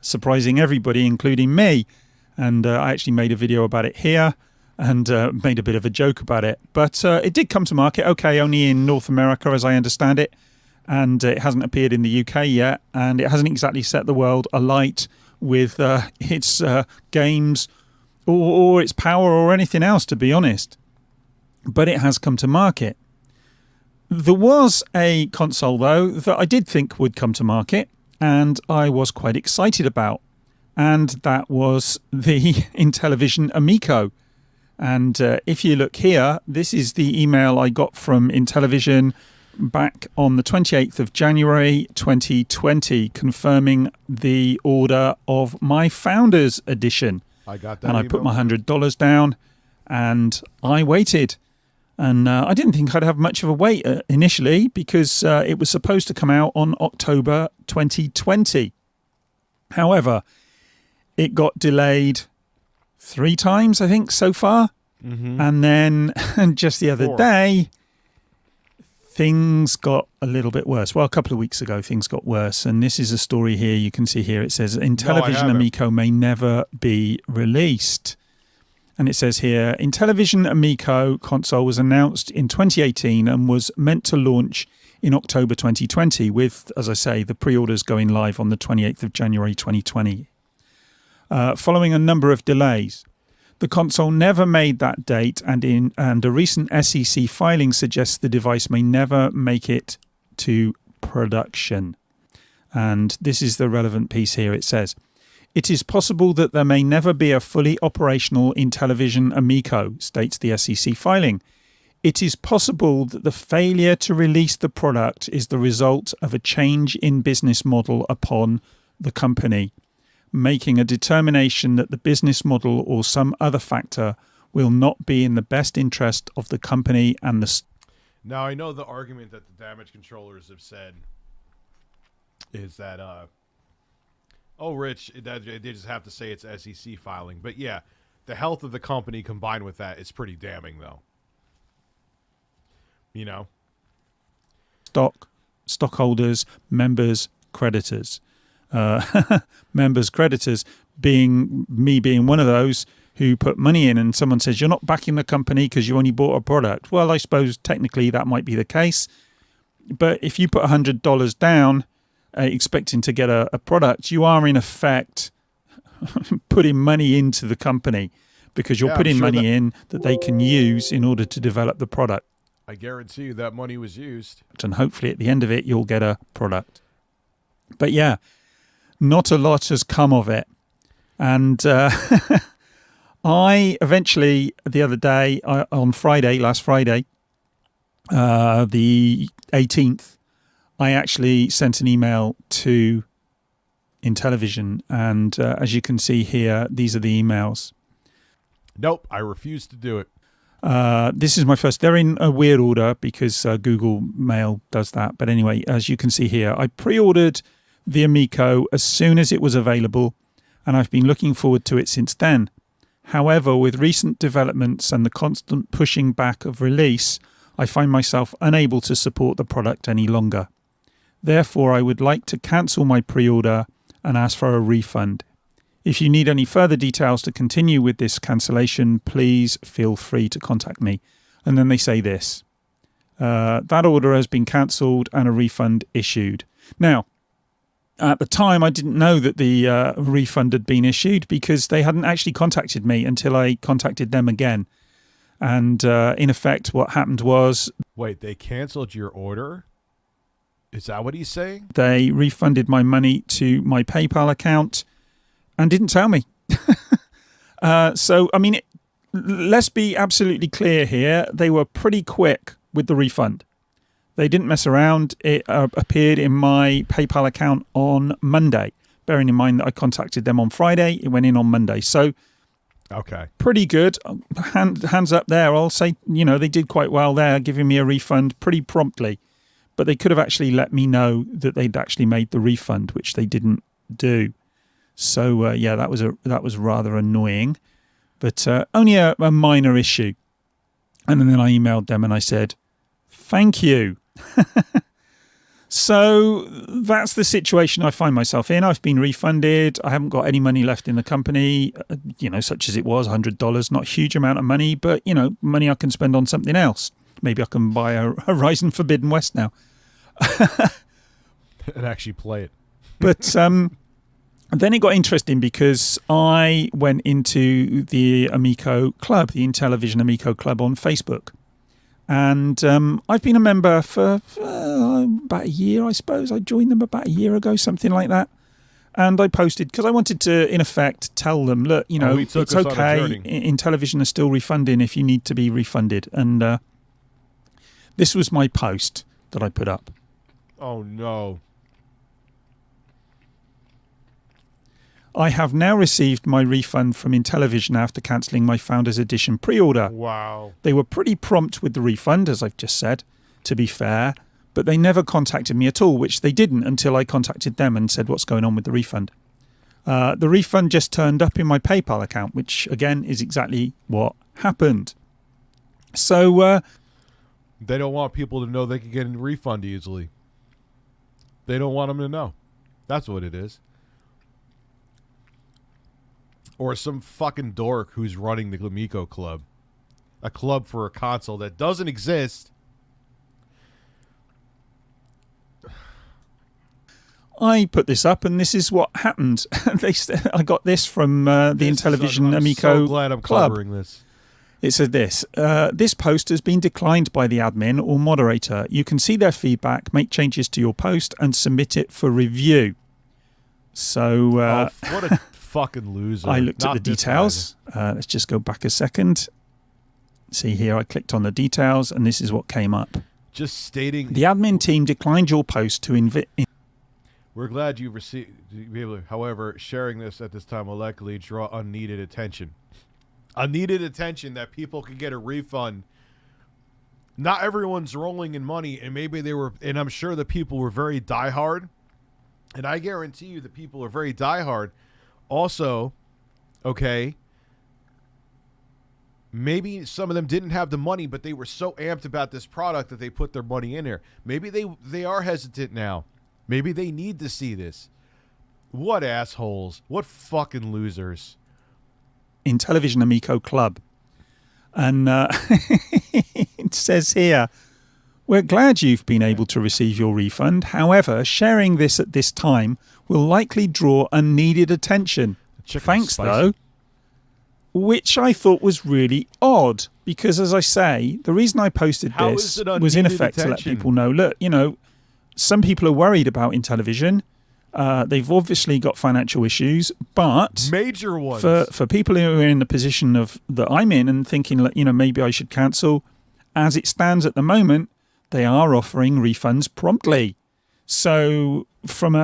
Surprising everybody, including me. And I actually made a video about it here and made a bit of a joke about it. But it did come to market, okay, only in North America, as I understand it. And it hasn't appeared in the UK yet. And it hasn't exactly set the world alight with its games or its power or anything else, to be honest. But it has come to market. There was a console, though, that I did think would come to market, and I was quite excited about. And that was the Intellivision Amico. And if you look here, this is the email I got from Intellivision back on the 28th of January 2020, confirming the order of my Founders Edition. I got that. And I put my $100 down, and I waited. And I didn't think I'd have much of a wait initially, because it was supposed to come out on October 2020. However, it got delayed 3 times, I think, so far. Mm-hmm. And then just the other day, things got a little bit worse. Well, a couple of weeks ago, things got worse. And this is a story here. You can see here. It says, Intellivision Amico may never be released. And it says here, Intellivision Amico console was announced in 2018 and was meant to launch in October 2020 with, as I say, the pre-orders going live on the 28th of January 2020. Following a number of delays, the console never made that date, and a recent SEC filing suggests the device may never make it to production. And this is the relevant piece here. It says, it is possible that there may never be a fully operational Intellivision Amico, states the SEC filing. It is possible that the failure to release the product is the result of a change in business model upon the company, making a determination that the business model or some other factor will not be in the best interest of the company and the... Now, I know the argument that the damage controllers have said is that, oh, Rich, they just have to say it's SEC filing. But yeah, the health of the company combined with that is pretty damning, though. You know? Stockholders, members, creditors. Members, creditors being me, being one of those who put money in, and someone says you're not backing the company because you only bought a product. Well, I suppose technically that might be the case, but if you put $100 down expecting to get a product, you are in effect putting money into the company, because you're putting money in that they can use in order to develop the product. I guarantee you that money was used, and hopefully at the end of it you'll get a product. But yeah, not a lot has come of it. And I eventually, the other day, on Friday, last Friday, the 18th, I actually sent an email to Intellivision. And as you can see here, these are the emails. Nope, I refuse to do it. This is my first. They're in a weird order because Google Mail does that. But anyway, as you can see here, I pre-ordered the Amico as soon as it was available, and I've been looking forward to it since then. However, with recent developments and the constant pushing back of release, I find myself unable to support the product any longer. Therefore, I would like to cancel my pre-order and ask for a refund. If you need any further details to continue with this cancellation, please feel free to contact me. And then they say this. That order has been cancelled and a refund issued. Now, at the time, I didn't know that the refund had been issued because they hadn't actually contacted me until I contacted them again. And in effect, what happened was... Wait, they cancelled your order? Is that what he's saying? They refunded my money to my PayPal account and didn't tell me. So, I mean, let's be absolutely clear here. They were pretty quick with the refund. They didn't mess around. It appeared in my PayPal account on Monday. Bearing in mind that I contacted them on Friday, it went in on Monday. So, okay, pretty good. Hands up there. I'll say, they did quite well there, giving me a refund pretty promptly. But they could have actually let me know that they'd actually made the refund, which they didn't do. So yeah, that was rather annoying, but only a minor issue. And then I emailed them and I said, thank you. So that's the situation I find myself in. I've been refunded. I haven't got any money left in the company, such as it was, $100, not a huge amount of money, but, money I can spend on something else. Maybe I can buy a Horizon Forbidden West now. And actually play it. But then it got interesting because I went into the Amico Club, the Intellivision Amico Club on Facebook. And I've been a member for about a year, I suppose. I joined them about a year ago, something like that. And I posted, because I wanted to, in effect, tell them, look, it's okay. Intellivision are still refunding if you need to be refunded. And this was my post that I put up. Oh, no. I have now received my refund from Intellivision after cancelling my Founders Edition pre-order. Wow. They were pretty prompt with the refund, as I've just said, to be fair, but they never contacted me at all, which they didn't until I contacted them and said what's going on with the refund. The refund just turned up in my PayPal account, which, again, is exactly what happened. So they don't want people to know they can get a refund easily. They don't want them to know. That's what it is. Or some fucking dork who's running the Amico Club. A club for a console that doesn't exist. I put this up and this is what happened. I got this from the Intellivision Amico I'm so glad I'm Club. covering this. It said this. This post has been declined by the admin or moderator. You can see their feedback, make changes to your post and submit it for review. So what a fucking loser. I looked at the details. Let's just go back a second. See here, I clicked on the details and this is what came up. Just stating the admin team declined your post to We're glad you received. However, sharing this at this time will likely draw unneeded attention. Unneeded attention that people could get a refund. Not everyone's rolling in money, and maybe they were, and I'm sure the people were very diehard. And I guarantee you the people are very diehard. Also, okay, maybe some of them didn't have the money, but they were so amped about this product that they put their money in there. Maybe they are hesitant now. Maybe they need to see this. What assholes. What fucking losers. Intellivision Amico Club. And it says here, we're glad you've been able to receive your refund. However, sharing this at this time will likely draw unneeded attention. Thanks, though. Which I thought was really odd. Because, as I say, the reason I posted this was in effect to let people know, look, some people are worried about Intellivision. They've obviously got financial issues, but major ones. For people who are in the position that I'm in and thinking, maybe I should cancel, as it stands at the moment, they are offering refunds promptly. So from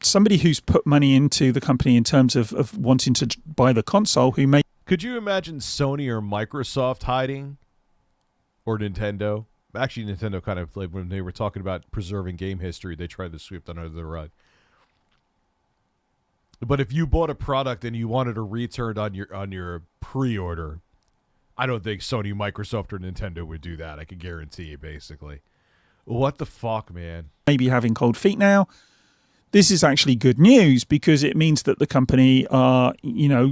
somebody who's put money into the company in terms of wanting to buy the console, who may... Could you imagine Sony or Microsoft hiding? Or Nintendo? Actually, Nintendo kind of, like when they were talking about preserving game history, they tried to sweep that under the rug. But if you bought a product and you wanted a return on your pre-order, I don't think Sony, Microsoft, or Nintendo would do that. I can guarantee you, basically. What the fuck, man? Maybe having cold feet now. This is actually good news because it means that the company are,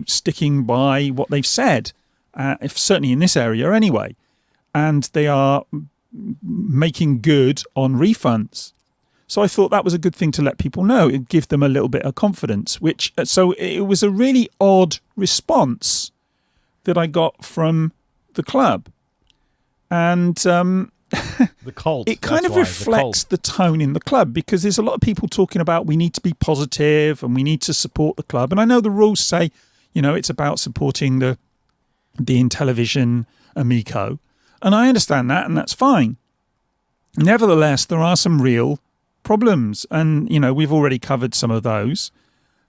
sticking by what they've said, certainly in this area anyway. And they are making good on refunds. So I thought that was a good thing to let people know. It'd give them a little bit of confidence, so it was a really odd response that I got from the club. And the cult. It kind of reflects the tone in the club because there's a lot of people talking about we need to be positive and we need to support the club. And I know the rules say, it's about supporting the Intellivision Amico. And I understand that, and that's fine. Nevertheless, there are some real problems. And, we've already covered some of those.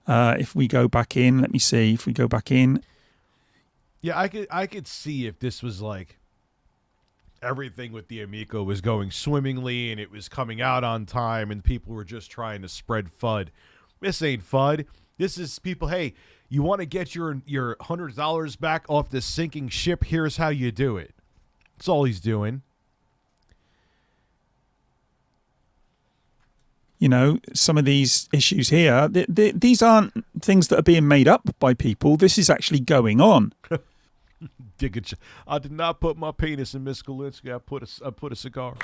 If we go back in, let me see. If we go back in. Yeah, I could see if this was like everything with the Amico was going swimmingly and it was coming out on time and people were just trying to spread FUD. This ain't FUD. This is people, hey, you want to get your $100 back off this sinking ship? Here's how you do it. That's all he's doing. You know, some of these issues here, these aren't things that are being made up by people. This is actually going on. I did not put my penis in Miss Galinsky. I put a cigar.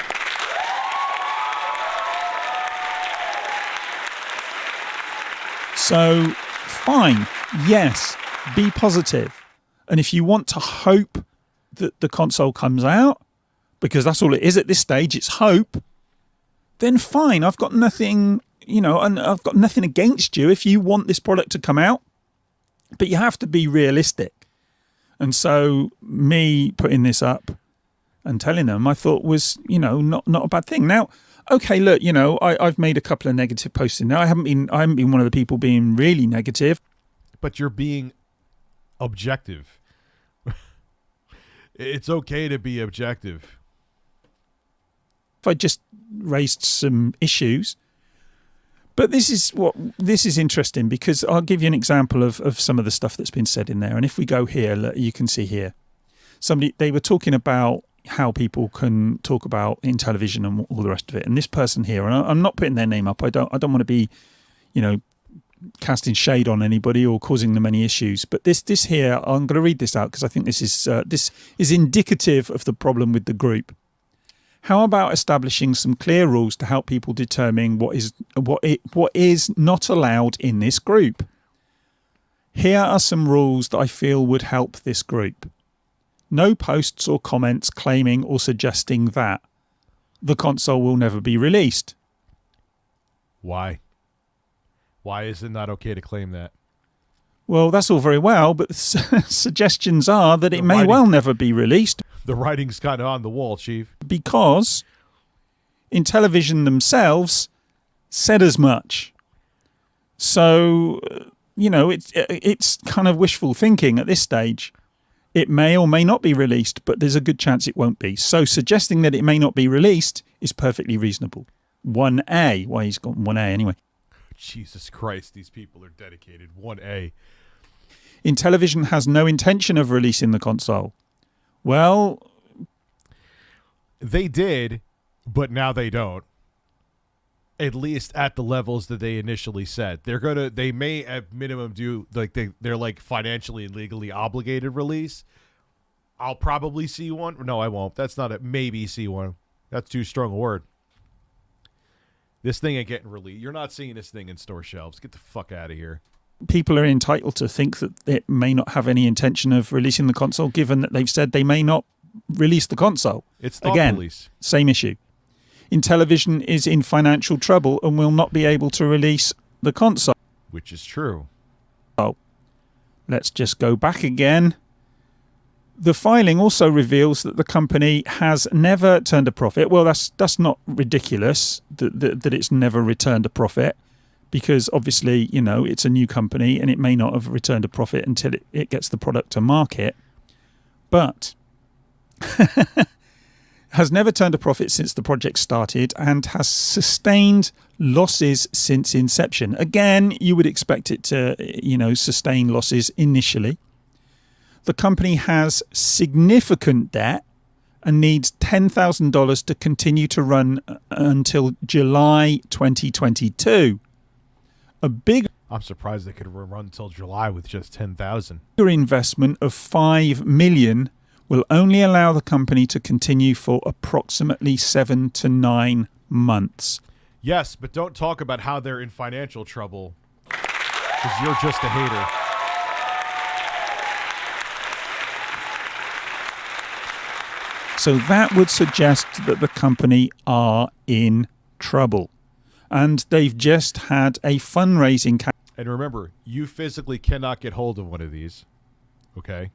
So, fine. Yes, be positive. And if you want to hope that the console comes out, because that's all it is at this stage, it's hope, then fine. I've got nothing, and I've got nothing against you if you want this product to come out. But you have to be realistic. And so me putting this up and telling them, I thought was, not a bad thing. Now, okay, look, I've made a couple of negative posts in there. I haven't been one of the people being really negative. But you're being objective. It's okay to be objective. If I just raised some issues. But this is interesting because I'll give you an example of some of the stuff that's been said in there. And if we go here, you can see here. They were talking about how people can talk about in television and all the rest of it. And this person here, and I'm not putting their name up. I don't want to be, casting shade on anybody or causing them any issues. But this here, I'm going to read this out because I think this is indicative of the problem with the group. How about establishing some clear rules to help people determine what is not allowed in this group? Here are some rules that I feel would help this group. No posts or comments claiming or suggesting that the console will never be released. Why? Why is it not okay to claim that? Well, that's all very well, but suggestions are that it may well never be released. The writing's kind of on the wall, Chief. Because Intellivision themselves said as much. So, it's kind of wishful thinking at this stage. It may or may not be released, but there's a good chance it won't be. So suggesting that it may not be released is perfectly reasonable. 1A. Well, he's got 1A anyway. Jesus Christ, these people are dedicated. 1A. Intellivision has no intention of releasing the console. Well, they did, but now they don't. At least at the levels that they initially said. They may at minimum do they're like financially and legally obligated release. I'll probably see one. No, I won't. That's not a maybe see one. That's too strong a word. This thing ain't getting released. You're not seeing this thing in store shelves. Get the fuck out of here. People are entitled to think that it may not have any intention of releasing the console, given that they've said they may not release the console. It's thought again, release. Same issue. Intellivision is in financial trouble and will not be able to release the console. Which is true. Oh, let's just go back again. The filing also reveals that the company has never turned a profit. Well, that's not ridiculous that it's never returned a profit, because obviously, it's a new company and it may not have returned a profit until it gets the product to market. But has never turned a profit since the project started and has sustained losses since inception. Again, you would expect it to, sustain losses initially. The company has significant debt and needs $10,000 to continue to run until July 2022. I'm surprised they could run until July with just 10,000. Bigger investment of $5 million will only allow the company to continue for approximately 7 to 9 months. Yes, but don't talk about how they're in financial trouble, because you're just a hater. So that would suggest that the company are in trouble. And they've just had a fundraising campaign. And remember, you physically cannot get hold of one of these. Okay?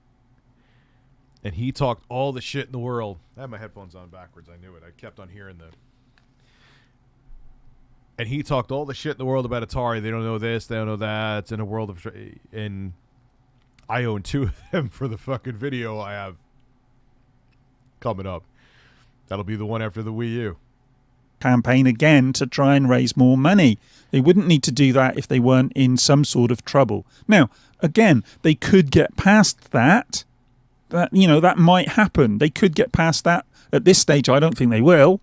And he talked all the shit in the world. I had my headphones on backwards. I knew it. I kept on hearing the... And he talked all the shit in the world about Atari. They don't know this. They don't know that. It's in a world of... And I own 2 of them for the fucking video I have coming up. That'll be the one after the Wii U. campaign again to try and raise more money. They wouldn't need to do that if they weren't in some sort of trouble. Now, again, they could get past that. That might happen. They could get past that. At this stage, I don't think they will,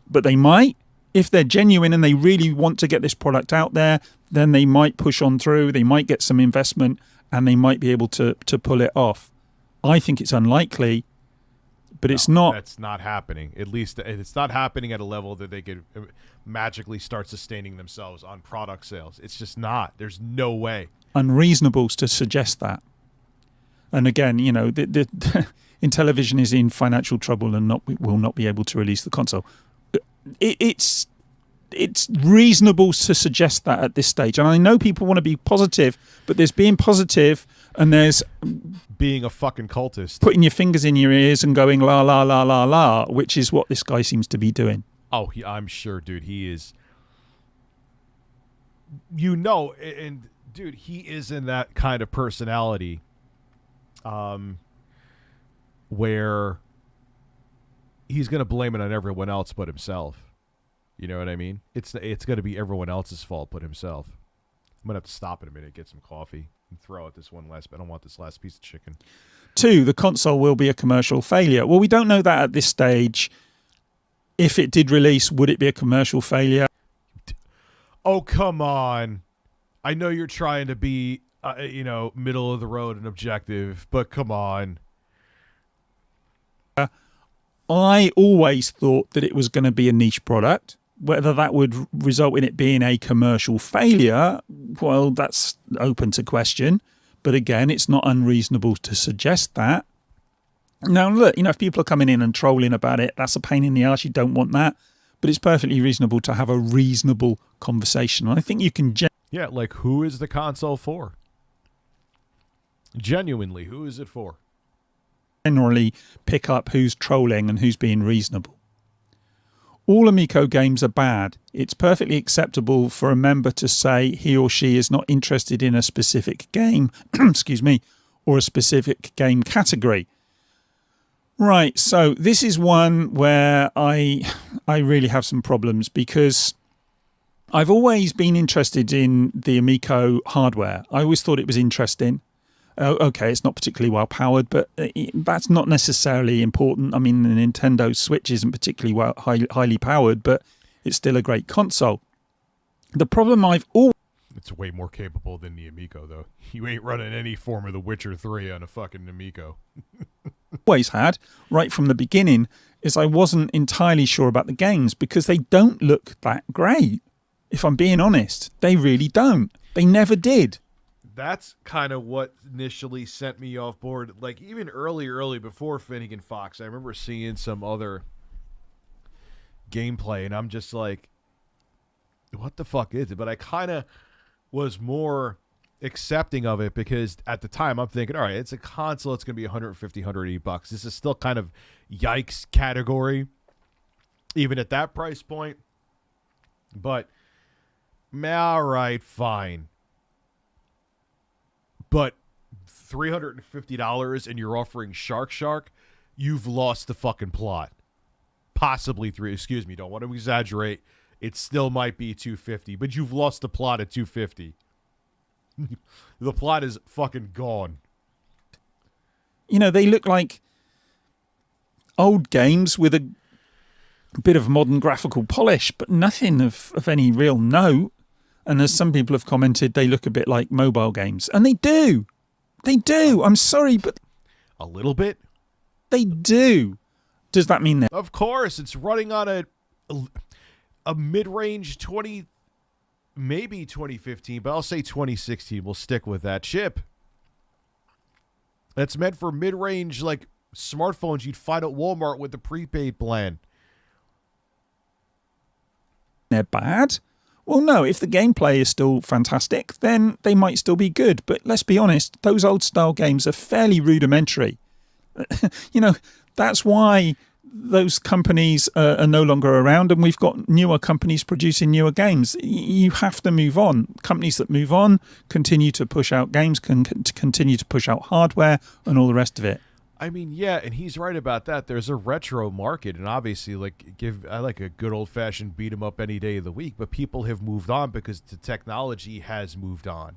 but they might. If they're genuine and they really want to get this product out there, then they might push on through, they might get some investment, and they might be able to pull it off. I think it's unlikely, but it's not. That's not happening. At least it's not happening at a level that they could magically start sustaining themselves on product sales. It's just not. There's no way. Unreasonable to suggest that. And again, Intellivision is in financial trouble and will not be able to release the console. It's reasonable to suggest that at this stage. And I know people want to be positive, but there's being positive and there's being a fucking cultist. Putting your fingers in your ears and going la, la, la, la, la, which is what this guy seems to be doing. Oh, I'm sure, dude. He is... and dude, he is in that kind of personality where he's going to blame it on everyone else but himself. You know what I mean? It's going to be everyone else's fault but himself. I'm going to have to stop in a minute, get some coffee, and throw out this one last... I don't want this last piece of chicken. 2, the console will be a commercial failure. Well, we don't know that at this stage. If it did release, would it be a commercial failure? Oh, come on. I know you're trying to be, middle of the road and objective, but come on. I always thought that it was going to be a niche product. Whether that would result in it being a commercial failure, well, that's open to question. But again, it's not unreasonable to suggest that. Now, look, if people are coming in and trolling about it, that's a pain in the arse. You don't want that. But it's perfectly reasonable to have a reasonable conversation. And I think you can... Yeah, like, who is the console for? Genuinely, who is it for? Generally pick up who's trolling and who's being reasonable. All Amico games are bad. It's perfectly acceptable for a member to say he or she is not interested in a specific game, excuse me, or a specific game category. Right, so this is one where I really have some problems because I've always been interested in the Amico hardware. I always thought it was interesting. Okay, it's not particularly well powered, but that's not necessarily important. I mean, the Nintendo Switch isn't particularly highly powered, but it's still a great console. The problem it's way more capable than the Amico, though. You ain't running any form of The Witcher 3 on a fucking Amico. Always had, right from the beginning, is I wasn't entirely sure about the games because they don't look that great. If I'm being honest, they really don't. They never did. That's kind of what initially sent me off board. Like, even early before Finnegan Fox, I remember seeing some other gameplay, and I'm just like, what the fuck is it? But I kind of was more accepting of it because at the time I'm thinking, all right, it's a console, it's going to be $150, $180. This is still kind of yikes category, even at that price point. But, all right, fine. But $350 and you're offering Shark, you've lost the fucking plot. Possibly don't want to exaggerate. It still might be $250, but you've lost the plot at $250. The plot is fucking gone. They look like old games with a bit of modern graphical polish, but nothing of any real note. And as some people have commented, they look a bit like mobile games. And they do. They do. I'm sorry, but... A little bit? They do. Does that mean that? Of course. It's running on a mid-range 20... Maybe 2015, but I'll say 2016. We'll stick with that chip. That's meant for mid-range, like, smartphones you'd find at Walmart with the prepaid plan. They're bad? Well, no, if the gameplay is still fantastic, then they might still be good. But let's be honest, those old-style games are fairly rudimentary. That's why those companies are no longer around and we've got newer companies producing newer games. You have to move on. Companies that move on continue to push out games, continue to push out hardware and all the rest of it. I mean, yeah, and he's right about that. There's a retro market, and obviously, I like a good old-fashioned beat 'em up any day of the week, but people have moved on because the technology has moved on.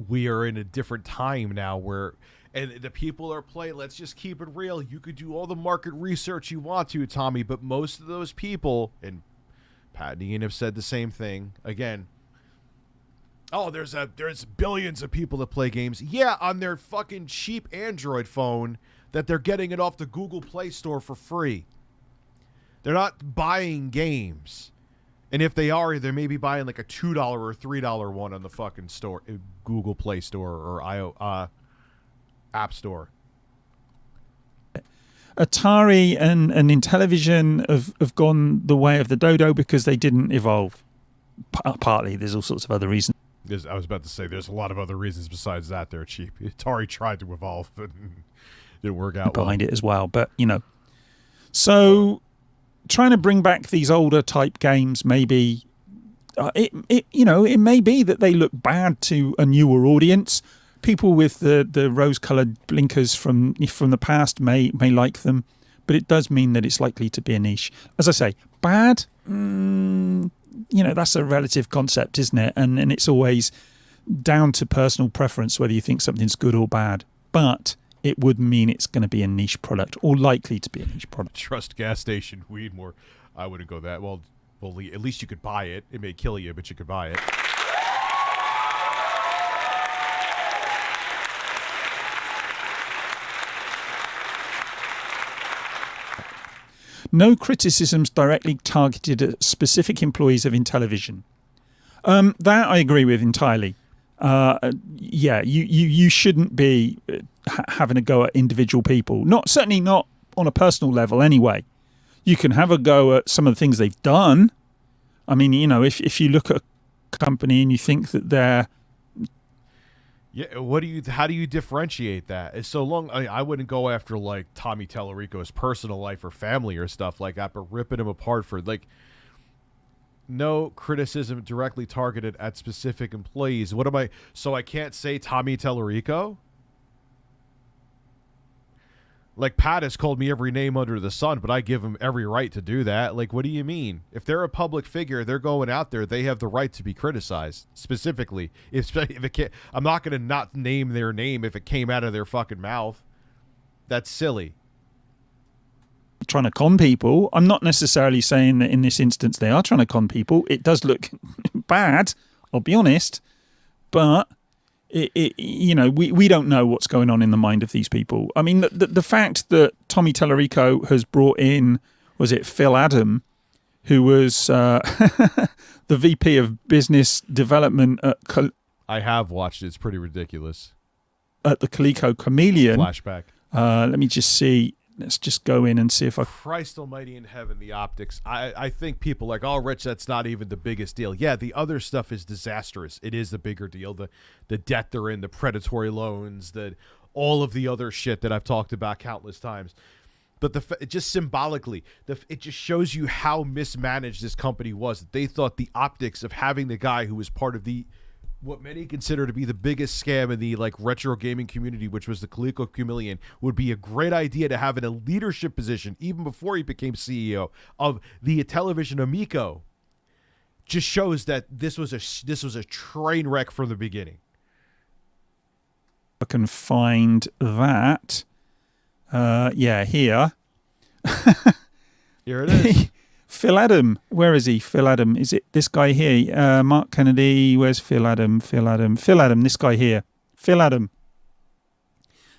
We are in a different time now where, and the people are playing, let's just keep it real. You could do all the market research you want to, Tommy, but most of those people, and Pat and Ian have said the same thing, again, oh, there's billions of people that play games. Yeah, on their fucking cheap Android phone that they're getting it off the Google Play Store for free. They're not buying games. And if they are, they may be buying like a $2 or $3 one on the fucking store, Google Play Store or App Store. Atari and Intellivision have gone the way of the dodo because they didn't evolve. Partly, there's all sorts of other reasons. I was about to say there's a lot of other reasons besides that they're cheap. Atari tried to evolve, but didn't work out behind it as well. But, so trying to bring back these older type games, maybe it may be that they look bad to a newer audience. People with the rose-coloured blinkers from the past may like them, but it does mean that it's likely to be a niche. As I say, bad. That's a relative concept, isn't it? And it's always down to personal preference whether you think something's good or bad. But it would mean it's going to be a niche product, or likely to be a niche product. Trust gas station weed more. I wouldn't go that. Well, at least you could buy it. It may kill you, but you could buy it. No criticisms directly targeted at specific employees of Intellivision. That I agree with entirely. You shouldn't be having a go at individual people. Certainly not on a personal level anyway. You can have a go at some of the things they've done. I mean, if you look at a company and you think that they're... Yeah, how do you differentiate that? It's so long. I wouldn't go after like Tommy Tallarico's personal life or family or stuff like that, but ripping him apart for no criticism directly targeted at specific employees. What am I? So I can't say Tommy Tallarico? Like, Pat has called me every name under the sun, but I give him every right to do that. Like, what do you mean? If they're a public figure, they're going out there, they have the right to be criticized, specifically. If it can't, I'm not going to not name their name if it came out of their fucking mouth. That's silly. Trying to con people. I'm not necessarily saying that in this instance they are trying to con people. It does look bad, I'll be honest, but... we don't know what's going on in the mind of these people. I mean, the fact that Tommy Tallarico has brought in, was it Phil Adam, who was the VP of Business Development at... I have watched it. It's pretty ridiculous. At the Coleco Chameleon. Flashback. Let me just see. Let's just go in and see if I... Christ almighty in heaven, the optics. I think people like, oh, Rich, that's not even the biggest deal. Yeah, the other stuff is disastrous. It is the bigger deal. The debt they're in, the predatory loans, all of the other shit that I've talked about countless times. But it just symbolically, it just shows you how mismanaged this company was. They thought the optics of having the guy who was part of what many consider to be the biggest scam in the retro gaming community, which was the Coleco Chameleon, would be a great idea to have in a leadership position, even before he became CEO of the Intellivision Amico. Just shows that this was a train wreck from the beginning. I can find that. Here. Here it is. Phil Adam, where is he? Phil Adam, is it this guy here? Mark Kennedy, where's Phil Adam? Phil Adam, this guy here. Phil Adam.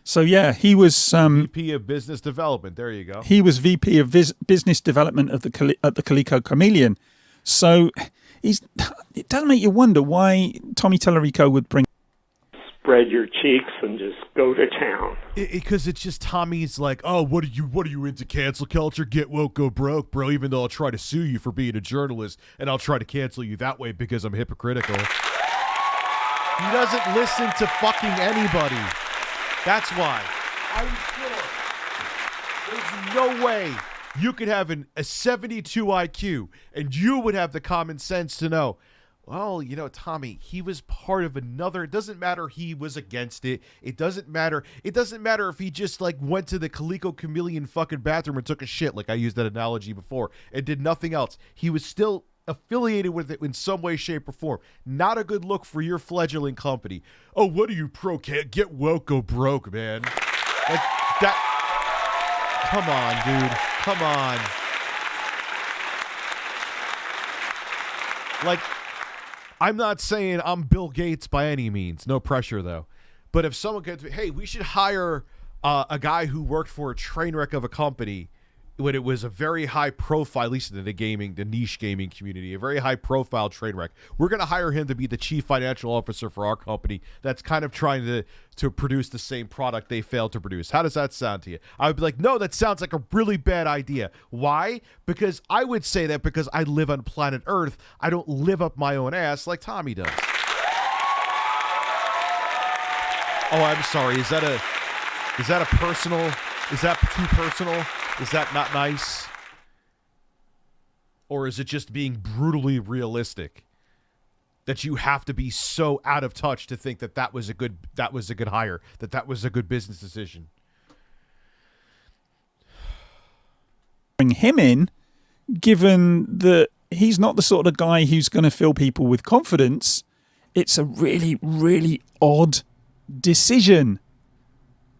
So yeah, he was VP of Business Development. There you go. He was VP of Business Development at the Coleco Chameleon. So it does make you wonder why Tommy Tallarico would bring. Spread your cheeks and just go to town. Because it's just Tommy's like, oh, what are you into cancel culture? Get woke, go broke, bro. Even though I'll try to sue you for being a journalist, and I'll try to cancel you that way because I'm hypocritical. He doesn't listen to fucking anybody. That's why. I'm sure there's no way you could have a 72 IQ and you would have the common sense to know, well, Tommy, he was part of another. It doesn't matter he was against it. It doesn't matter. It doesn't matter if he just went to the Coleco Chameleon fucking bathroom and took a shit, like I used that analogy before, and did nothing else. He was still affiliated with it in some way, shape, or form. Not a good look for your fledgling company. Oh, what are you pro? Can't get woke, go broke, man. Like that. Come on, dude. Come on. Like, I'm not saying I'm Bill Gates by any means. No pressure, though. But if someone could, hey, we should hire a guy who worked for a train wreck of a company when it was a very high profile, at least in the niche gaming community, a very high profile train wreck. We're going to hire him to be the chief financial officer for our company that's kind of trying to produce the same product they failed to produce. How does that sound to you? I would be like, no, that sounds like a really bad idea. Why? Because I would say that because I live on planet Earth, I don't live up my own ass like Tommy does. Oh, I'm sorry. Is that a personal? Is that too personal? Is that not nice? Or is it just being brutally realistic? That you have to be so out of touch to think that was a good hire, that was a good business decision. Bring him in, given that he's not the sort of guy who's going to fill people with confidence. It's a really, really odd decision.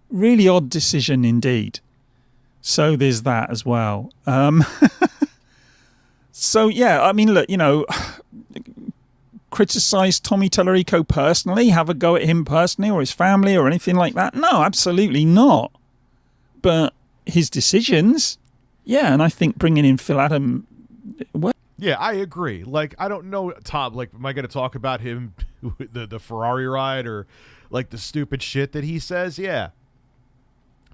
Really odd decision indeed. So there's that as well. So, yeah, I mean, look, criticize Tommy Tallarico personally, have a go at him personally or his family or anything like that. No, absolutely not. But his decisions, yeah, and I think bringing in Phil Adam... Yeah, I agree. Like, I don't know, Tom, like, am I going to talk about him, the Ferrari ride or, like, the stupid shit that he says? Yeah.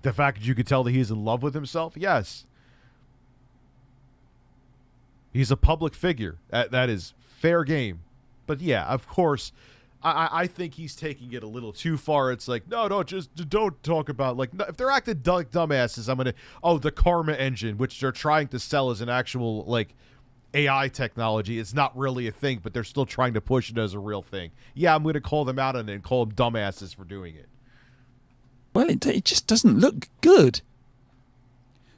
The fact that you could tell that he's in love with himself? Yes. He's a public figure. That is fair game. But yeah, of course, I think he's taking it a little too far. It's like, no, don't talk about, like, if they're acting dumbasses, I'm going to, the Karma engine, which they're trying to sell as an actual, like, AI technology. It's not really a thing, but they're still trying to push it as a real thing. Yeah, I'm going to call them out on it and call them dumbasses for doing it. Well, it just doesn't look good.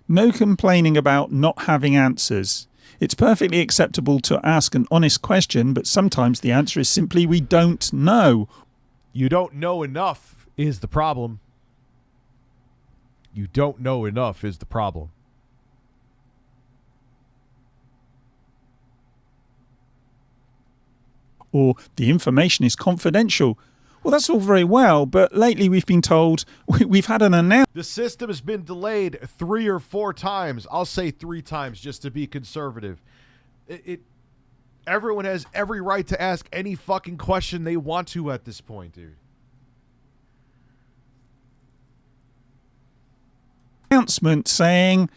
No complaining about not having answers. It's perfectly acceptable to ask an honest question, but sometimes the answer is simply we don't know. You don't know enough is the problem. You don't know enough is the problem. Or the information is confidential. Well, that's all very well, but lately we've been told we've had an announcement. The system has been delayed 3 or 4 times. I'll say 3 times just to be conservative. Everyone has every right to ask any fucking question they want to at this point, dude. Announcement saying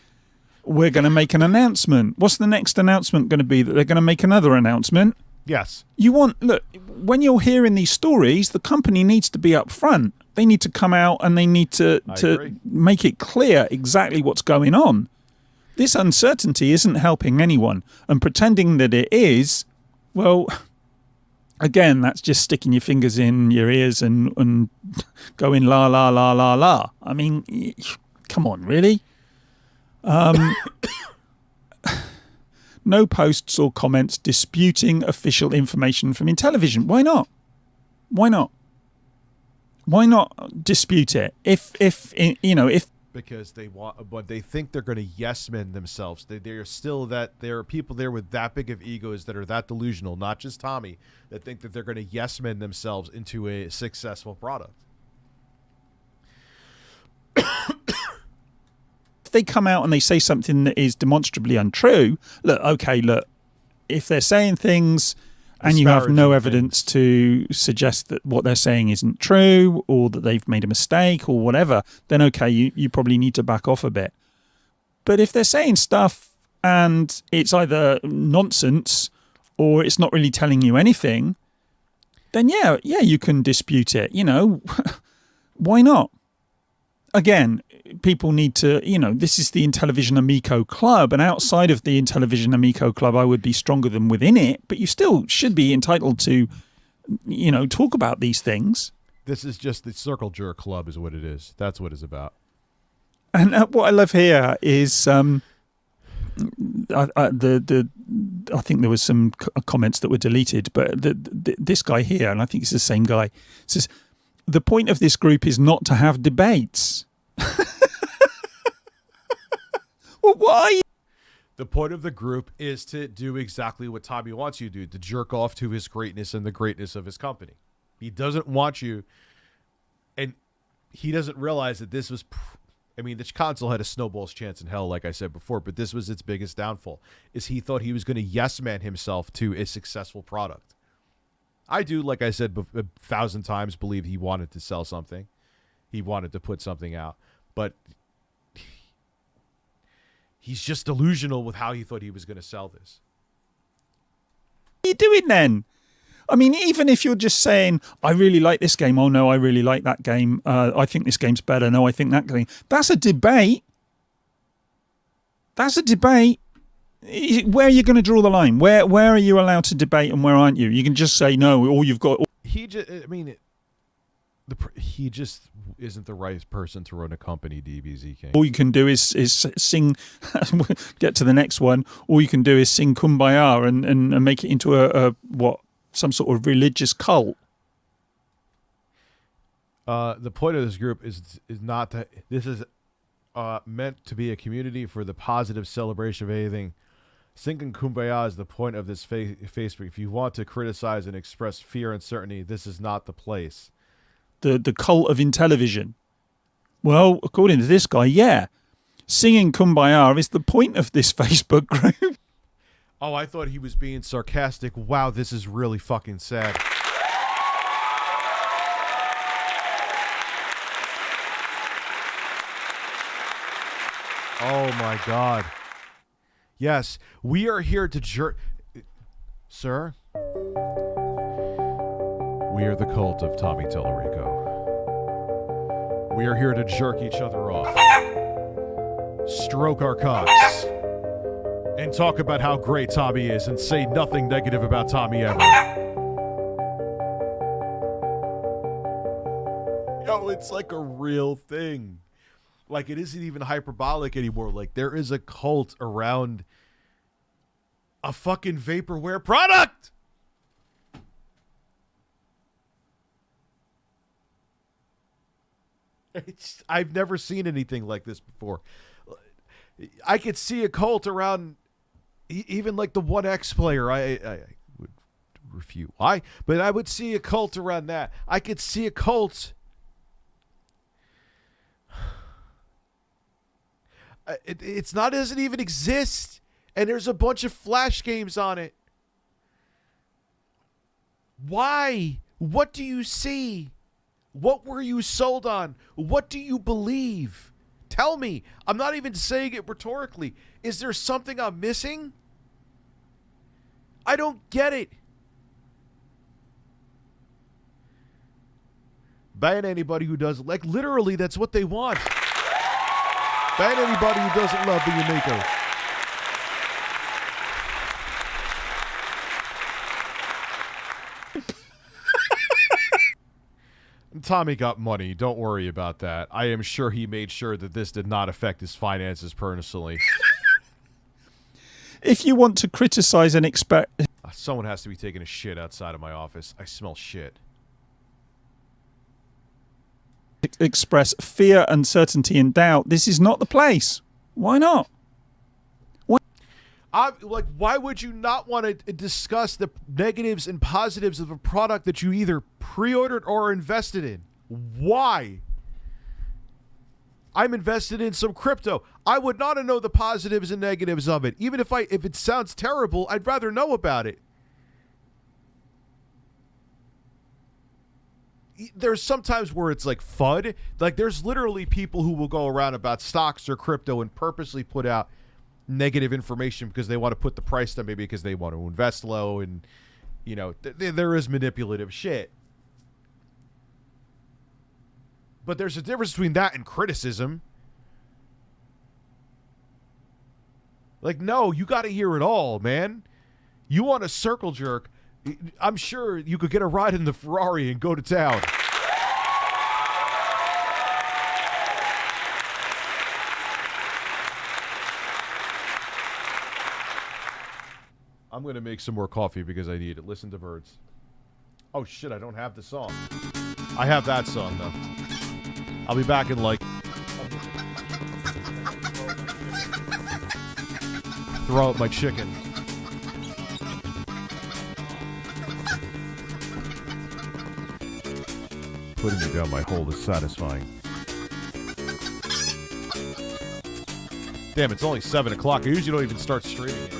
we're going to make an announcement. What's the next announcement going to be? That they're going to make another announcement? Yes. Look, when you're hearing these stories, the company needs to be up front. They need to come out and they need to make it clear exactly what's going on. This uncertainty isn't helping anyone. And pretending that it is, well, again, that's just sticking your fingers in your ears and going la, la, la, la, la. I mean, come on, really? No posts or comments disputing official information from Intellivision. Why not? Why not? Why not dispute it? If because they want, but they think they're going to yes men themselves. They're still that there are people there with that big of egos that are that delusional, not just Tommy, that think that they're going to yes men themselves into a successful product. If they come out and they say something that is demonstrably untrue, look, if they're saying things and you have no evidence to suggest that what they're saying isn't true or that they've made a mistake or whatever, then okay, you probably need to back off a bit. But if they're saying stuff and it's either nonsense or it's not really telling you anything, then yeah, you can dispute it. Why not? Again, people need to, this is the Intellivision Amico Club, and outside of the Intellivision Amico Club, I would be stronger than within it, but you still should be entitled to, talk about these things. This is just the Circle Jerk Club is what it is. That's what it's about. And what I love here is I think there was some comments that were deleted, but this guy here, and I think it's the same guy, says, the point of this group is not to have debates. Well, why? The point of the group is to do exactly what Tommy wants you to do, to jerk off to his greatness and the greatness of his company. He doesn't want you, and he doesn't realize that this was... this console had a snowball's chance in hell, like I said before, but this was its biggest downfall, is he thought he was going to yes-man himself to a successful product. I do, like I said 1,000 times, believe he wanted to sell something. He wanted to put something out. But he's just delusional with how he thought he was going to sell this. What are you doing then? Even if you're just saying, I really like this game. Oh, no, I really like that game. I think this game's better. No, I think that game. That's a debate. That's a debate. Where are you going to draw the line? Where are you allowed to debate and where aren't you? You can just say no, or you've got... He just isn't the right person to run a company, DBZ King. All you can do is sing, get to the next one. All you can do is sing Kumbaya and make it into some sort of religious cult. The point of this group is not that this is meant to be a community for the positive celebration of anything. Singing Kumbaya is the point of this Facebook. If you want to criticize and express fear and uncertainty, this is not the place. The cult of Intellivision. Well, according to this guy, yeah. Singing Kumbaya is the point of this Facebook group. Oh, I thought he was being sarcastic. Wow, this is really fucking sad. Oh my God. Yes, we are here to jerk... Sir? We are the cult of Tommy Tallarico. We are here to jerk each other off, stroke our cocks, and talk about how great Tommy is and say nothing negative about Tommy ever. Yo, it's like a real thing. Like, it isn't even hyperbolic anymore. Like, there is a cult around a fucking vaporware product. I've never seen anything like this before. I could see a cult around even like the 1X player. I would refute why, but I would see a cult around that. I could see a cult... It's not, it doesn't even exist. And there's a bunch of Flash games on it. Why? What do you see? What were you sold on? What do you believe? Tell me. I'm not even saying it rhetorically. Is there something I'm missing? I don't get it. Ban anybody who doesn't. Like, literally, that's what they want. Ban anybody who doesn't love the Amico. Tommy got money. Don't worry about that. I am sure he made sure that this did not affect his finances personally. If you want to criticize and expect... Someone has to be taking a shit outside of my office. I smell shit. Express fear, uncertainty, and doubt. This is not the place. Why not? Why would you not want to discuss the negatives and positives of a product that you either pre-ordered or invested in? Why? I'm invested in some crypto. I would not know the positives and negatives of it. Even if it sounds terrible, I'd rather know about it. There's sometimes where it's like FUD. Like, there's literally people who will go around about stocks or crypto and purposely put out negative information because they want to put the price down, maybe because they want to invest low, and you know, there is manipulative shit. But there's a difference between that and criticism. Like, no, you got to hear it all, man. You want a circle jerk, I'm sure you could get a ride in the Ferrari and go to town. I'm going to make some more coffee because I need it. Listen to birds. Oh, shit, I don't have the song. I have that song, though. I'll be back in, like... Throw out my chicken. Putting me down my hole is satisfying. Damn, it's only 7 o'clock. I usually don't even start streaming yet.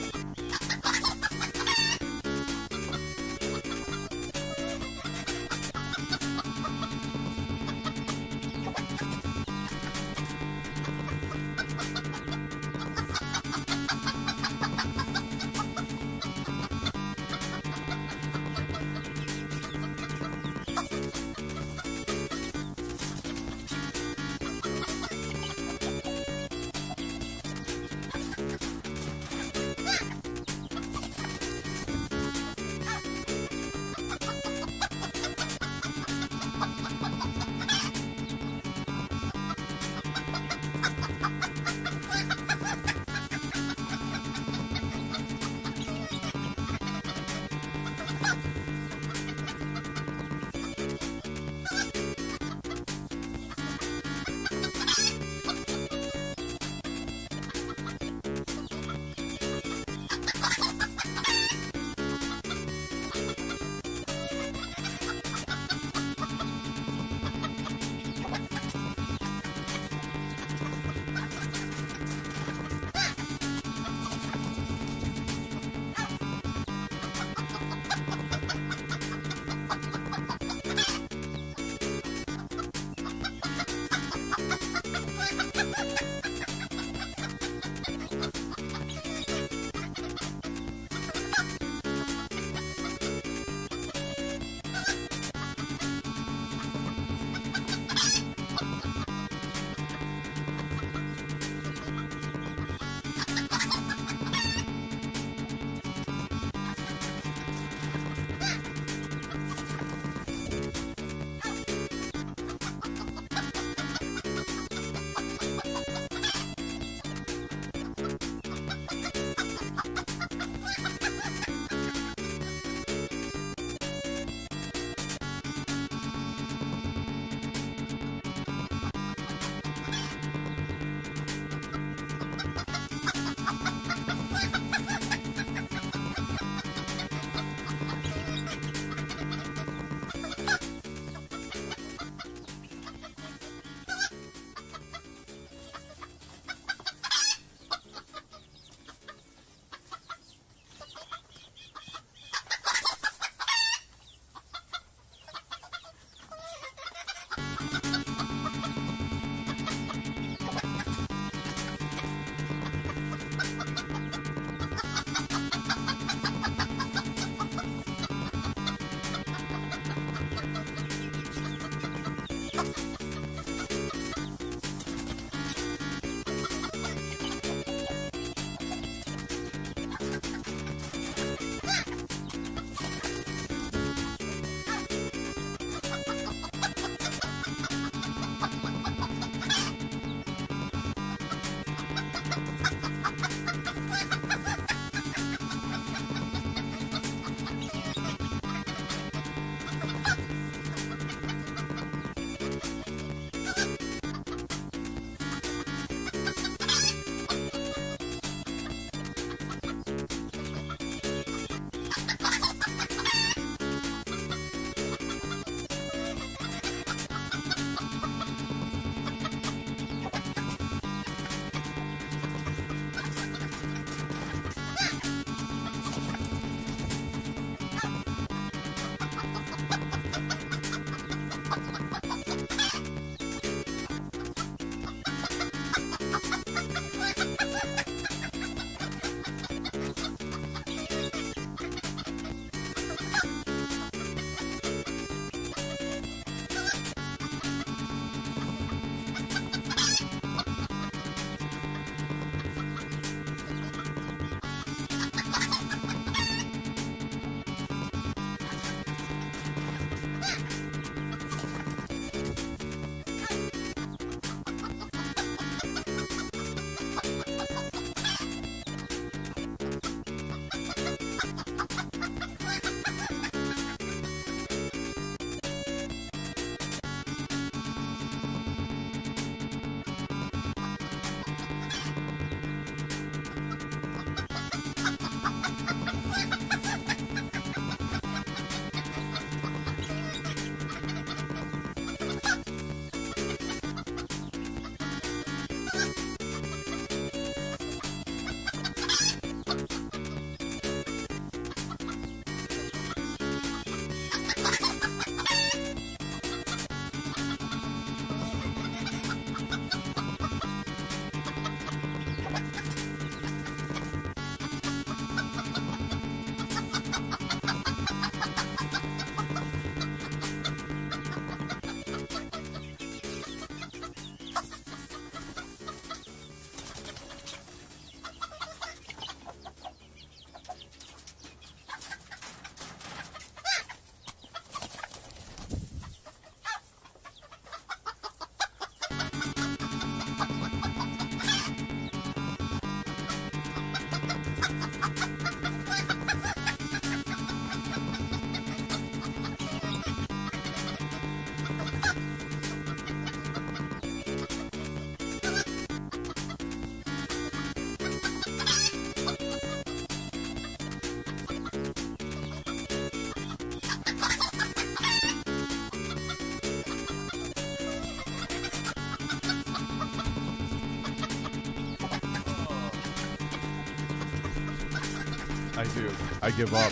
I do. I give up.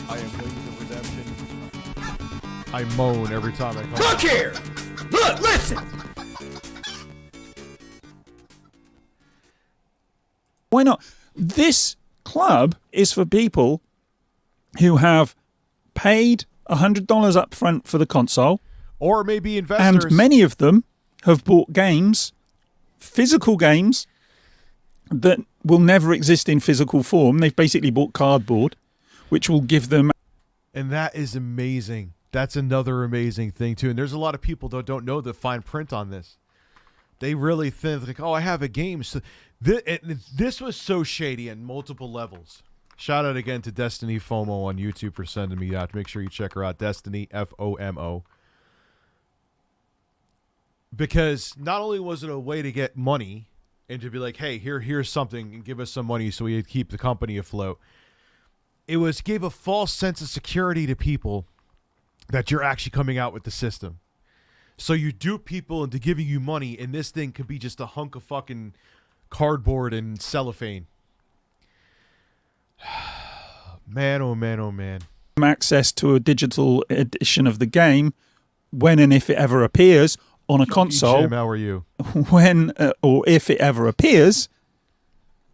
I am waiting for redemption. I moan every time I call. Look here! Look, listen! Why not? This club is for people who have paid $100 up front for the console. Or maybe investors. And many of them have bought games, physical games, that will never exist in physical form. They've basically bought cardboard, which will give them... And that is amazing. That's another amazing thing, too. And there's a lot of people that don't know the fine print on this. They really think, like, oh, I have a game. So this was so shady on multiple levels. Shout out again to Destiny FOMO on YouTube for sending me out. Make sure you check her out, Destiny FOMO. Because not only was it a way to get money and to be like, hey, here's something and give us some money so we keep the company afloat. It gave a false sense of security to people that you're actually coming out with the system. So you dupe people into giving you money, and this thing could be just a hunk of fucking cardboard and cellophane. Man, oh man, oh man. Access to a digital edition of the game when and if it ever appears on a console. Jim, how are you? When or if it ever appears.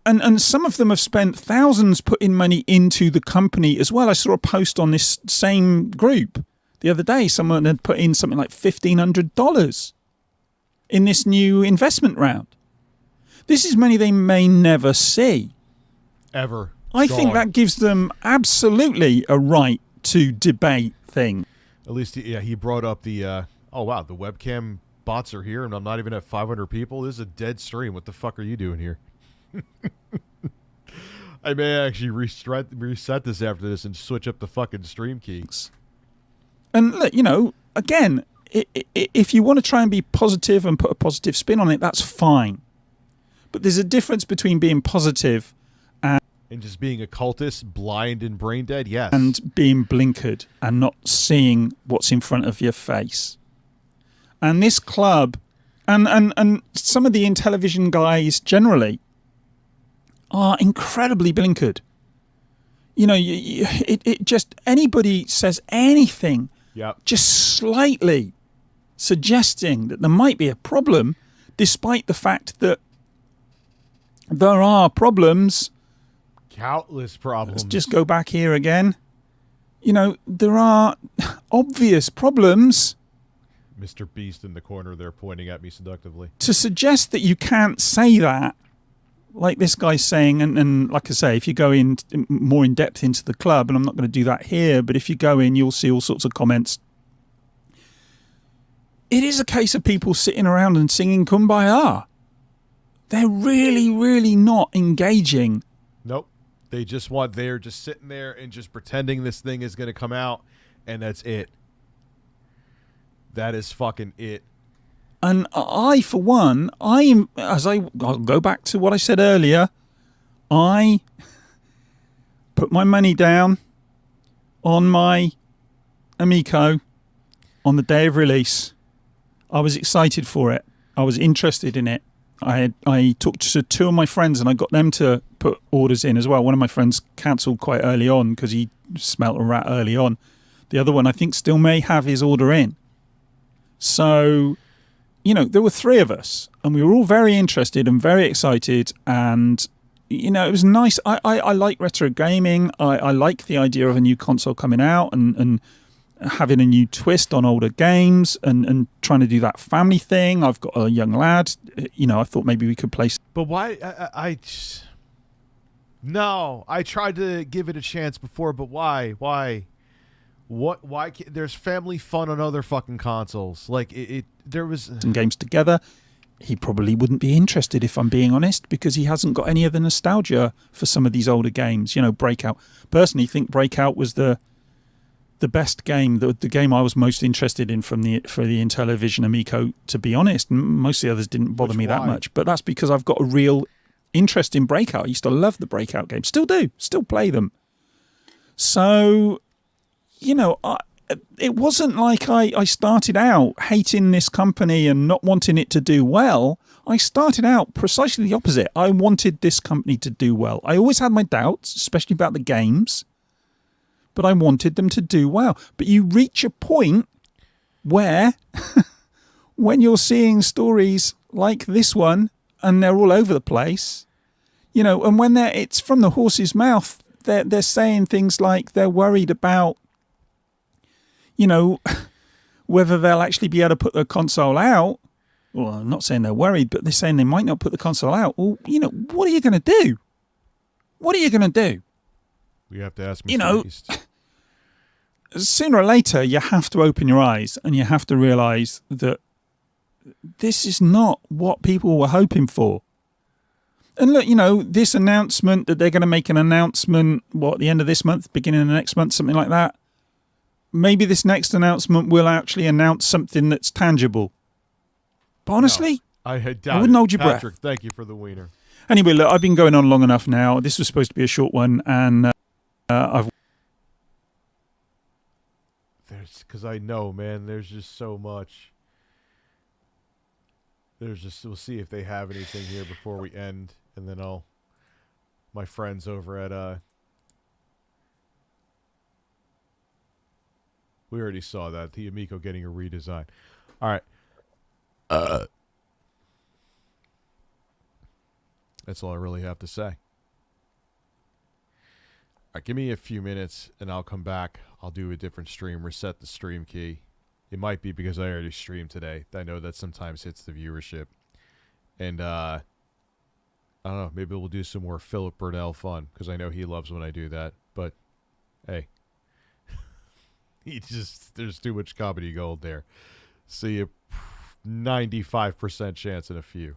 And some of them have spent thousands putting money into the company as well. I saw a post on this same group the other day. Someone had put in something like $1,500 in this new investment round. This is money they may never see. Ever. I think that gives them absolutely a right to debate things. At least, yeah, he brought up the, oh, wow, the webcam bots are here and I'm not even at 500 people. This is a dead stream. What the fuck are you doing here? I may actually reset this after this and switch up the fucking stream keys. And look, you know, again, if you want to try and be positive and put a positive spin on it, that's fine. But there's a difference between being positive and just being a cultist, blind and brain dead, yes. And being blinkered and not seeing what's in front of your face. And this club, and some of the Intellivision guys generally, are incredibly blinkered. You know, it just, anybody says anything, just slightly suggesting that there might be a problem, despite the fact that there are problems. Countless problems. Let's just go back here again. You know, there are obvious problems. Mr. Beast in the corner there pointing at me seductively. To suggest that you can't say that, like this guy's saying, and like I say, if you go in more in depth into the club, and I'm not going to do that here, but if you go in, you'll see all sorts of comments. It is a case of people sitting around and singing Kumbaya. They're really, really not engaging. Nope. They're just sitting there and just pretending this thing is going to come out, and that's it. That is fucking it. And I, for one, I'll go back to what I said earlier. I put my money down on my Amico on the day of release. I was excited for it. I was interested in it. I talked to two of my friends and I got them to put orders in as well. One of my friends cancelled quite early on because he smelt a rat early on. The other one, I think, still may have his order in. So, you know, there were three of us and we were all very interested and very excited. And, you know, it was nice. I like retro gaming. I like the idea of a new console coming out and having a new twist on older games and trying to do that family thing. I've got a young lad. You know, I thought maybe we could play. But why? No, I tried to give it a chance before, but why? Why? What? Why? There's family fun on other fucking consoles. Like there was some games together. He probably wouldn't be interested, if I'm being honest, because he hasn't got any of the nostalgia for some of these older games. You know, Breakout. Personally, think Breakout was the best game, the game I was most interested in for the Intellivision Amico, to be honest. Most of the others didn't bother me that much, but that's because I've got a real interest in Breakout. I used to love the Breakout games. Still do. Still play them. So, you know, it wasn't like I started out hating this company and not wanting it to do well. I started out precisely the opposite. I wanted this company to do well. I always had my doubts, especially about the games, but I wanted them to do well. But you reach a point where when you're seeing stories like this one and they're all over the place, you know, and when it's from the horse's mouth, they're saying things like they're worried about, you know, whether they'll actually be able to put the console out. Well, I'm not saying they're worried, but they're saying they might not put the console out. Well, you know, what are you going to do? What are you going to do? We have to ask Mr. You know, East. Sooner or later, you have to open your eyes and you have to realize that this is not what people were hoping for. And look, you know, this announcement that they're going to make an announcement, at the end of this month, beginning of the next month, something like that. Maybe this next announcement will actually announce something that's tangible. But honestly, I wouldn't hold your breath. Patrick, thank you for the wiener. Anyway, look, I've been going on long enough now. This was supposed to be a short one, and I've... Because I know, man, there's just so much. We'll see if they have anything here before we end, and then my friends over at, we already saw that, the Amico getting a redesign. All right. That's all I really have to say. All right, give me a few minutes, and I'll come back. I'll do a different stream, reset the stream key. It might be because I already streamed today. I know that sometimes hits the viewership. And, I don't know, maybe we'll do some more Philip Burnell fun, because I know he loves when I do that. But, hey, there's too much comedy gold there. See a 95% chance in a few.